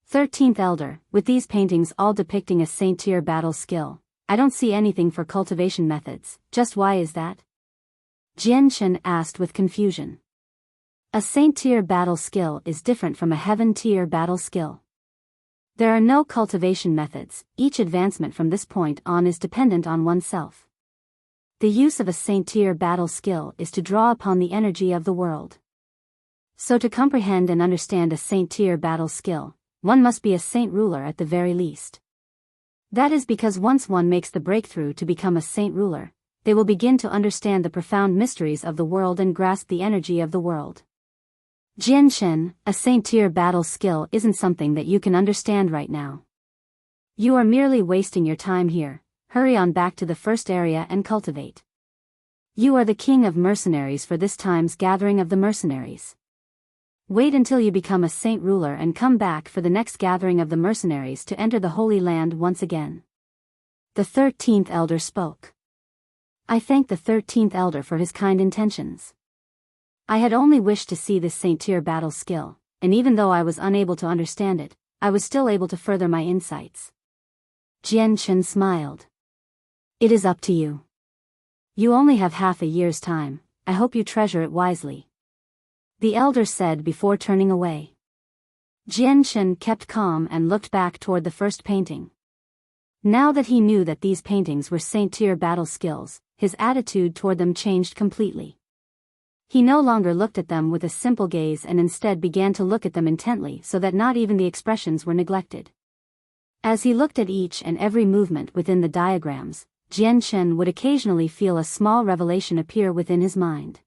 13th elder, with these paintings all depicting a Saint-Tier battle skill, I don't see anything for cultivation methods, just why is that? Jianchen asked with confusion. A Saint-Tier battle skill is different from a Heaven-Tier battle skill. There are no cultivation methods, each advancement from this point on is dependent on oneself. The use of a Saint-Tier battle skill is to draw upon the energy of the world. So to comprehend and understand a Saint-Tier battle skill, one must be a Saint Ruler at the very least. That is because once one makes the breakthrough to become a Saint Ruler, they will begin to understand the profound mysteries of the world and grasp the energy of the world. Jianchen, a Saint-Tier battle skill isn't something that you can understand right now. You are merely wasting your time here. Hurry on back to the first area and cultivate. You are the king of mercenaries for this time's gathering of the mercenaries. Wait until you become a Saint Ruler and come back for the next gathering of the mercenaries to enter the Holy Land once again. The 13th elder spoke. I thank the 13th elder for his kind intentions. I had only wished to see this Saint-Tier battle skill, and even though I was unable to understand it, I was still able to further my insights. Jianchen smiled. It is up to you. You only have half a year's time, I hope you treasure it wisely. The elder said before turning away. Jianchen kept calm and looked back toward the first painting. Now that he knew that these paintings were Saint-Tier battle skills, his attitude toward them changed completely. He no longer looked at them with a simple gaze and instead began to look at them intently so that not even the expressions were neglected. As he looked at each and every movement within the diagrams, Jianchen would occasionally feel a small revelation appear within his mind.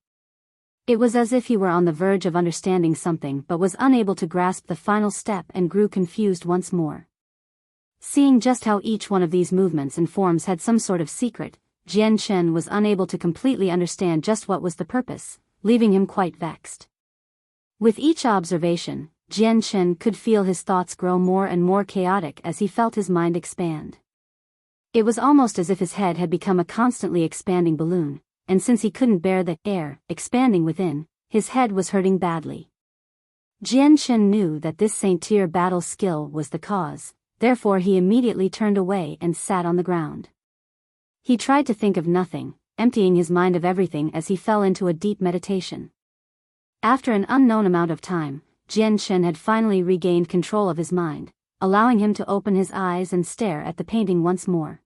It was as if he were on the verge of understanding something but was unable to grasp the final step and grew confused once more. Seeing just how each one of these movements and forms had some sort of secret, Jianchen was unable to completely understand just what was the purpose, leaving him quite vexed. With each observation, Jianchen could feel his thoughts grow more and more chaotic as he felt his mind expand. It was almost as if his head had become a constantly expanding balloon, and since he couldn't bear the air expanding within, his head was hurting badly. Jianchen knew that this Saint-Tier battle skill was the cause, therefore he immediately turned away and sat on the ground. He tried to think of nothing, emptying his mind of everything as he fell into a deep meditation. After an unknown amount of time, Jianchen had finally regained control of his mind, allowing him to open his eyes and stare at the painting once more.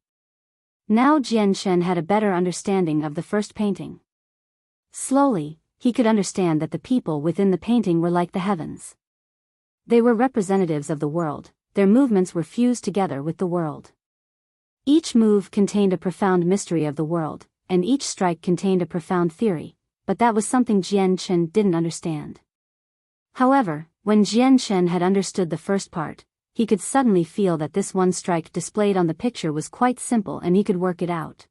Now Jianchen had a better understanding of the first painting. Slowly, he could understand that the people within the painting were like the heavens. They were representatives of the world, their movements were fused together with the world. Each move contained a profound mystery of the world, and each strike contained a profound theory, but that was something Jianchen didn't understand. However, when Jianchen had understood the first part, he could suddenly feel that this one strike displayed on the picture was quite simple and he could work it out.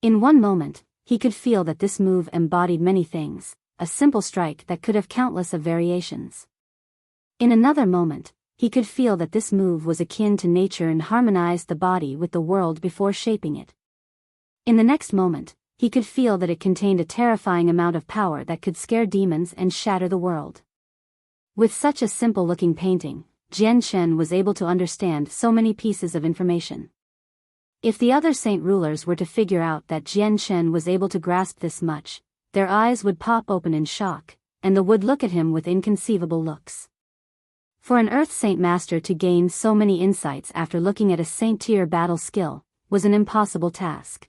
In one moment, he could feel that this move embodied many things, a simple strike that could have countless of variations. In another moment, he could feel that this move was akin to nature and harmonized the body with the world before shaping it. In the next moment, he could feel that it contained a terrifying amount of power that could scare demons and shatter the world. With such a simple-looking painting, Jian Shen was able to understand so many pieces of information. If the other saint rulers were to figure out that Jian Shen was able to grasp this much, their eyes would pop open in shock, and they would look at him with inconceivable looks. For an Earth Saint Master to gain so many insights after looking at a Saint-tier battle skill was an impossible task.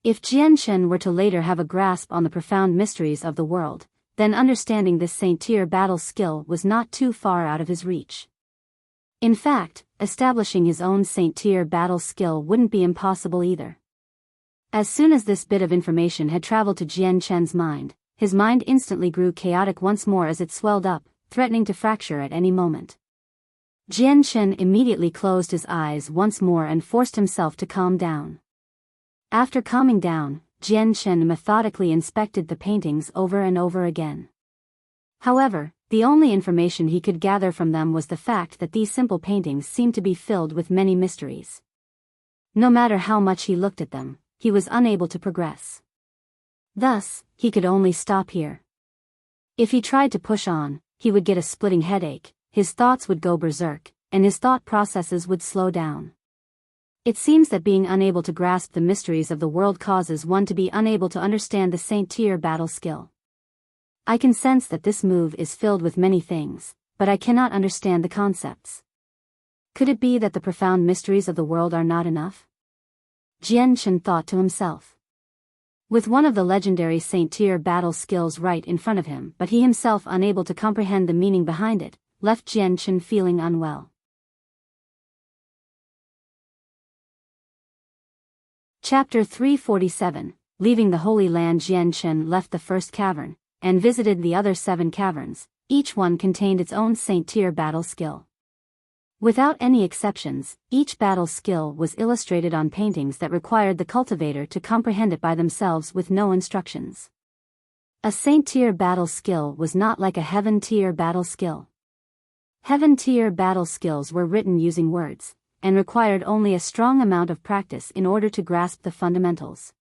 If Jian Shen were to later have a grasp on the profound mysteries of the world, then understanding this Saint-tier battle skill was not too far out of his reach. In fact, establishing his own Saint-tier battle skill wouldn't be impossible either. As soon as this bit of information had traveled to Jian Shen's mind, his mind instantly grew chaotic once more as it swelled up, threatening to fracture at any moment. Jian Shen immediately closed his eyes once more and forced himself to calm down. After calming down, Jian Shen methodically inspected the paintings over and over again. However, the only information he could gather from them was the fact that these simple paintings seemed to be filled with many mysteries. No matter how much he looked at them, he was unable to progress. Thus, he could only stop here. If he tried to push on, he would get a splitting headache, his thoughts would go berserk, and his thought processes would slow down. It seems that being unable to grasp the mysteries of the world causes one to be unable to understand the Saint-tier battle skill. I can sense that this move is filled with many things, but I cannot understand the concepts. Could it be that the profound mysteries of the world are not enough? Jian Shen thought to himself. With one of the legendary Saint-tier battle skills right in front of him, but he himself unable to comprehend the meaning behind it, left Jian Shen feeling unwell. Chapter 347. Leaving the Holy Land, Jian Shen left the first cavern and visited the other 7 caverns. Each one contained its own Saint-tier battle skill. Without any exceptions, each battle skill was illustrated on paintings that required the cultivator to comprehend it by themselves with no instructions. A Saint-tier battle skill was not like a Heaven-tier battle skill. Heaven-tier battle skills were written using words, and required only a strong amount of practice in order to grasp the fundamentals.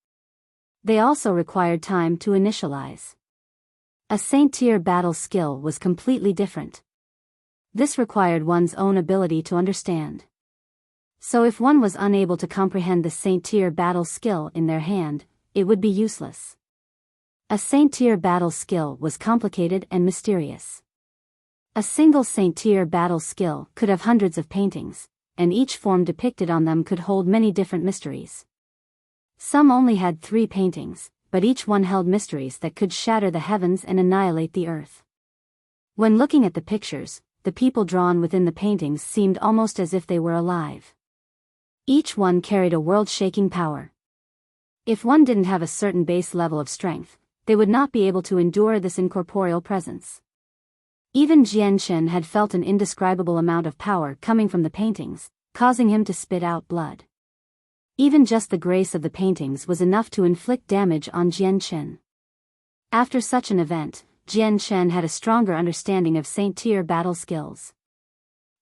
They also required time to initialize. A Saint-tier battle skill was completely different. This required one's own ability to understand. So if one was unable to comprehend the Saint-tier battle skill in their hand, it would be useless. A Saint-tier battle skill was complicated and mysterious. A single Saint-tier battle skill could have hundreds of paintings, and each form depicted on them could hold many different mysteries. Some only had 3 paintings, but each one held mysteries that could shatter the heavens and annihilate the earth. When looking at the pictures, the people drawn within the paintings seemed almost as if they were alive. Each one carried a world-shaking power. If one didn't have a certain base level of strength, they would not be able to endure this incorporeal presence. Even Jian Shen had felt an indescribable amount of power coming from the paintings, causing him to spit out blood. Even just the grace of the paintings was enough to inflict damage on Jian Shen. After such an event, Jian Shen had a stronger understanding of Saint-tier battle skills.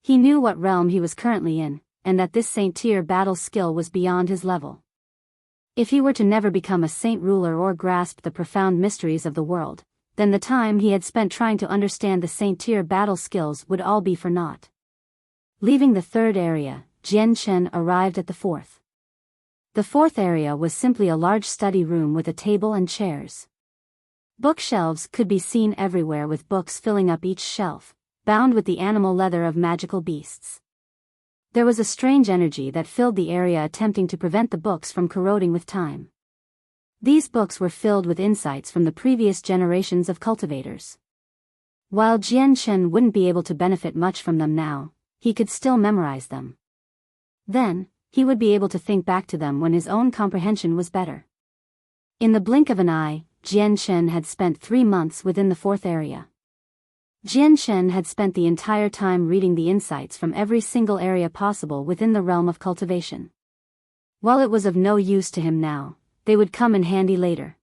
He knew what realm he was currently in, and that this Saint-tier battle skill was beyond his level. If he were to never become a saint ruler or grasp the profound mysteries of the world, then the time he had spent trying to understand the Saint-tier battle skills would all be for naught. Leaving the 3rd area, Jian Shen arrived at the 4th. The 4th area was simply a large study room with a table and chairs. Bookshelves could be seen everywhere with books filling up each shelf, bound with the animal leather of magical beasts. There was a strange energy that filled the area, attempting to prevent the books from corroding with time. These books were filled with insights from the previous generations of cultivators. While Jian Shen wouldn't be able to benefit much from them now, he could still memorize them. Then, he would be able to think back to them when his own comprehension was better. In the blink of an eye, Jian Shen had spent 3 months within the 4th area. Jian Shen had spent the entire time reading the insights from every single area possible within the realm of cultivation. While it was of no use to him now, they would come in handy later.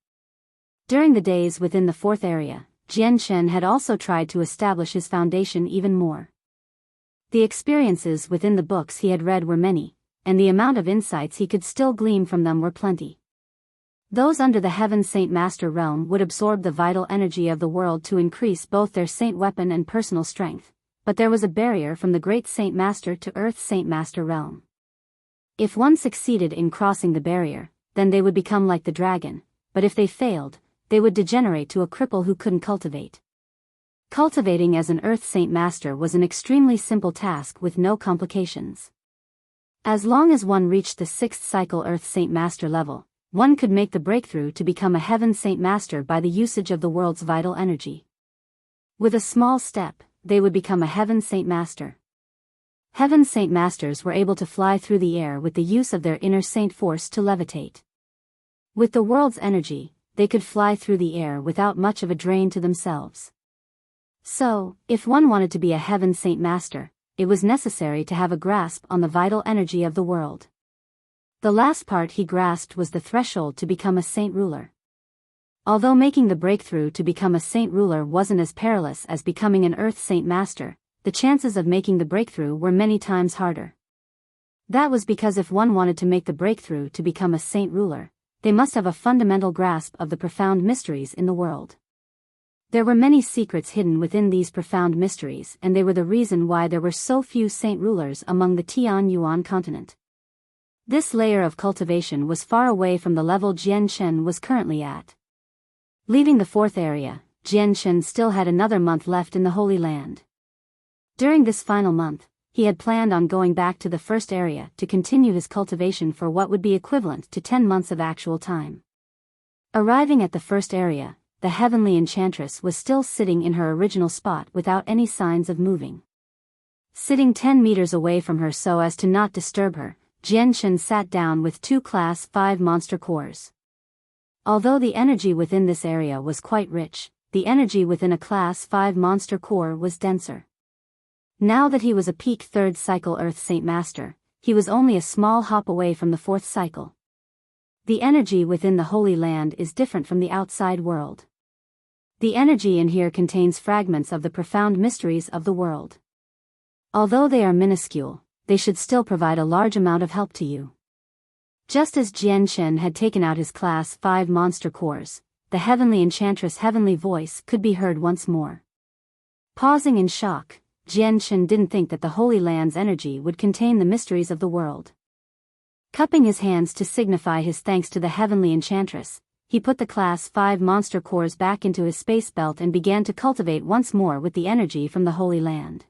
During the days within the fourth area, Jian Shen had also tried to establish his foundation even more. The experiences within the books he had read were many, and the amount of insights he could still glean from them were plenty. Those under the Heaven Saint Master realm would absorb the vital energy of the world to increase both their saint weapon and personal strength, but there was a barrier from the Great Saint Master to Earth Saint Master realm. If one succeeded in crossing the barrier, then they would become like the dragon, but if they failed, they would degenerate to a cripple who couldn't cultivate. Cultivating as an Earth Saint Master was an extremely simple task with no complications. As long as one reached the 6th cycle Earth Saint Master level, one could make the breakthrough to become a Heaven Saint Master by the usage of the world's vital energy. With a small step, they would become a Heaven Saint Master. Heaven Saint Masters were able to fly through the air with the use of their inner saint force to levitate. With the world's energy, they could fly through the air without much of a drain to themselves. So, if one wanted to be a Heaven Saint Master, it was necessary to have a grasp on the vital energy of the world. The last part he grasped was the threshold to become a saint ruler. Although making the breakthrough to become a saint ruler wasn't as perilous as becoming an Earth Saint Master, the chances of making the breakthrough were many times harder. That was because if one wanted to make the breakthrough to become a saint ruler, they must have a fundamental grasp of the profound mysteries in the world. There were many secrets hidden within these profound mysteries, and they were the reason why there were so few saint rulers among the Tian Yuan continent. This layer of cultivation was far away from the level Jian Shen was currently at. Leaving the fourth area, Jian Shen still had another month left in the Holy Land. During this final month, he had planned on going back to the first area to continue his cultivation for what would be equivalent to 10 months of actual time. Arriving at the first area, the heavenly enchantress was still sitting in her original spot without any signs of moving. Sitting 10 meters away from her so as to not disturb her, Jian Shen sat down with 2 Class 5 monster cores. Although the energy within this area was quite rich, the energy within a Class 5 monster core was denser. Now that he was a peak 3rd cycle Earth Saint Master, he was only a small hop away from the 4th cycle. The energy within the Holy Land is different from the outside world. The energy in here contains fragments of the profound mysteries of the world. Although they are minuscule, they should still provide a large amount of help to you. Just as Jian Shen had taken out his Class 5 monster cores, the heavenly enchantress' heavenly voice could be heard once more. Pausing in shock, Jian Shen didn't think that the Holy Land's energy would contain the mysteries of the world. Cupping his hands to signify his thanks to the heavenly enchantress, he put the Class 5 monster cores back into his space belt and began to cultivate once more with the energy from the Holy Land.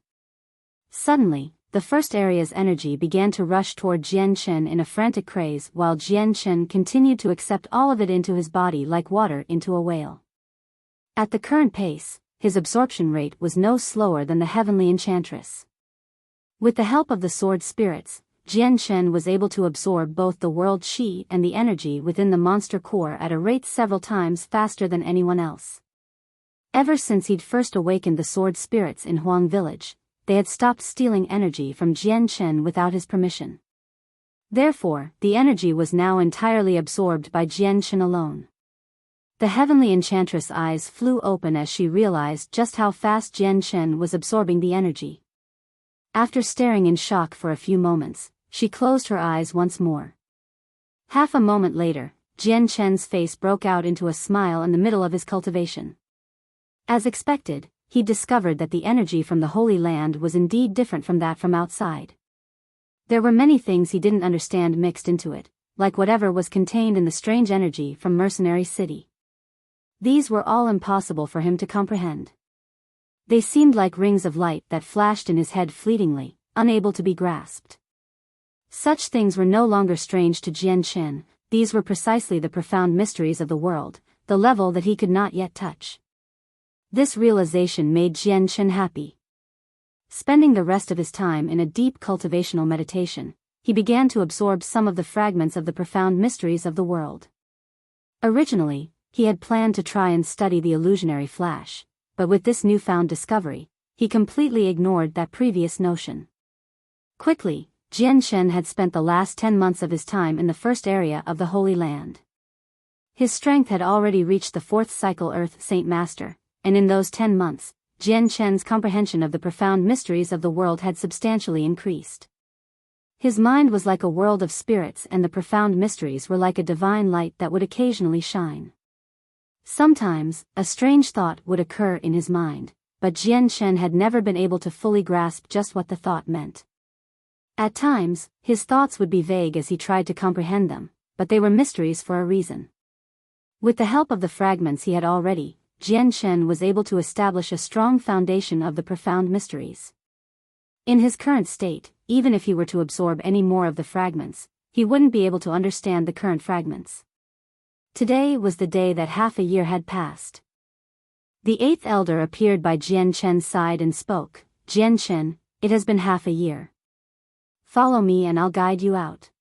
Suddenly, the first area's energy began to rush toward Jian Shen in a frantic craze while Jian Shen continued to accept all of it into his body like water into a whale. At the current pace, his absorption rate was no slower than the heavenly enchantress. With the help of the sword spirits, Jian Shen was able to absorb both the world chi and the energy within the monster core at a rate several times faster than anyone else. Ever since he'd first awakened the sword spirits in Huang Village, they had stopped stealing energy from Jian Shen without his permission. Therefore, the energy was now entirely absorbed by Jian Shen alone. The heavenly enchantress' eyes flew open as she realized just how fast Jian Shen was absorbing the energy. After staring in shock for a few moments, she closed her eyes once more. Half a moment later, Jian Shen's face broke out into a smile in the middle of his cultivation. As expected, he discovered that the energy from the Holy Land was indeed different from that from outside. There were many things he didn't understand mixed into it, like whatever was contained in the strange energy from Mercenary City. These were all impossible for him to comprehend. They seemed like rings of light that flashed in his head fleetingly, unable to be grasped. Such things were no longer strange to Jian Shen, these were precisely the profound mysteries of the world, the level that he could not yet touch. This realization made Jian Shen happy. Spending the rest of his time in a deep cultivational meditation, he began to absorb some of the fragments of the profound mysteries of the world. Originally, he had planned to try and study the illusionary flash, but with this newfound discovery, he completely ignored that previous notion. Quickly, Jian Shen had spent the last 10 months of his time in the first area of the Holy Land. His strength had already reached the 4th cycle Earth Saint Master, and in those 10 months, Jian Chen's comprehension of the profound mysteries of the world had substantially increased. His mind was like a world of spirits, and the profound mysteries were like a divine light that would occasionally shine. Sometimes, a strange thought would occur in his mind, but Jian Chen had never been able to fully grasp just what the thought meant. At times, his thoughts would be vague as he tried to comprehend them, but they were mysteries for a reason. With the help of the fragments he had already, Jian Chen was able to establish a strong foundation of the profound mysteries. In his current state, even if he were to absorb any more of the fragments, he wouldn't be able to understand the current fragments. Today was the day that half a year had passed. The 8th elder appeared by Jian Chen's side and spoke, "Jian Chen, it has been half a year. Follow me and I'll guide you out."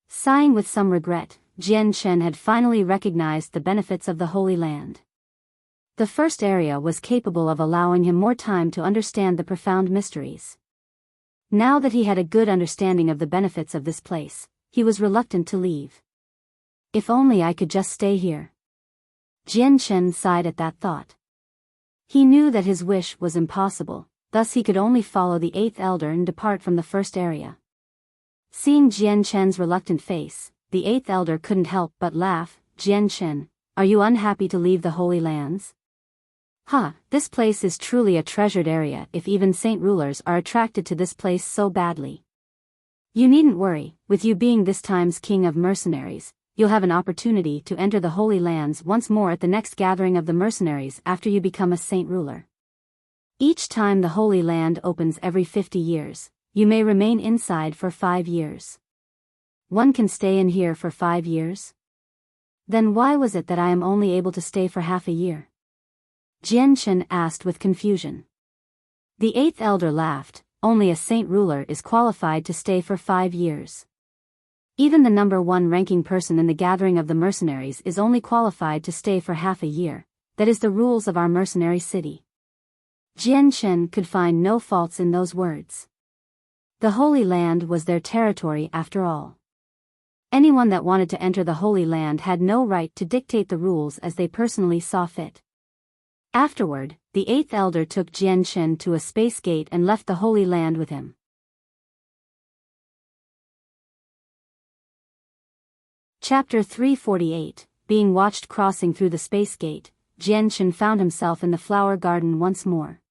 Sighing with some regret, Jian Chen had finally recognized the benefits of the Holy Land. The first area was capable of allowing him more time to understand the profound mysteries. Now that he had a good understanding of the benefits of this place, he was reluctant to leave. If only I could just stay here. Jian Chen sighed at that thought. He knew that his wish was impossible, thus he could only follow the 8th elder and depart from the first area. Seeing Jian Chen's reluctant face, the 8th elder couldn't help but laugh. "Jian Chen, are you unhappy to leave the Holy Lands? This place is truly a treasured area if even saint rulers are attracted to this place so badly. You needn't worry, with you being this time's king of mercenaries, you'll have an opportunity to enter the Holy Lands once more at the next gathering of the mercenaries after you become a saint ruler. Each time the Holy Land opens every 50 years, you may remain inside for 5 years. One can stay in here for 5 years? Then why was it that I am only able to stay for half a year?" Jian Chen asked with confusion. The 8th elder laughed, "Only a saint ruler is qualified to stay for 5 years. Even the number 1 ranking person in the gathering of the mercenaries is only qualified to stay for half a year. That is the rules of our mercenary city." Jian Chen could find no faults in those words. The Holy Land was their territory after all. Anyone that wanted to enter the Holy Land had no right to dictate the rules as they personally saw fit. Afterward, the 8th elder took Jian Chen to a space gate and left the Holy Land with him. Chapter 348, Being watched. Crossing through the space gate, Jian Chen found himself in the flower garden once more.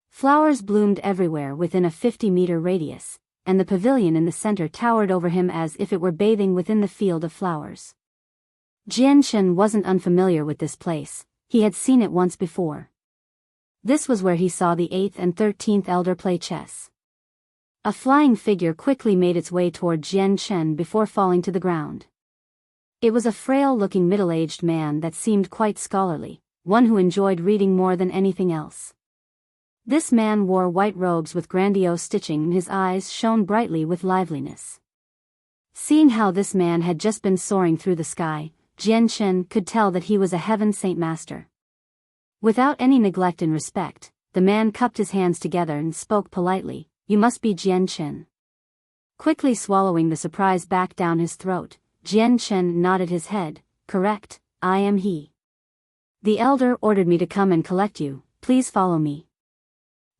Flowers bloomed everywhere within a 50-meter radius, and the pavilion in the center towered over him as if it were bathing within the field of flowers. Jian Chen wasn't unfamiliar with this place. He had seen it once before. This was where he saw the 8th and 13th elder play chess. A flying figure quickly made its way toward Jian Chen before falling to the ground. It was a frail-looking middle-aged man that seemed quite scholarly, one who enjoyed reading more than anything else. This man wore white robes with grandiose stitching and his eyes shone brightly with liveliness. Seeing how this man had just been soaring through the sky, Jian Chen could tell that he was a heaven saint master. Without any neglect and respect, the man cupped his hands together and spoke politely, "You must be Jian Chen." Quickly swallowing the surprise back down his throat, Jian Chen nodded his head, "Correct, I am he. The elder ordered me to come and collect you, please follow me."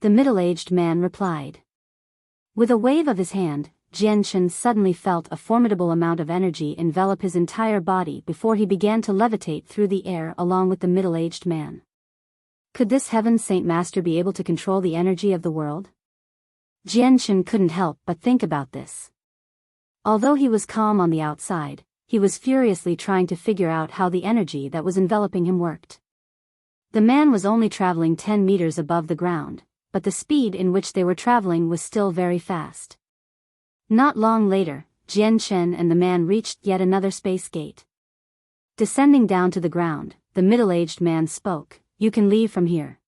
The middle-aged man replied. With a wave of his hand, Jian Chen suddenly felt a formidable amount of energy envelop his entire body before he began to levitate through the air along with the middle-aged man. Could this heaven saint master be able to control the energy of the world? Jian Chen couldn't help but think about this. Although he was calm on the outside, he was furiously trying to figure out how the energy that was enveloping him worked. The man was only traveling 10 meters above the ground, but the speed in which they were traveling was still very fast. Not long later, Jian Chen and the man reached yet another space gate. Descending down to the ground, the middle-aged man spoke, "You can leave from here."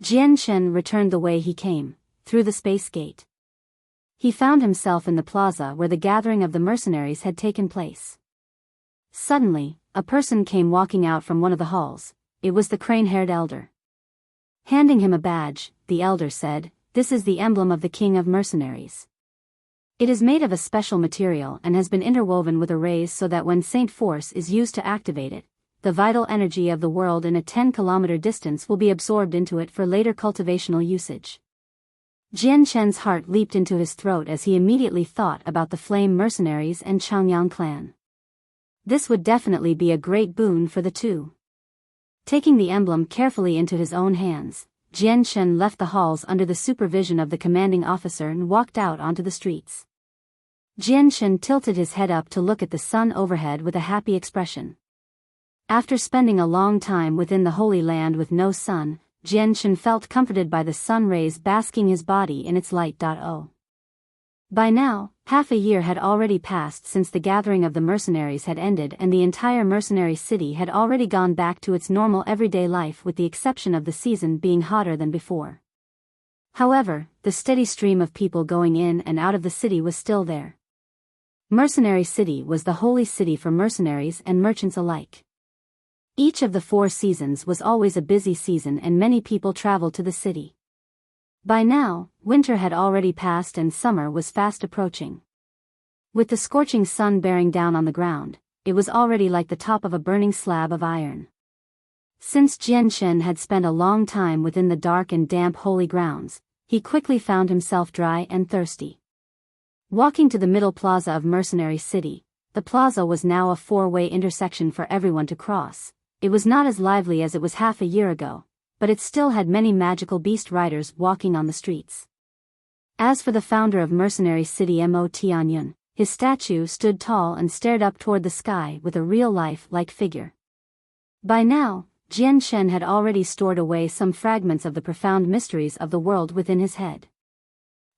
Jian Chen returned the way he came, through the space gate. He found himself in the plaza where the gathering of the mercenaries had taken place. Suddenly, a person came walking out from one of the halls. It was the crane-haired elder. Handing him a badge, the elder said, "This is the emblem of the king of mercenaries. It is made of a special material and has been interwoven with arrays so that when Saint Force is used to activate it, the vital energy of the world in a 10-kilometer distance will be absorbed into it for later cultivational usage. Jian Chen's heart leaped into his throat as he immediately thought about the Flame Mercenaries and Changyang clan. This would definitely be a great boon for the two. Taking the emblem carefully into his own hands, Jian Chen left the halls under the supervision of the commanding officer and walked out onto the streets. Jian Chen tilted his head up to look at the sun overhead with a happy expression. After spending a long time within the Holy Land with no sun, Jian Chen felt comforted by the sun rays basking his body in its light. By now, half a year had already passed since the gathering of the mercenaries had ended and the entire mercenary city had already gone back to its normal everyday life with the exception of the season being hotter than before. However, the steady stream of people going in and out of the city was still there. Mercenary City was the holy city for mercenaries and merchants alike. Each of the 4 seasons was always a busy season and many people traveled to the city. By now, winter had already passed and summer was fast approaching. With the scorching sun bearing down on the ground, it was already like the top of a burning slab of iron. Since Jian Chen had spent a long time within the dark and damp holy grounds, he quickly found himself dry and thirsty. Walking to the middle plaza of Mercenary City, the plaza was now a 4-way intersection for everyone to cross. It was not as lively as it was half a year ago, but it still had many magical beast riders walking on the streets. As for the founder of Mercenary City Mo Tianyun, his statue stood tall and stared up toward the sky with a real-life-like figure. By now, Jian Chen had already stored away some fragments of the profound mysteries of the world within his head.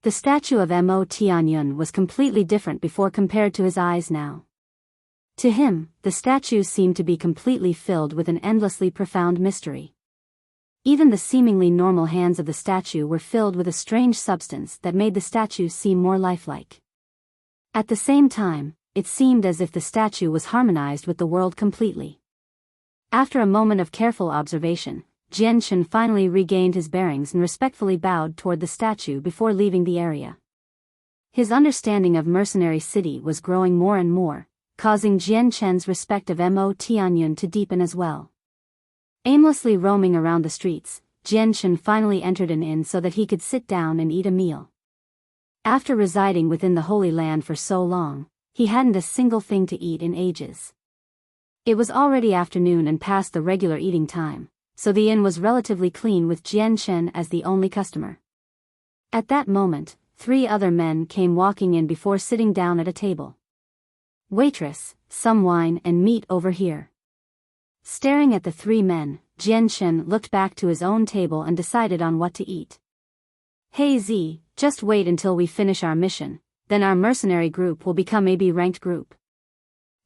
The statue of Mo Tianyun was completely different before compared to his eyes now. To him, the statue seemed to be completely filled with an endlessly profound mystery. Even the seemingly normal hands of the statue were filled with a strange substance that made the statue seem more lifelike. At the same time, it seemed as if the statue was harmonized with the world completely. After a moment of careful observation, Jian Chen finally regained his bearings and respectfully bowed toward the statue before leaving the area. His understanding of Mercenary City was growing more and more, causing Jian Chen's respect of Mo Tianyun to deepen as well. Aimlessly roaming around the streets, Jian Chen finally entered an inn so that he could sit down and eat a meal. After residing within the Holy Land for so long, he hadn't a single thing to eat in ages. It was already afternoon and past the regular eating time, so the inn was relatively clean with Jian Chen as the only customer. At that moment, 3 other men came walking in before sitting down at a table. "Waitress, some wine and meat over here." Staring at the 3 men, Jian Chen looked back to his own table and decided on what to eat. "Hey Z, just wait until we finish our mission, then our mercenary group will become a B-ranked group."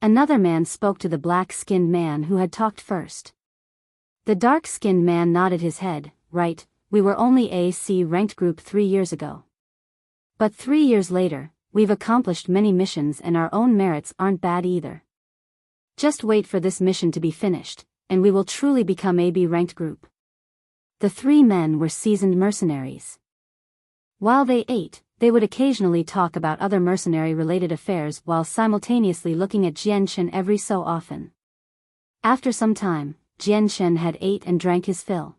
Another man spoke to the black-skinned man who had talked first. The dark-skinned man nodded his head. "Right, we were only a C-ranked group 3 years ago. But 3 years later, we've accomplished many missions and our own merits aren't bad either. Just wait for this mission to be finished, and we will truly become a B-ranked group." The 3 men were seasoned mercenaries. While they ate, they would occasionally talk about other mercenary-related affairs while simultaneously looking at Jian Chen every so often. After some time, Jian Chen had ate and drank his fill.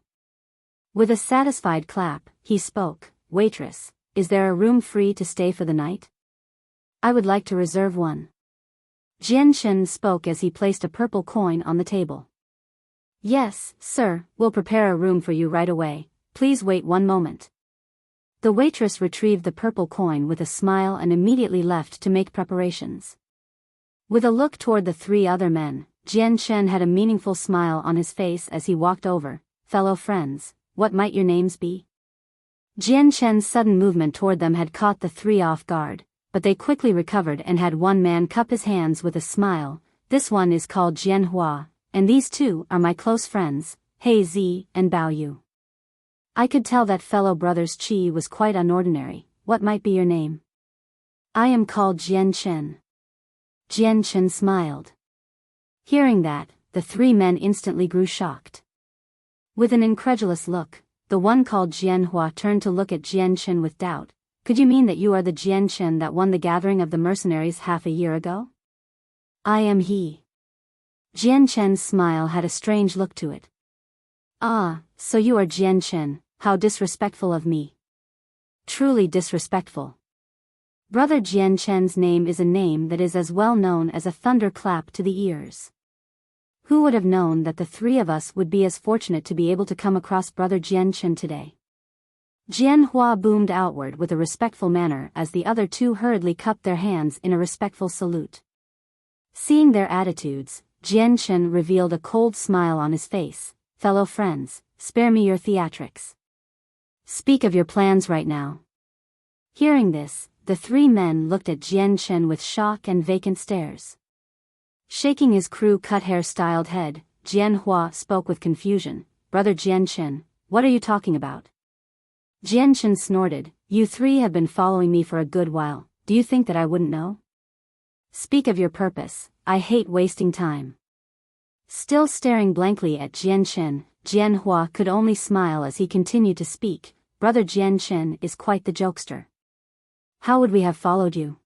With a satisfied clap, he spoke. "Waitress, is there a room free to stay for the night? I would like to reserve one." Jian Chen spoke as he placed a purple coin on the table. "Yes, sir, we'll prepare a room for you right away, please wait one moment." The waitress retrieved the purple coin with a smile and immediately left to make preparations. With a look toward the 3 other men, Jian Chen had a meaningful smile on his face as he walked over. "Fellow friends, what might your names be?" Jian Chen's sudden movement toward them had caught the 3 off guard, but they quickly recovered and had one man cup his hands with a smile. "This one is called Jian Hua, and these 2 are my close friends, He Zi and Bao Yu." I could tell that fellow brother's chi was quite unordinary. "What might be your name?" "I am called Jian Chen." Jian Chen smiled. Hearing that, the 3 men instantly grew shocked. With an incredulous look, the one called Jian Hua turned to look at Jian Chen with doubt. Could you mean that you are the Jian Chen that won the gathering of the mercenaries half a year ago? I am he. Jian Chen's smile had a strange look to it. Ah, so you are Jian Chen, how disrespectful of me. Truly disrespectful. Brother Jian Chen's name is a name that is as well known as a thunderclap to the ears. Who would have known that the three of us would be as fortunate to be able to come across Brother Jian Chen today? Jian Hua boomed outward with a respectful manner as the other two hurriedly cupped their hands in a respectful salute. Seeing their attitudes, Jian Chen revealed a cold smile on his face. Fellow friends, spare me your theatrics. Speak of your plans right now. Hearing this, the three men looked at Jian Chen with shock and vacant stares. Shaking his crew-cut hair-styled head, Jian Hua spoke with confusion. Brother Jian Chen, what are you talking about? Jian Chen snorted. You three have been following me for a good while. Do you think that I wouldn't know? Speak of your purpose. I hate wasting time. Still staring blankly at Jian Chen, Jian Hua could only smile as he continued to speak. Brother Jian Chen is quite the jokester. How would we have followed you?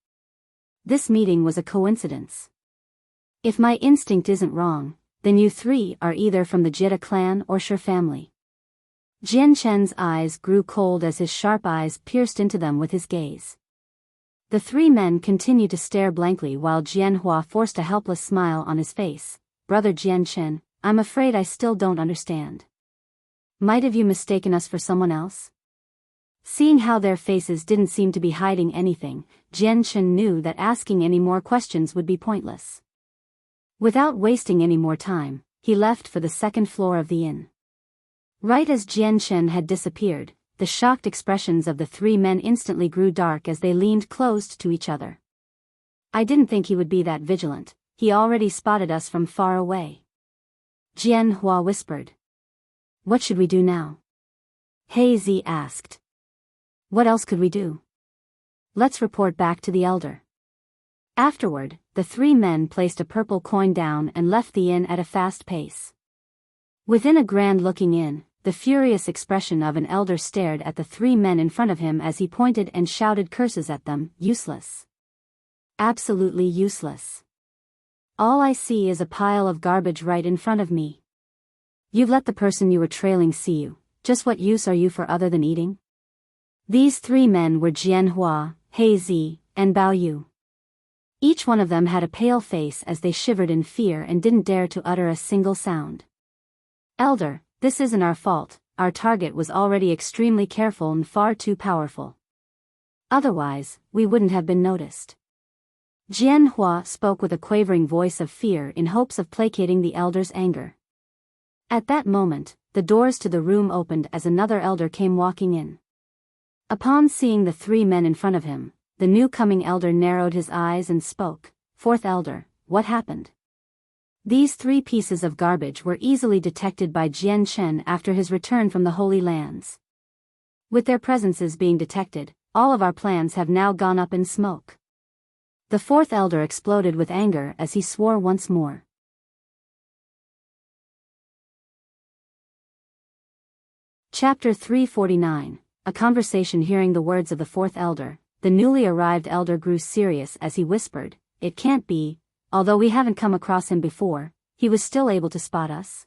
This meeting was a coincidence. If my instinct isn't wrong, then you three are either from the Jita clan or Shi family. Jian Chen's eyes grew cold as his sharp eyes pierced into them with his gaze. The three men continued to stare blankly while Jian Hua forced a helpless smile on his face. Brother Jian Chen, I'm afraid I still don't understand. Might have you mistaken us for someone else? Seeing how their faces didn't seem to be hiding anything, Jian Chen knew that asking any more questions would be pointless. Without wasting any more time, he left for the second floor of the inn. Right as Jian Chen had disappeared, the shocked expressions of the three men instantly grew dark as they leaned close to each other. I didn't think he would be that vigilant. He already spotted us from far away. Jian Hua whispered. What should we do now? He Zi asked. What else could we do? Let's report back to the elder. Afterward, the three men placed a purple coin down and left the inn at a fast pace. Within a grand-looking inn, the furious expression of an elder stared at the three men in front of him as he pointed and shouted curses at them. Useless. Absolutely useless. All I see is a pile of garbage right in front of me. You've let the person you were trailing see you. Just what use are you for other than eating? These three men were Jian Hua, He Zi, and Biyao. Each one of them had a pale face as they shivered in fear and didn't dare to utter a single sound. Elder, this isn't our fault. Our target was already extremely careful and far too powerful. Otherwise, we wouldn't have been noticed. Jian Hua spoke with a quavering voice of fear in hopes of placating the elder's anger. At that moment, the doors to the room opened as another elder came walking in. Upon seeing the three men in front of him, the new-coming elder narrowed his eyes and spoke. Fourth elder, what happened? These three pieces of garbage were easily detected by Jian Chen after his return from the Holy Lands. With their presences being detected, all of our plans have now gone up in smoke. The fourth elder exploded with anger as he swore once more. Chapter 349. A conversation. Hearing the words of the fourth elder, the newly arrived elder grew serious as he whispered, It can't be, although we haven't come across him before, he was still able to spot us.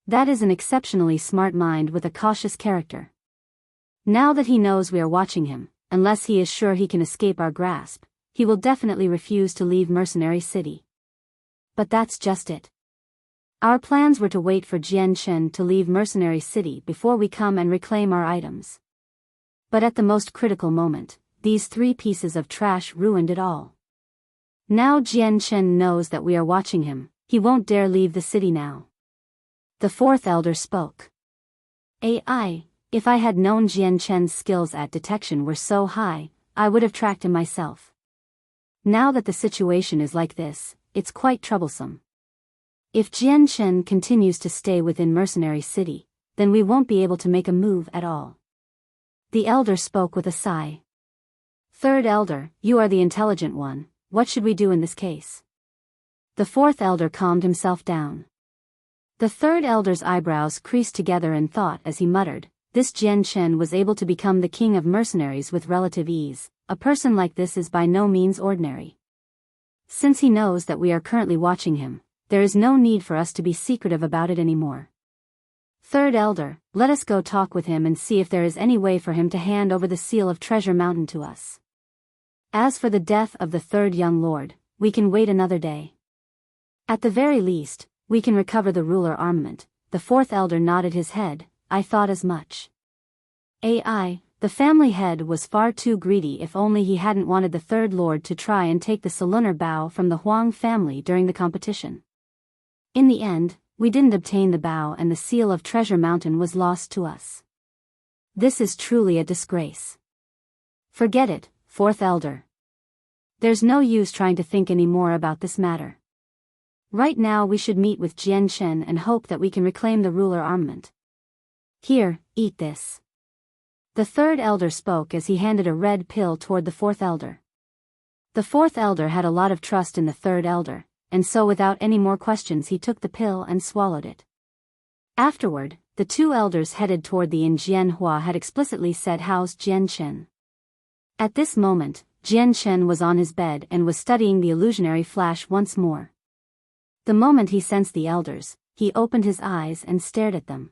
That is an exceptionally smart mind with a cautious character. Now that he knows we are watching him, unless he is sure he can escape our grasp, he will definitely refuse to leave Mercenary City. But that's just it. Our plans were to wait for Jian Chen to leave Mercenary City before we come and reclaim our items. But at the most critical moment, these three pieces of trash ruined it all. Now Jian Chen knows that we are watching him, he won't dare leave the city now. The fourth elder spoke. If I had known Jian Chen's skills at detection were so high, I would have tracked him myself. Now that the situation is like this, it's quite troublesome. If Jian Chen continues to stay within Mercenary City, then we won't be able to make a move at all. The elder spoke with a sigh. Third elder, you are the intelligent one, what should we do in this case? The fourth elder calmed himself down. The third elder's eyebrows creased together in thought as he muttered, this Jian Chen was able to become the king of mercenaries with relative ease. A person like this is by no means ordinary. Since he knows that we are currently watching him, there is no need for us to be secretive about it anymore. Third Elder, let us go talk with him and see if there is any way for him to hand over the seal of Treasure Mountain to us. As for the death of the third young lord, we can wait another day. At the very least, we can recover the ruler armament. The fourth elder nodded his head. I thought as much. The family head was far too greedy. If only he hadn't wanted the third lord to try and take the Solunar Bao from the Huang family during the competition. In the end, we didn't obtain the Bao and the seal of Treasure Mountain was lost to us. This is truly a disgrace. Forget it, fourth elder. There's no use trying to think any more about this matter. Right now we should meet with Jian Chen and hope that we can reclaim the ruler armament. Here, eat this. The third elder spoke as he handed a red pill toward the fourth elder. The fourth elder had a lot of trust in the third elder, and so without any more questions he took the pill and swallowed it. Afterward, the two elders headed toward the inn Jian Hua had explicitly said housed Jian Chen. At this moment, Jian Chen was on his bed and was studying the illusionary flash once more. The moment he sensed the elders, he opened his eyes and stared at them.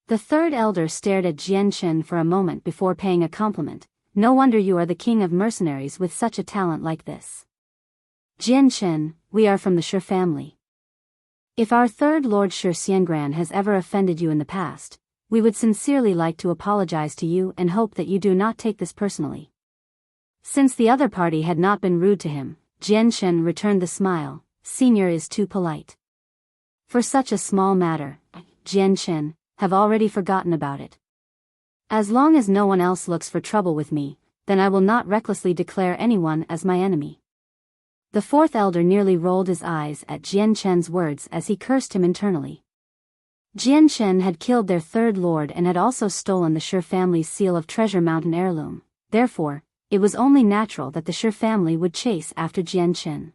The third elder stared at Jian Chen for a moment before paying a compliment. No wonder you are the king of mercenaries with such a talent like this. Jian Chen, we are from the Shi family. If our third Lord Shi Xiangran has ever offended you in the past, we would sincerely like to apologize to you and hope that you do not take this personally. Since the other party had not been rude to him, Jian Chen returned the smile. Senior is too polite. For such a small matter, Jian Chen, have already forgotten about it. As long as no one else looks for trouble with me, then I will not recklessly declare anyone as my enemy. The fourth elder nearly rolled his eyes at Jian Chen's words as he cursed him internally. Jian Chen had killed their third lord and had also stolen the Shi family's seal of Treasure Mountain heirloom. Therefore, it was only natural that the Shi family would chase after Jian Chen.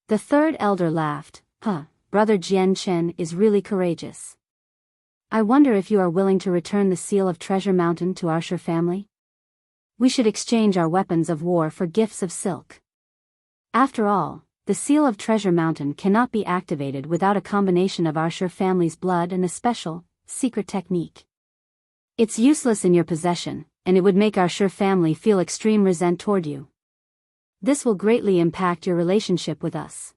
The third elder laughed. Brother Jian Chen is really courageous. I wonder if you are willing to return the seal of Treasure Mountain to our Shi family? We should exchange our weapons of war for gifts of silk. After all, the seal of Treasure Mountain cannot be activated without a combination of our Shi family's blood and a special, secret technique. It's useless in your possession, and it would make our Shi family feel extreme resent toward you. This will greatly impact your relationship with us.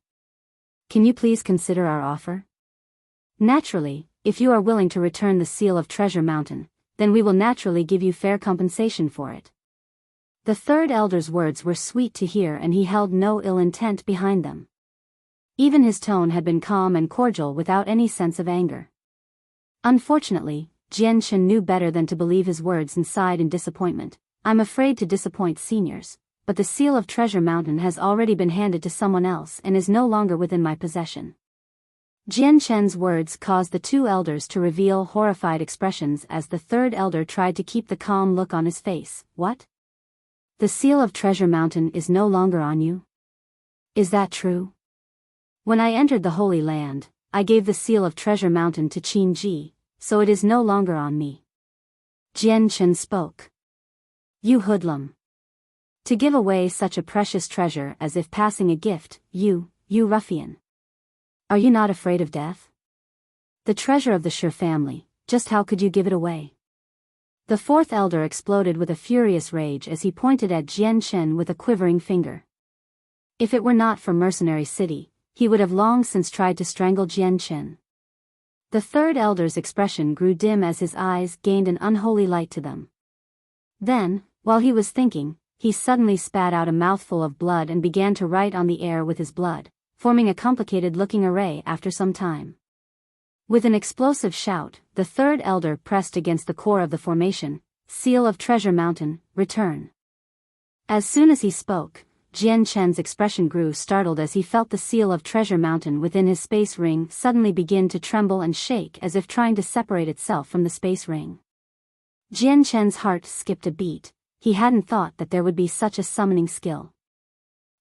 Can you please consider our offer? Naturally, if you are willing to return the seal of Treasure Mountain, then we will naturally give you fair compensation for it. The third elder's words were sweet to hear and he held no ill intent behind them. Even his tone had been calm and cordial without any sense of anger. Unfortunately, Jian Chen knew better than to believe his words and sighed in disappointment. I'm afraid to disappoint seniors, but the seal of Treasure Mountain has already been handed to someone else and is no longer within my possession. Jian Chen's words caused the two elders to reveal horrified expressions as the third elder tried to keep the calm look on his face. What? The seal of Treasure Mountain is no longer on you? Is that true? When I entered the Holy Land, I gave the seal of Treasure Mountain to Qin Ji, so it is no longer on me. Jian Chen spoke. You hoodlum. To give away such a precious treasure as if passing a gift, you ruffian. Are you not afraid of death? The treasure of the Shi family, just how could you give it away? The fourth elder exploded with a furious rage as he pointed at Jian Chen with a quivering finger. If it were not for Mercenary City, he would have long since tried to strangle Jian Chen. The third elder's expression grew dim as his eyes gained an unholy light to them. Then, while he was thinking, he suddenly spat out a mouthful of blood and began to write on the air with his blood, forming a complicated-looking array after some time. With an explosive shout, the third elder pressed against the core of the formation, Seal of Treasure Mountain, return. As soon as he spoke, Jian Chen's expression grew startled as he felt the Seal of Treasure Mountain within his space ring suddenly begin to tremble and shake as if trying to separate itself from the space ring. Jian Chen's heart skipped a beat. He hadn't thought that there would be such a summoning skill.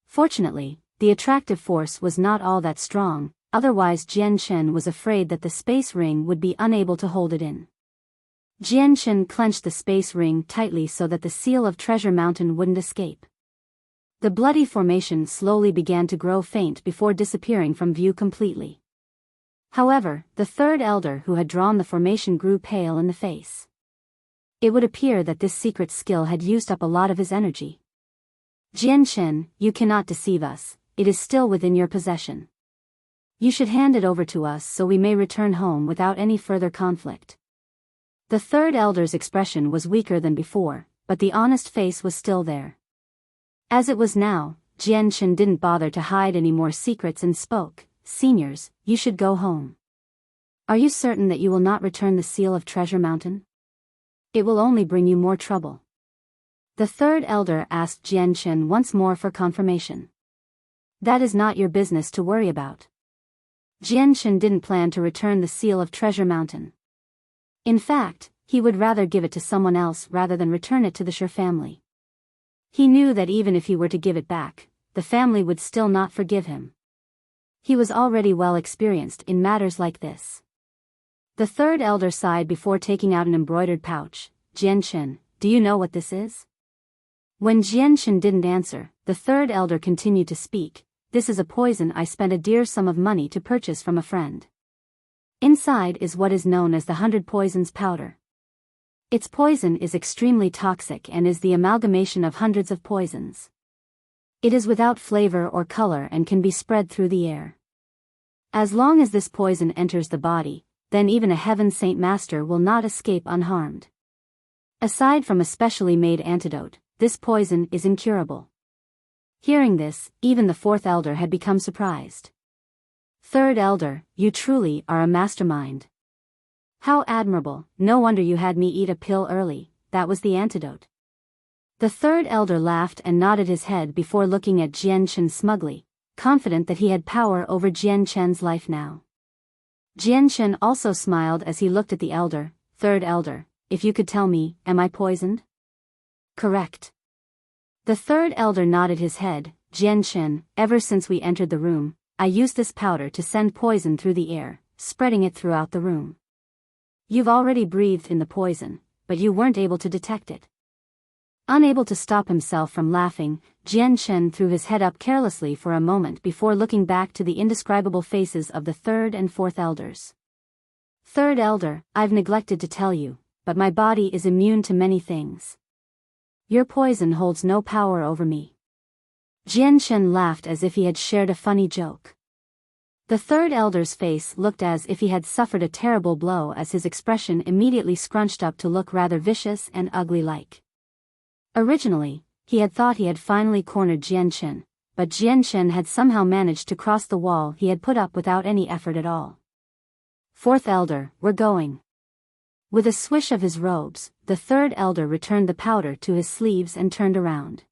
Fortunately, the attractive force was not all that strong, otherwise Jian Chen was afraid that the space ring would be unable to hold it in. Jianchen clenched the space ring tightly so that the seal of Treasure Mountain wouldn't escape. The bloody formation slowly began to grow faint before disappearing from view completely. However, the third elder who had drawn the formation grew pale in the face. It would appear that this secret skill had used up a lot of his energy. Jianchen, you cannot deceive us, it is still within your possession. You should hand it over to us so we may return home without any further conflict. The third elder's expression was weaker than before, but the honest face was still there. As it was now, Jianchen didn't bother to hide any more secrets and spoke, "Seniors, you should go home. Are you certain that you will not return the seal of Treasure Mountain? It will only bring you more trouble." The third elder asked Jianchen once more for confirmation. "That is not your business to worry about." Jianchen didn't plan to return the seal of Treasure Mountain. In fact, he would rather give it to someone else rather than return it to the Shi family. He knew that even if he were to give it back, the family would still not forgive him. He was already well experienced in matters like this. The third elder sighed before taking out an embroidered pouch. "Jianchen, do you know what this is?" When Jianchen didn't answer, the third elder continued to speak. "This is a poison I spent a dear sum of money to purchase from a friend. Inside is what is known as the 100 Poisons powder. Its poison is extremely toxic and is the amalgamation of hundreds of poisons. It is without flavor or color and can be spread through the air. As long as this poison enters the body, then even a Heaven Saint Master will not escape unharmed. Aside from a specially made antidote, this poison is incurable." Hearing this, even the fourth elder had become surprised. "Third elder, you truly are a mastermind. How admirable, no wonder you had me eat a pill early, that was the antidote." The third elder laughed and nodded his head before looking at Jianchen smugly, confident that he had power over Jianchen's life now. Jianchen also smiled as he looked at the elder. "Third elder, if you could tell me, am I poisoned?" "Correct." The third elder nodded his head. "Jianchen, ever since we entered the room, I used this powder to send poison through the air, spreading it throughout the room. You've already breathed in the poison, but you weren't able to detect it." Unable to stop himself from laughing, Jianchen threw his head up carelessly for a moment before looking back to the indescribable faces of the third and fourth elders. "Third elder, I've neglected to tell you, but my body is immune to many things. Your poison holds no power over me." Jianchen laughed as if he had shared a funny joke. The third elder's face looked as if he had suffered a terrible blow as his expression immediately scrunched up to look rather vicious and ugly-like. Originally, he had thought he had finally cornered Jianchen, but Jianchen had somehow managed to cross the wall he had put up without any effort at all. "Fourth elder, we're going." With a swish of his robes, the third elder returned the powder to his sleeves and turned around.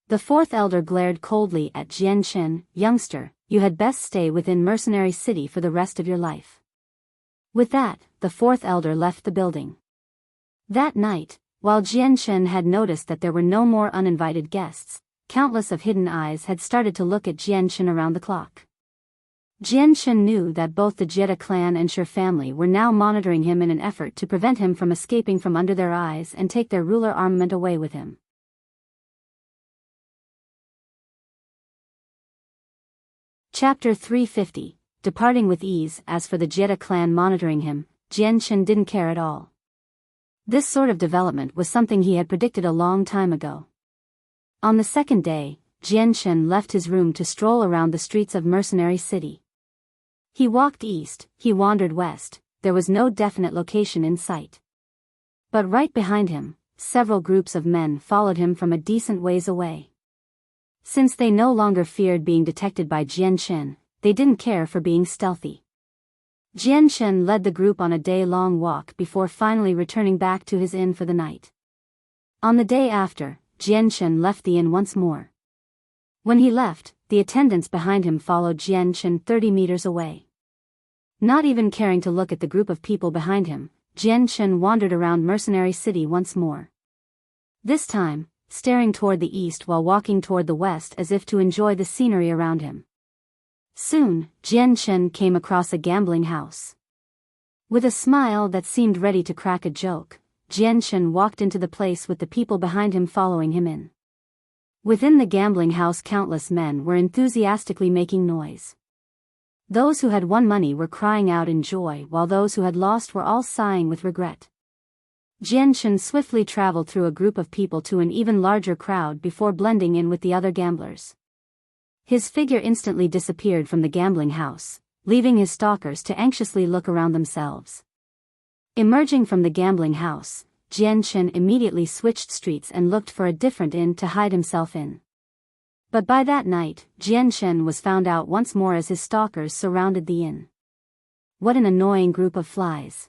The fourth elder glared coldly at Jianchen. "Youngster, you had best stay within Mercenary City for the rest of your life." With that, the fourth elder left the building. That night, while Jianchen had noticed that there were no more uninvited guests, countless of hidden eyes had started to look at Jianchen around the clock. Jianchen knew that both the Jetta clan and Shi family were now monitoring him in an effort to prevent him from escaping from under their eyes and take their ruler armament away with him. Chapter 350, Departing with Ease. As for the Jetta clan monitoring him, Jianchen didn't care at all. This sort of development was something he had predicted a long time ago. On the second day, Jianchen left his room to stroll around the streets of Mercenary City. He walked east, he wandered west, there was no definite location in sight. But right behind him, several groups of men followed him from a decent ways away. Since they no longer feared being detected by Jianchen, they didn't care for being stealthy. Jianchen led the group on a day-long walk before finally returning back to his inn for the night. On the day after, Jianchen left the inn once more. When he left, the attendants behind him followed Jianchen 30 meters away. Not even caring to look at the group of people behind him, Jianchen wandered around Mercenary City once more. This time, staring toward the east while walking toward the west as if to enjoy the scenery around him. Soon, Jianchen came across a gambling house. With a smile that seemed ready to crack a joke, Jianchen walked into the place with the people behind him following him in. Within the gambling house, countless men were enthusiastically making noise. Those who had won money were crying out in joy, while those who had lost were all sighing with regret. Jianchen swiftly traveled through a group of people to an even larger crowd before blending in with the other gamblers. His figure instantly disappeared from the gambling house, leaving his stalkers to anxiously look around themselves. Emerging from the gambling house, Jianchen immediately switched streets and looked for a different inn to hide himself in. But by that night, Jianchen was found out once more as his stalkers surrounded the inn. What an annoying group of flies.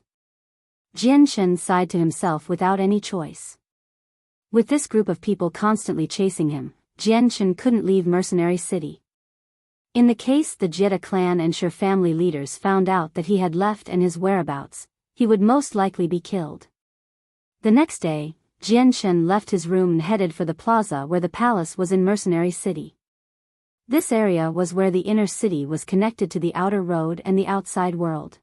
Jianchen sighed to himself without any choice. With this group of people constantly chasing him, Jianchen couldn't leave Mercenary City. In the case the Jetta clan and Sher family leaders found out that he had left and his whereabouts, he would most likely be killed. The next day, Jianchen left his room and headed for the plaza where the palace was in Mercenary City. This area was where the inner city was connected to the outer road and the outside world.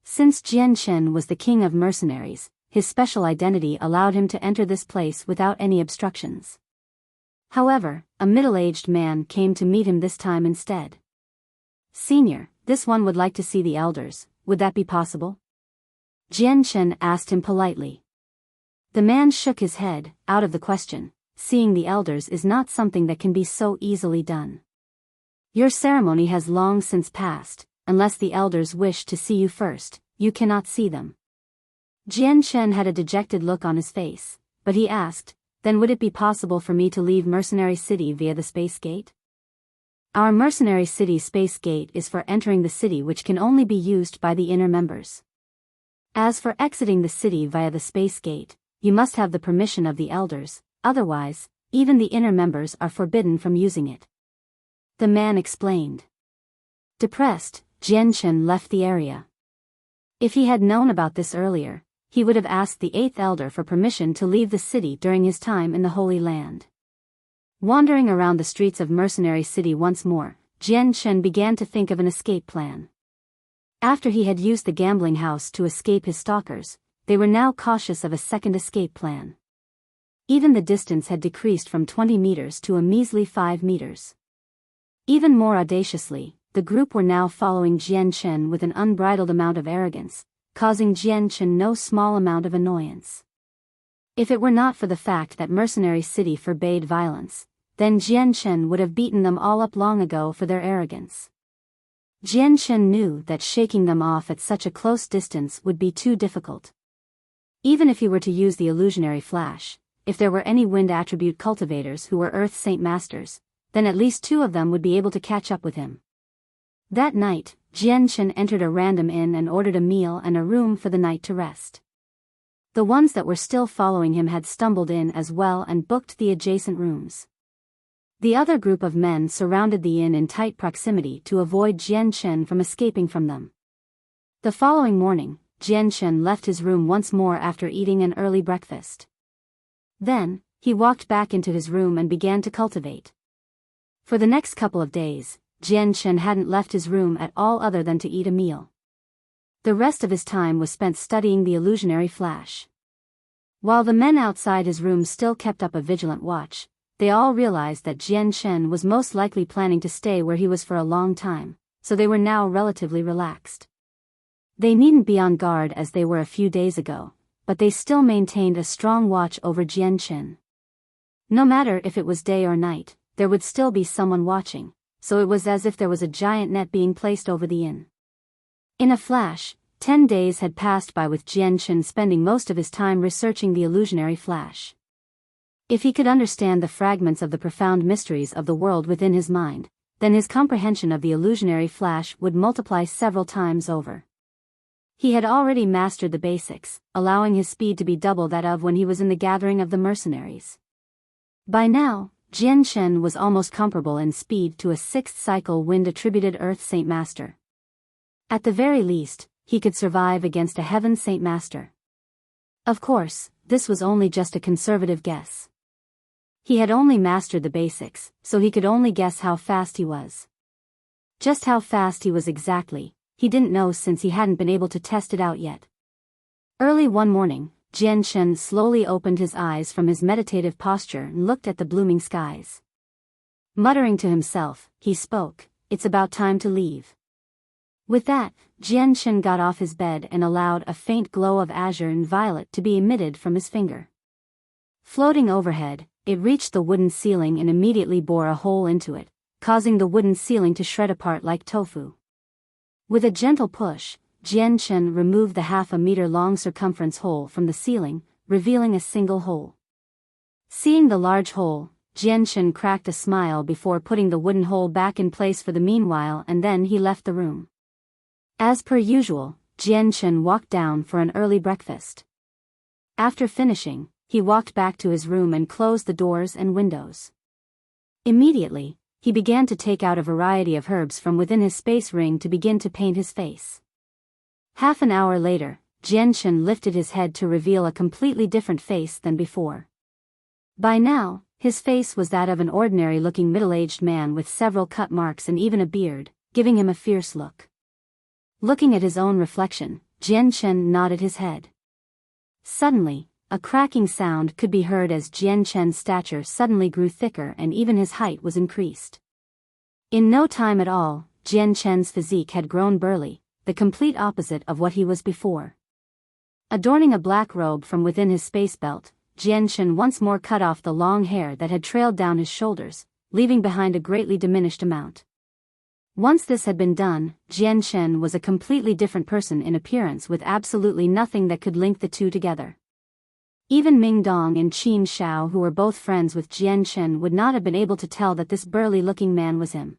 Since Jianchen was the king of mercenaries, his special identity allowed him to enter this place without any obstructions. However, a middle-aged man came to meet him this time instead. "Senior, this one would like to see the elders, would that be possible?" Jianchen asked him politely. The man shook his head, out of the question. Seeing the elders is not something that can be so easily done. Your ceremony has long since passed, unless the elders wish to see you first, you cannot see them. Jianchen had a dejected look on his face, but he asked, then would it be possible for me to leave Mercenary City via the Space Gate? Our Mercenary City Space Gate is for entering the city, which can only be used by the inner members. As for exiting the city via the Space Gate, you must have the permission of the elders, otherwise, even the inner members are forbidden from using it. The man explained. Depressed, Jianchen left the area. If he had known about this earlier, he would have asked the 8th elder for permission to leave the city during his time in the Holy Land. Wandering around the streets of Mercenary City once more, Jianchen began to think of an escape plan. After he had used the gambling house to escape his stalkers, they were now cautious of a second escape plan. Even the distance had decreased from 20 meters to a measly 5 meters. Even more audaciously, the group were now following Jianchen with an unbridled amount of arrogance, causing Jianchen no small amount of annoyance. If it were not for the fact that Mercenary City forbade violence, then Jianchen would have beaten them all up long ago for their arrogance. Jianchen knew that shaking them off at such a close distance would be too difficult. Even if he were to use the illusionary flash, if there were any wind attribute cultivators who were Earth Saint Masters, then at least 2 of them would be able to catch up with him. That night, Jianchen entered a random inn and ordered a meal and a room for the night to rest. The ones that were still following him had stumbled in as well and booked the adjacent rooms. The other group of men surrounded the inn in tight proximity to avoid Jianchen from escaping from them. The following morning, Jianchen left his room once more after eating an early breakfast. Then, he walked back into his room and began to cultivate. For the next couple of days, Jianchen hadn't left his room at all other than to eat a meal. The rest of his time was spent studying the illusionary flash. While the men outside his room still kept up a vigilant watch, they all realized that Jianchen was most likely planning to stay where he was for a long time, so they were now relatively relaxed. They needn't be on guard as they were a few days ago, but they still maintained a strong watch over Jianchen. No matter if it was day or night, there would still be someone watching, so it was as if there was a giant net being placed over the inn. In a flash, 10 days had passed by with Jianchen spending most of his time researching the illusionary flash. If he could understand the fragments of the profound mysteries of the world within his mind, then his comprehension of the illusionary flash would multiply several times over. He had already mastered the basics, allowing his speed to be double that of when he was in the gathering of the mercenaries. By now, Jianchen was almost comparable in speed to a 6th cycle wind-attributed Earth Saint Master. At the very least, he could survive against a Heaven Saint Master. Of course, this was only just a conservative guess. He had only mastered the basics, so he could only guess how fast he was. Just how fast he was exactly, he didn't know since he hadn't been able to test it out yet. Early one morning, Jian Shen slowly opened his eyes from his meditative posture and looked at the blooming skies. Muttering to himself, he spoke, "It's about time to leave." With that, Jian Shen got off his bed and allowed a faint glow of azure and violet to be emitted from his finger. Floating overhead, it reached the wooden ceiling and immediately bore a hole into it, causing the wooden ceiling to shred apart like tofu. With a gentle push, Jian Shen removed the half-a-meter-long circumference hole from the ceiling, revealing a single hole. Seeing the large hole, Jian Shen cracked a smile before putting the wooden hole back in place for the meanwhile, and then he left the room. As per usual, Jian Shen walked down for an early breakfast. After finishing, he walked back to his room and closed the doors and windows. Immediately, he began to take out a variety of herbs from within his space ring to begin to paint his face. Half an hour later, Jian Shen lifted his head to reveal a completely different face than before. By now, his face was that of an ordinary-looking middle-aged man with several cut marks and even a beard, giving him a fierce look. Looking at his own reflection, Jian Shen nodded his head. Suddenly, a cracking sound could be heard as Jian Shen's stature suddenly grew thicker and even his height was increased. In no time at all, Jian Shen's physique had grown burly, the complete opposite of what he was before. Adorning a black robe from within his space belt, Jian Shen once more cut off the long hair that had trailed down his shoulders, leaving behind a greatly diminished amount. Once this had been done, Jian Shen was a completely different person in appearance with absolutely nothing that could link the two together. Even Ming Dong and Qin Shao, who were both friends with Jian Shen, would not have been able to tell that this burly-looking man was him.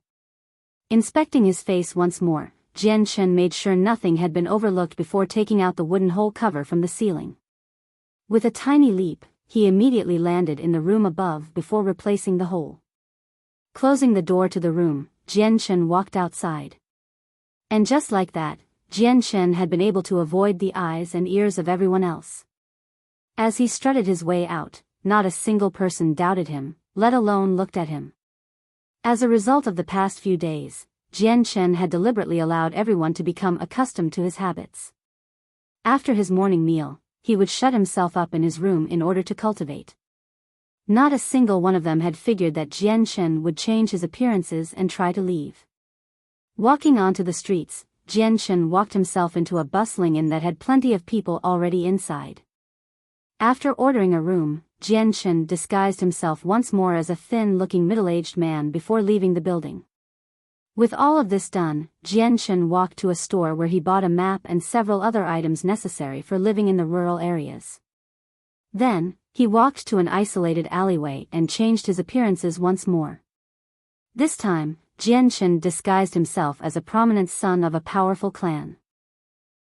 Inspecting his face once more, Jian Shen made sure nothing had been overlooked before taking out the wooden hole cover from the ceiling. With a tiny leap, he immediately landed in the room above before replacing the hole. Closing the door to the room, Jian Shen walked outside. And just like that, Jian Shen had been able to avoid the eyes and ears of everyone else. As he strutted his way out, not a single person doubted him, let alone looked at him. As a result of the past few days, Jian Shen had deliberately allowed everyone to become accustomed to his habits. After his morning meal, he would shut himself up in his room in order to cultivate. Not a single one of them had figured that Jian Shen would change his appearances and try to leave. Walking onto the streets, Jian Shen walked himself into a bustling inn that had plenty of people already inside. After ordering a room, Jian Shen disguised himself once more as a thin-looking middle-aged man before leaving the building. With all of this done, Jian Shen walked to a store where he bought a map and several other items necessary for living in the rural areas. Then, he walked to an isolated alleyway and changed his appearances once more. This time, Jian Shen disguised himself as a prominent son of a powerful clan.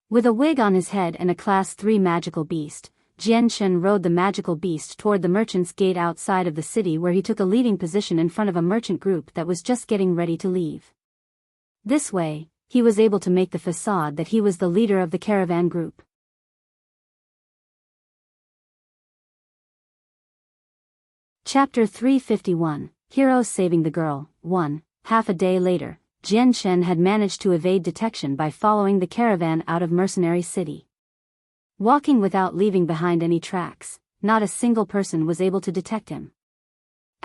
With a wig on his head and a Class 3 magical beast, Jian Shen rode the magical beast toward the merchant's gate outside of the city, where he took a leading position in front of a merchant group that was just getting ready to leave. This way, he was able to make the facade that he was the leader of the caravan group. Chapter 351, Heroes Saving the Girl. 1. Half a day later, Jian Shen had managed to evade detection by following the caravan out of Mercenary City. Walking without leaving behind any tracks, not a single person was able to detect him.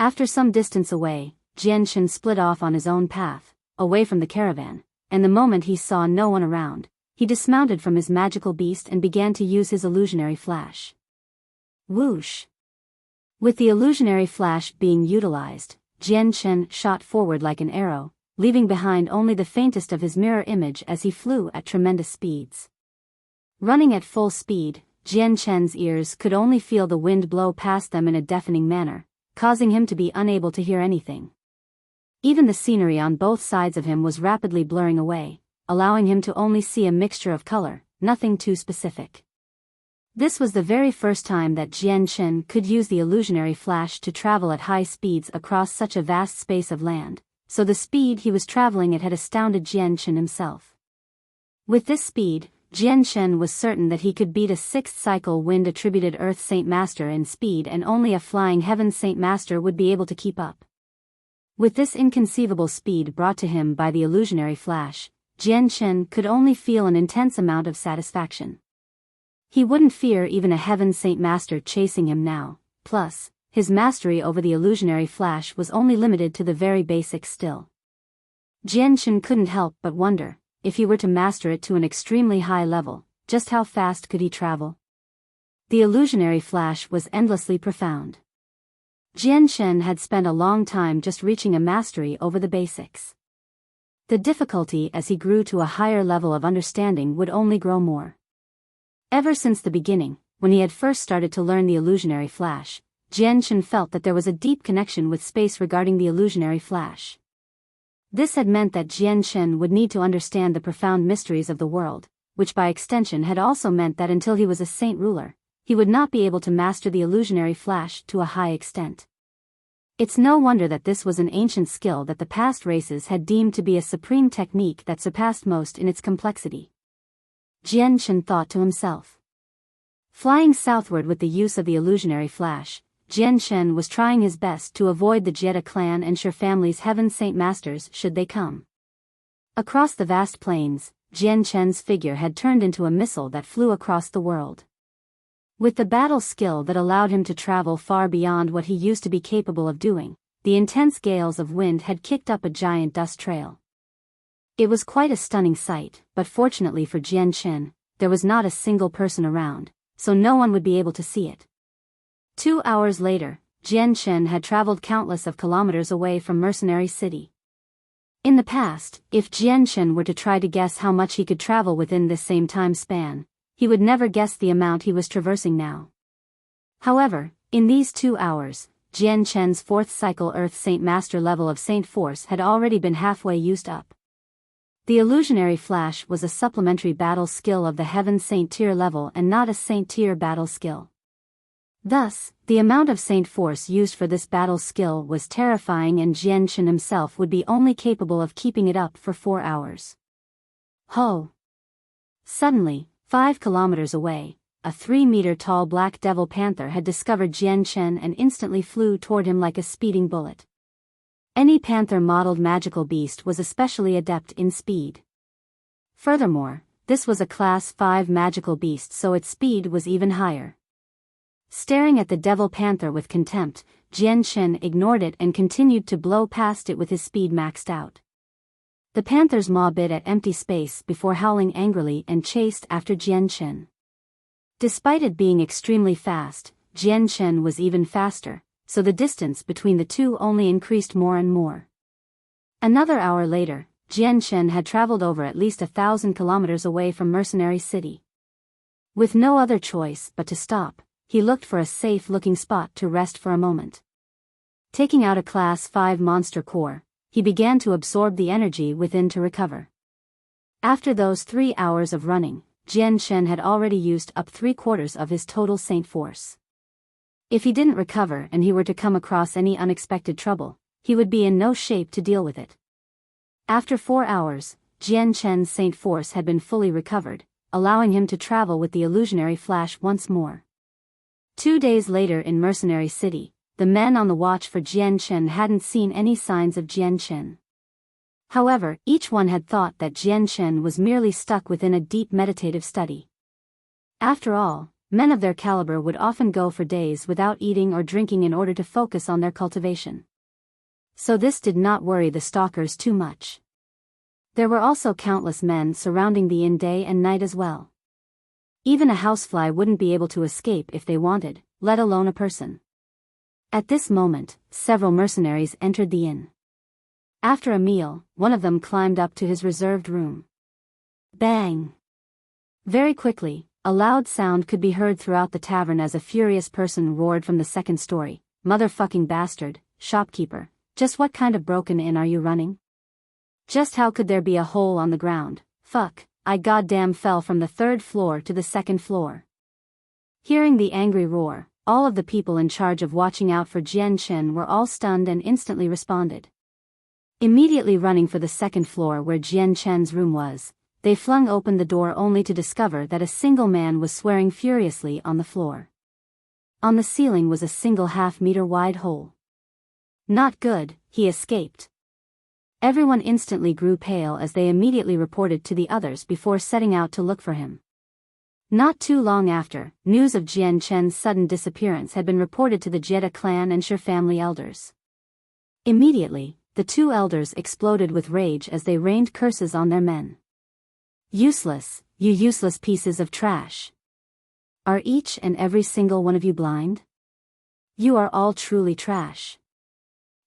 After some distance away, Jian Shen split off on his own path, away from the caravan, and the moment he saw no one around, he dismounted from his magical beast and began to use his illusionary flash. Whoosh! With the illusionary flash being utilized, Jian Shen shot forward like an arrow, leaving behind only the faintest of his mirror image as he flew at tremendous speeds. Running at full speed, Jian Shen's ears could only feel the wind blow past them in a deafening manner, causing him to be unable to hear anything. Even the scenery on both sides of him was rapidly blurring away, allowing him to only see a mixture of color, nothing too specific. This was the very first time that Jian Shen could use the illusionary flash to travel at high speeds across such a vast space of land, so the speed he was traveling at had astounded Jian Shen himself. With this speed, Jian Shen was certain that he could beat a sixth cycle wind attributed Earth Saint Master in speed, and only a flying Heaven Saint Master would be able to keep up. With this inconceivable speed brought to him by the illusionary flash, Jian Chen could only feel an intense amount of satisfaction. He wouldn't fear even a Heaven Saint Master chasing him now, plus, his mastery over the illusionary flash was only limited to the very basics still. Jian Chen couldn't help but wonder, if he were to master it to an extremely high level, just how fast could he travel? The illusionary flash was endlessly profound. Jian Chen had spent a long time just reaching a mastery over the basics. The difficulty as he grew to a higher level of understanding would only grow more. Ever since the beginning, when he had first started to learn the illusionary flash, Jian Chen felt that there was a deep connection with space regarding the illusionary flash. This had meant that Jian Chen would need to understand the profound mysteries of the world, which by extension had also meant that until he was a saint ruler, he would not be able to master the illusionary flash to a high extent. It's no wonder that this was an ancient skill that the past races had deemed to be a supreme technique that surpassed most in its complexity. Jian Chen thought to himself. Flying southward with the use of the illusionary flash, Jian Chen was trying his best to avoid the Jetta clan and Sher family's Heaven Saint Masters should they come. Across the vast plains, Jian Chen's figure had turned into a missile that flew across the world. With the battle skill that allowed him to travel far beyond what he used to be capable of doing, the intense gales of wind had kicked up a giant dust trail. It was quite a stunning sight, but fortunately for Jian Chen, there was not a single person around, so no one would be able to see it. 2 hours later, Jian Chen had traveled countless of kilometers away from Mercenary City. In the past, if Jian Chen were to try to guess how much he could travel within this same time span, he would never guess the amount he was traversing now. However, in these 2 hours, Jian Chen's 4th cycle Earth Saint Master level of Saint Force had already been halfway used up. The illusionary flash was a supplementary battle skill of the Heaven Saint tier level and not a Saint tier battle skill. Thus, the amount of Saint Force used for this battle skill was terrifying, and Jian Chen himself would be only capable of keeping it up for 4 hours. Ho! Suddenly, 5 kilometers away, a 3-meter-tall black devil panther had discovered Jian Chen and instantly flew toward him like a speeding bullet. Any panther-modeled magical beast was especially adept in speed. Furthermore, this was a Class 5 magical beast, so its speed was even higher. Staring at the devil panther with contempt, Jian Chen ignored it and continued to blow past it with his speed maxed out. The panther's maw bit at empty space before howling angrily and chased after Jian Chen. Despite it being extremely fast, Jian Chen was even faster, so the distance between the two only increased more and more. Another hour later, Jian Chen had traveled over at least 1,000 kilometers away from Mercenary City. With no other choice but to stop, he looked for a safe-looking spot to rest for a moment. Taking out a Class 5 monster core, he began to absorb the energy within to recover. After those 3 hours of running, Jian Chen had already used up 3/4 of his total Saint Force. If he didn't recover and he were to come across any unexpected trouble, he would be in no shape to deal with it. After 4 hours, Jian Chen's Saint Force had been fully recovered, allowing him to travel with the illusionary flash once more. 2 days later in Mercenary City, the men on the watch for Jian Chen hadn't seen any signs of Jian Chen. However, each one had thought that Jian Chen was merely stuck within a deep meditative study. After all, men of their caliber would often go for days without eating or drinking in order to focus on their cultivation. So this did not worry the stalkers too much. There were also countless men surrounding the inn day and night as well. Even a housefly wouldn't be able to escape if they wanted, let alone a person. At this moment, several mercenaries entered the inn. After a meal, one of them climbed up to his reserved room. Bang! Very quickly, a loud sound could be heard throughout the tavern as a furious person roared from the second story, "Motherfucking bastard, shopkeeper, just what kind of broken inn are you running? Just how could there be a hole on the ground? Fuck, I goddamn fell from the 3rd floor to the 2nd floor." Hearing the angry roar, all of the people in charge of watching out for Jian Chen were all stunned and instantly responded. Immediately running for the 2nd floor where Jian Chen's room was, they flung open the door only to discover that a single man was swearing furiously on the floor. On the ceiling was a single half-meter wide hole. Not good, he escaped. Everyone instantly grew pale as they immediately reported to the others before setting out to look for him. Not too long after, news of Jian Chen's sudden disappearance had been reported to the Jetta clan and Shi family elders. Immediately, the two elders exploded with rage as they rained curses on their men. Useless, you useless pieces of trash. Are each and every single one of you blind? You are all truly trash.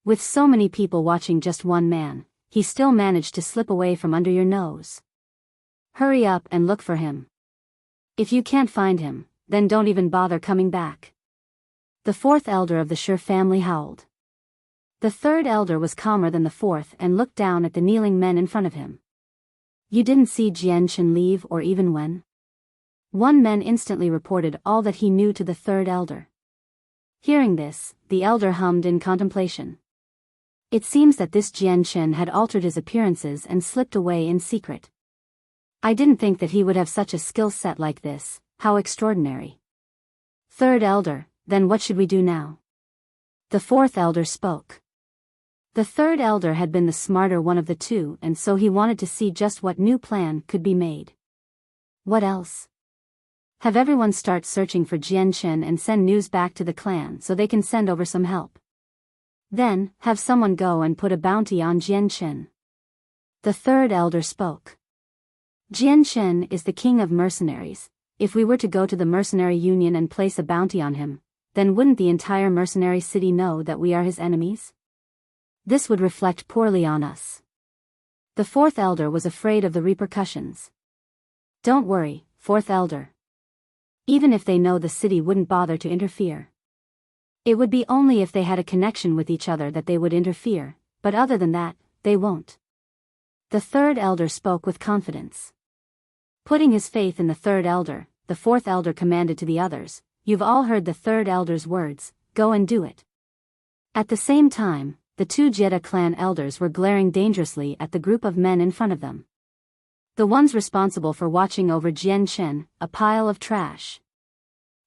With so many people watching just one man, he still managed to slip away from under your nose. Hurry up and look for him. If you can't find him, then don't even bother coming back. The fourth elder of the Shi family howled. The third elder was calmer than the fourth and looked down at the kneeling men in front of him. You didn't see Jian Chen leave or even when? One man instantly reported all that he knew to the third elder. Hearing this, the elder hummed in contemplation. It seems that this Jian Chen had altered his appearances and slipped away in secret. I didn't think that he would have such a skill set like this. How extraordinary. Third elder, then what should we do now? The fourth elder spoke. The third elder had been the smarter one of the two, and so he wanted to see just what new plan could be made. What else? Have everyone start searching for Jian Chen and send news back to the clan so they can send over some help. Then, have someone go and put a bounty on Jian Chen. The third elder spoke. Jian Chen is the king of mercenaries. If we were to go to the mercenary union and place a bounty on him, then wouldn't the entire mercenary city know that we are his enemies? This would reflect poorly on us. The fourth elder was afraid of the repercussions. Don't worry, fourth elder. Even if they know, the city wouldn't bother to interfere. It would be only if they had a connection with each other that they would interfere, but other than that, they won't. The third elder spoke with confidence. Putting his faith in the third elder, the fourth elder commanded to the others, you've all heard the third elder's words, go and do it. At the same time, the two Jetta clan elders were glaring dangerously at the group of men in front of them. The ones responsible for watching over Jian Chen, a pile of trash.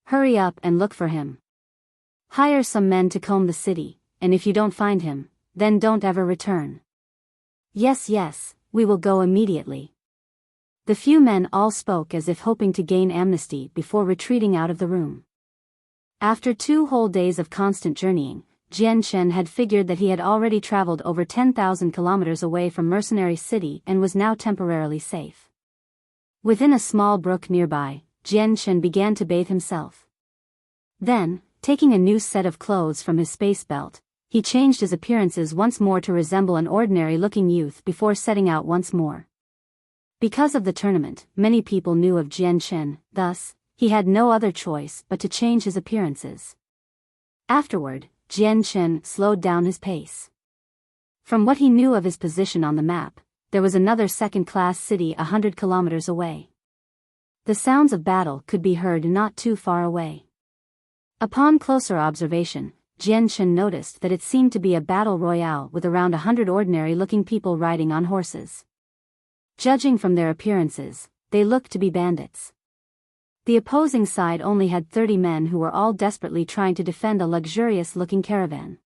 Hurry up and look for him. Hire some men to comb the city, and if you don't find him, then don't ever return. Yes, yes, we will go immediately. The few men all spoke as if hoping to gain amnesty before retreating out of the room. After 2 whole days of constant journeying, Jian Chen had figured that he had already traveled over 10,000 kilometers away from Mercenary City and was now temporarily safe. Within a small brook nearby, Jian Chen began to bathe himself. Then, taking a new set of clothes from his space belt, he changed his appearances once more to resemble an ordinary-looking youth before setting out once more. Because of the tournament, many people knew of Jian Chen, thus, he had no other choice but to change his appearances. Afterward, Jian Chen slowed down his pace. From what he knew of his position on the map, there was another second-class city 100 kilometers away. The sounds of battle could be heard not too far away. Upon closer observation, Jian Chen noticed that it seemed to be a battle royale with around 100 ordinary-looking people riding on horses. Judging from their appearances, they looked to be bandits. The opposing side only had 30 men who were all desperately trying to defend a luxurious-looking caravan.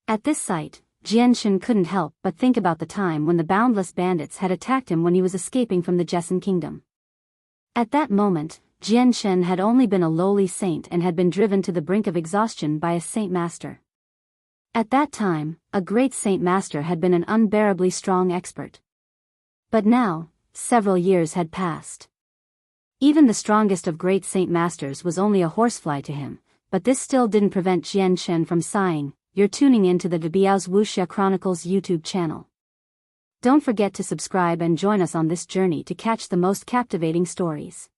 At this sight, Jian Chen couldn't help but think about the time when the boundless bandits had attacked him when he was escaping from the Jessen kingdom. At that moment, Jian Chen had only been a lowly saint and had been driven to the brink of exhaustion by a saint master. At that time, a great saint master had been an unbearably strong expert. But now, several years had passed. Even the strongest of great saint masters was only a horsefly to him, but this still didn't prevent Jian Chen from sighing. You're tuning in to the Biyao's Wuxia Chronicles YouTube channel. Don't forget to subscribe and join us on this journey to catch the most captivating stories.